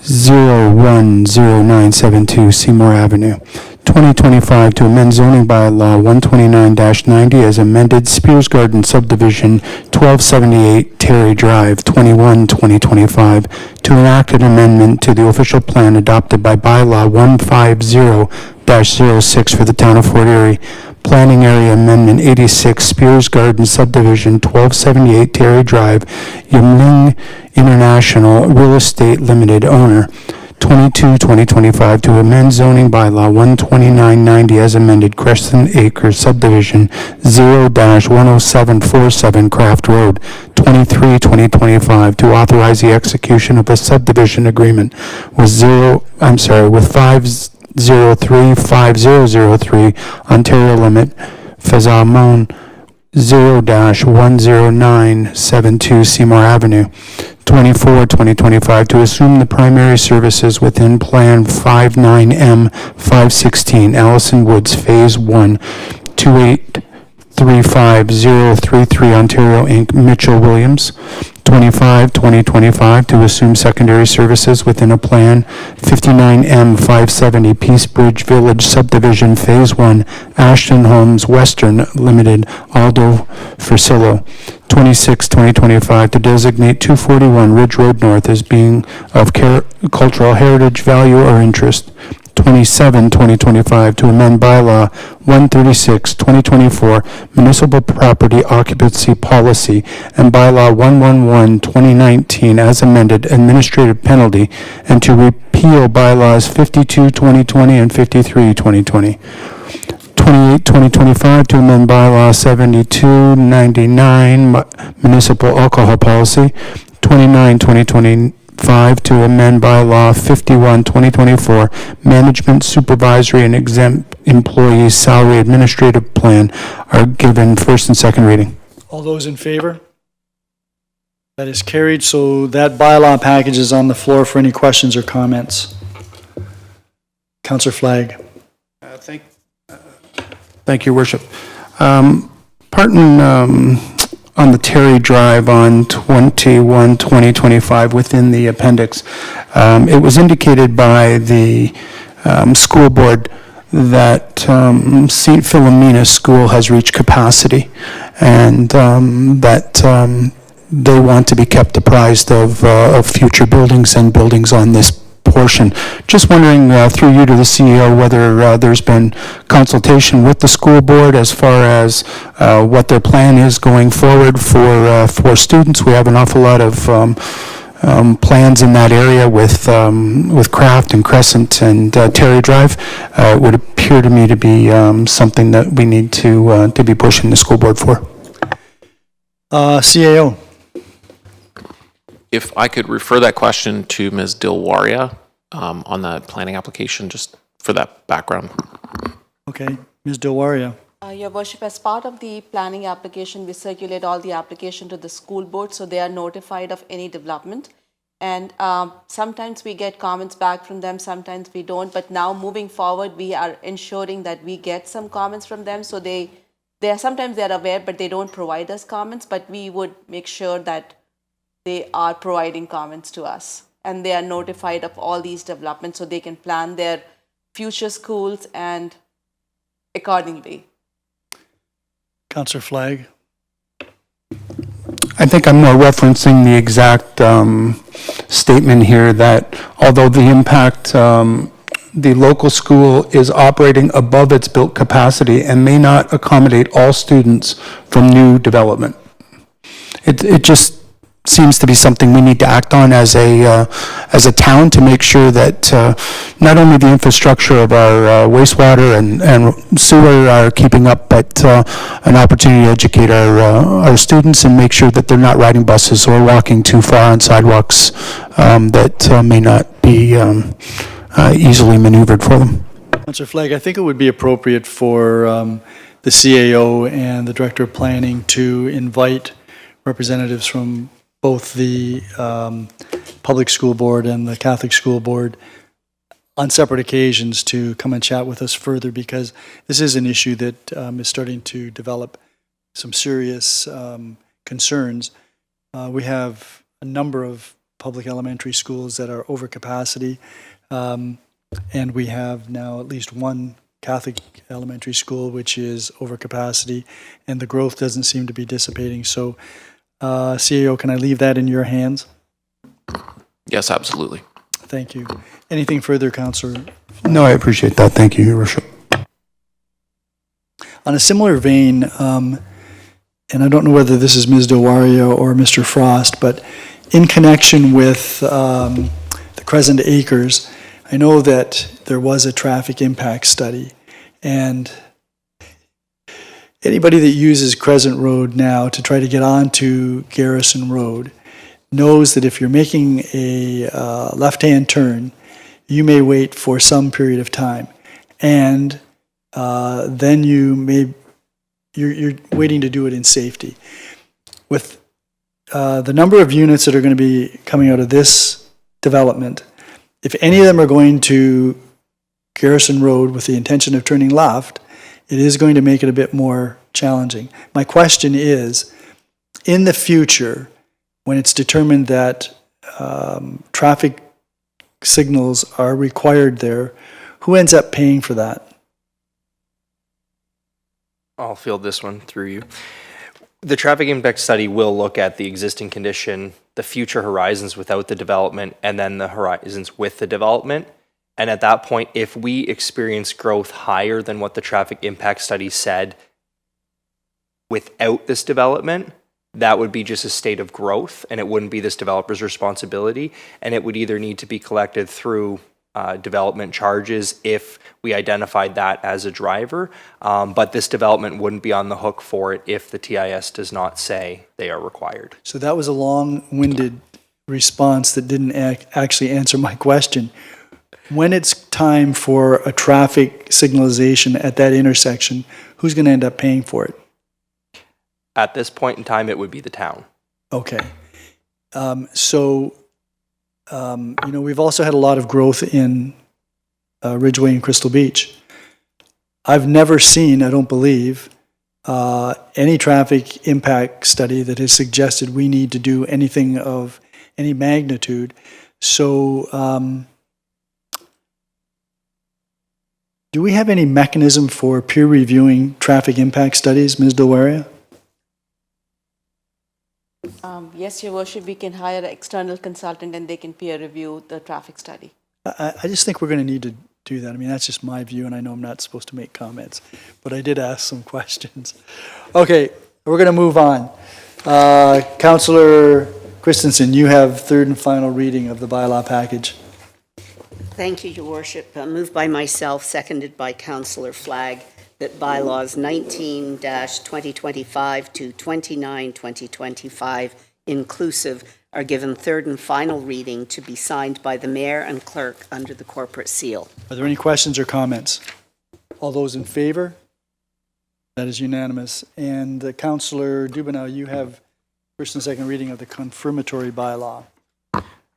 010972 Seymour Avenue. 2025 to amend zoning bylaw 129-90 as amended, Spears Garden Subdivision 1278 Terry Drive 21-2025 to enact an amendment to the official plan adopted by bylaw 150-06 for the town of Fort Erie. Planning Area Amendment 86 Spears Garden Subdivision 1278 Terry Drive, Yumling International Real Estate Limited owner. 22-2025 to amend zoning bylaw 12990 as amended, Crescent Acres subdivision 0-10747 Craft Road, 23-2025 to authorize the execution of a subdivision agreement with 5035003 Ontario Limit, Fazamon 0-10972 Seymour Avenue, 24-2025 to assume the primary services within Plan 59M 516 Allison Woods Phase 1, 2835033 Ontario Inc. Mitchell Williams, 25-2025 to assume secondary services within a Plan 59M 570 Peace Bridge Village Subdivision Phase 1 Ashton Homes Western Limited Aldo Fursillo, 26-2025 to designate 241 Ridge Road North as being of cultural heritage value or interest. 27-2025 to amend bylaw 136-2024 municipal property occupancy policy and bylaw 111-2019 as amended administrative penalty, and to repeal bylaws 52-2020 and 53-2020. 28-2025 to amend bylaw 72-99 municipal alcohol policy. 29-2025 to amend bylaw 51-2024 management supervisory and exempt employees salary administrative plan are given first and second reading. All those in favor? That is carried, so that bylaw package is on the floor for any questions or comments. Councillor Flagg. Thank you, Worship. Parton on the Terry Drive on 21-2025 within the appendix, it was indicated by the school board that St. Philomena School has reached capacity, and that they want to be kept apprised of future buildings and buildings on this portion. Just wondering through you to the CEO whether there's been consultation with the school board as far as what their plan is going forward for students. We have an awful lot of plans in that area with Kraft and Crescent and Terry Drive. It would appear to me to be something that we need to be pushing the school board for. CAO. If I could refer that question to Ms. Dilwaria on that planning application, just for that background. Okay, Ms. Dilwaria. Your Worship, as part of the planning application, we circulate all the application to the school board, so they are notified of any development. And sometimes we get comments back from them, sometimes we don't. But now moving forward, we are ensuring that we get some comments from them. So they are sometimes they are aware, but they don't provide us comments. But we would make sure that they are providing comments to us, and they are notified of all these developments so they can plan their future schools and accordingly. Councillor Flagg. I think I'm more referencing the exact statement here that although the impact, the local school is operating above its built capacity and may not accommodate all students from new development. It just seems to be something we need to act on as a town to make sure that not only the infrastructure of our wastewater and sewer are keeping up, but an opportunity to educate our students and make sure that they're not riding buses or walking too far on sidewalks that may not be easily maneuvered for them. Councillor Flagg, I think it would be appropriate for the CAO and the Director of Planning to invite representatives from both the public school board and the Catholic school board on separate occasions to come and chat with us further, because this is an issue that is starting to develop some serious concerns. We have a number of public elementary schools that are over capacity, and we have now at least one Catholic elementary school which is over capacity, and the growth doesn't seem to be dissipating. So CAO, can I leave that in your hands? Yes, absolutely. Thank you. Anything further, Councillor? No, I appreciate that. Thank you, Your Worship. On a similar vein, and I don't know whether this is Ms. Dilwaria or Mr. Frost, but in connection with the Crescent Acres, I know that there was a traffic impact study, and anybody that uses Crescent Road now to try to get onto Garrison Road knows that if you're making a left-hand turn, you may wait for some period of time, and then you're waiting to do it in safety. With the number of units that are going to be coming out of this development, if any of them are going to Garrison Road with the intention of turning left, it is going to make it a bit more challenging. My question is, in the future, when it's determined that traffic signals are required there, who ends up paying for that? I'll field this one through you. The traffic impact study will look at the existing condition, the future horizons without the development, and then the horizons with the development. And at that point, if we experience growth higher than what the traffic impact study said without this development, that would be just a state of growth, and it wouldn't be this developer's responsibility. And it would either need to be collected through development charges if we identified that as a driver, but this development wouldn't be on the hook for it if the TIS does not say they are required. So that was a long-winded response that didn't actually answer my question. When it's time for a traffic signalization at that intersection, who's going to end up paying for it? At this point in time, it would be the town. Okay. We've also had a lot of growth in Ridgeway and Crystal Beach. I've never seen, I don't believe, any traffic impact study that has suggested we need to do anything of any magnitude. So, do we have any mechanism for peer reviewing traffic impact studies, Ms. Delwaria? Yes, Your Worship, we can hire an external consultant and they can peer review the traffic study. I just think we're going to need to do that. I mean, that's just my view, and I know I'm not supposed to make comments, but I did ask some questions. Okay, we're going to move on. Councillor Christensen, you have third and final reading of the bylaw package. Thank you, Your Worship. Moved by myself, seconded by Councillor Flagg, that bylaws 19-2025 to 29-2025 inclusive are given third and final reading to be signed by the mayor and clerk under the corporate seal. Are there any questions or comments? All those in favor? That is unanimous. And Councillor Dubanow, you have first and second reading of the confirmatory bylaw.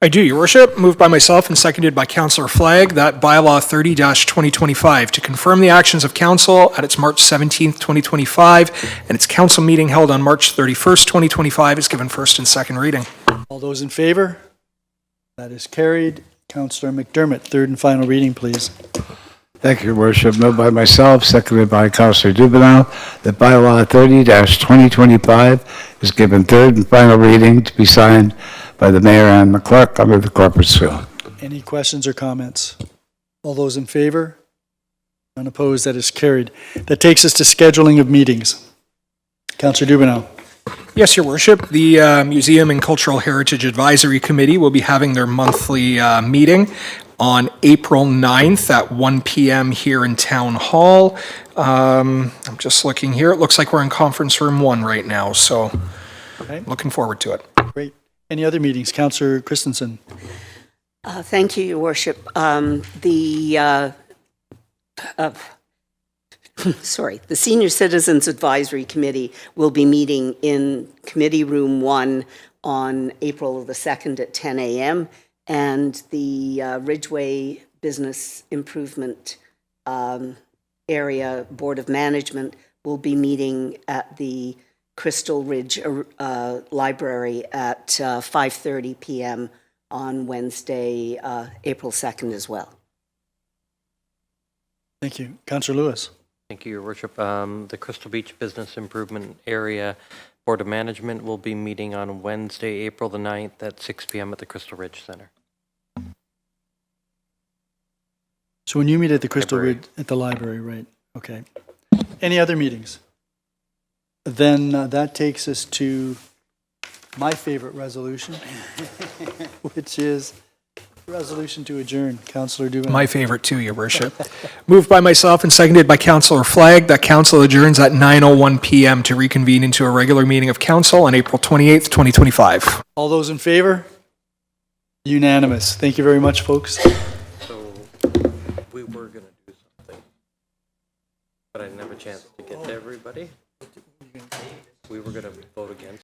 I do, Your Worship. Moved by myself and seconded by Councillor Flagg, that bylaw 30-2025 to confirm the actions of council at its March 17th, 2025, and its council meeting held on March 31st, 2025 is given first and second reading. All those in favor? That is carried. Councillor McDermott, third and final reading, please. Thank you, Your Worship. Moved by myself, seconded by Councillor Dubanow, that bylaw 30-2025 is given third and final reading to be signed by the mayor and the clerk under the corporate seal. Any questions or comments? All those in favor? None opposed, that is carried. That takes us to scheduling of meetings. Councillor Dubanow. Yes, Your Worship. The Museum and Cultural Heritage Advisory Committee will be having their monthly meeting on April 9th at 1 p.m. here in Town Hall. I'm just looking here. It looks like we're in conference room 1 right now, so Okay. looking forward to it. Great. Any other meetings? Councillor Christensen. Thank you, Your Worship. The Senior Citizens Advisory Committee will be meeting in Committee Room 1 on April the 2nd at 10 a.m. And the Ridgeway Business Improvement Area Board of Management will be meeting at the Crystal Ridge Library at 5:30 p.m. on Wednesday, April 2nd as well. Thank you. Councillor Lewis. Thank you, Your Worship. The Crystal Beach Business Improvement Area Board of Management will be meeting on Wednesday, April the 9th at 6 p.m. at the Crystal Ridge Center. So when you meet at the Crystal Library. Ridge, at the library, right? Okay. Any other meetings? Then that takes us to my favorite resolution, which is Resolution to adjourn, Councillor Dubanow. My favorite too, Your Worship. Moved by myself and seconded by Councillor Flagg that council adjourns at 9:01 PM to reconvene into a regular meeting of council on April 28th, 2025. All those in favor? Unanimous. Thank you very much, folks. So we were going to do something, but I didn't have a chance to get to everybody. We were going to vote against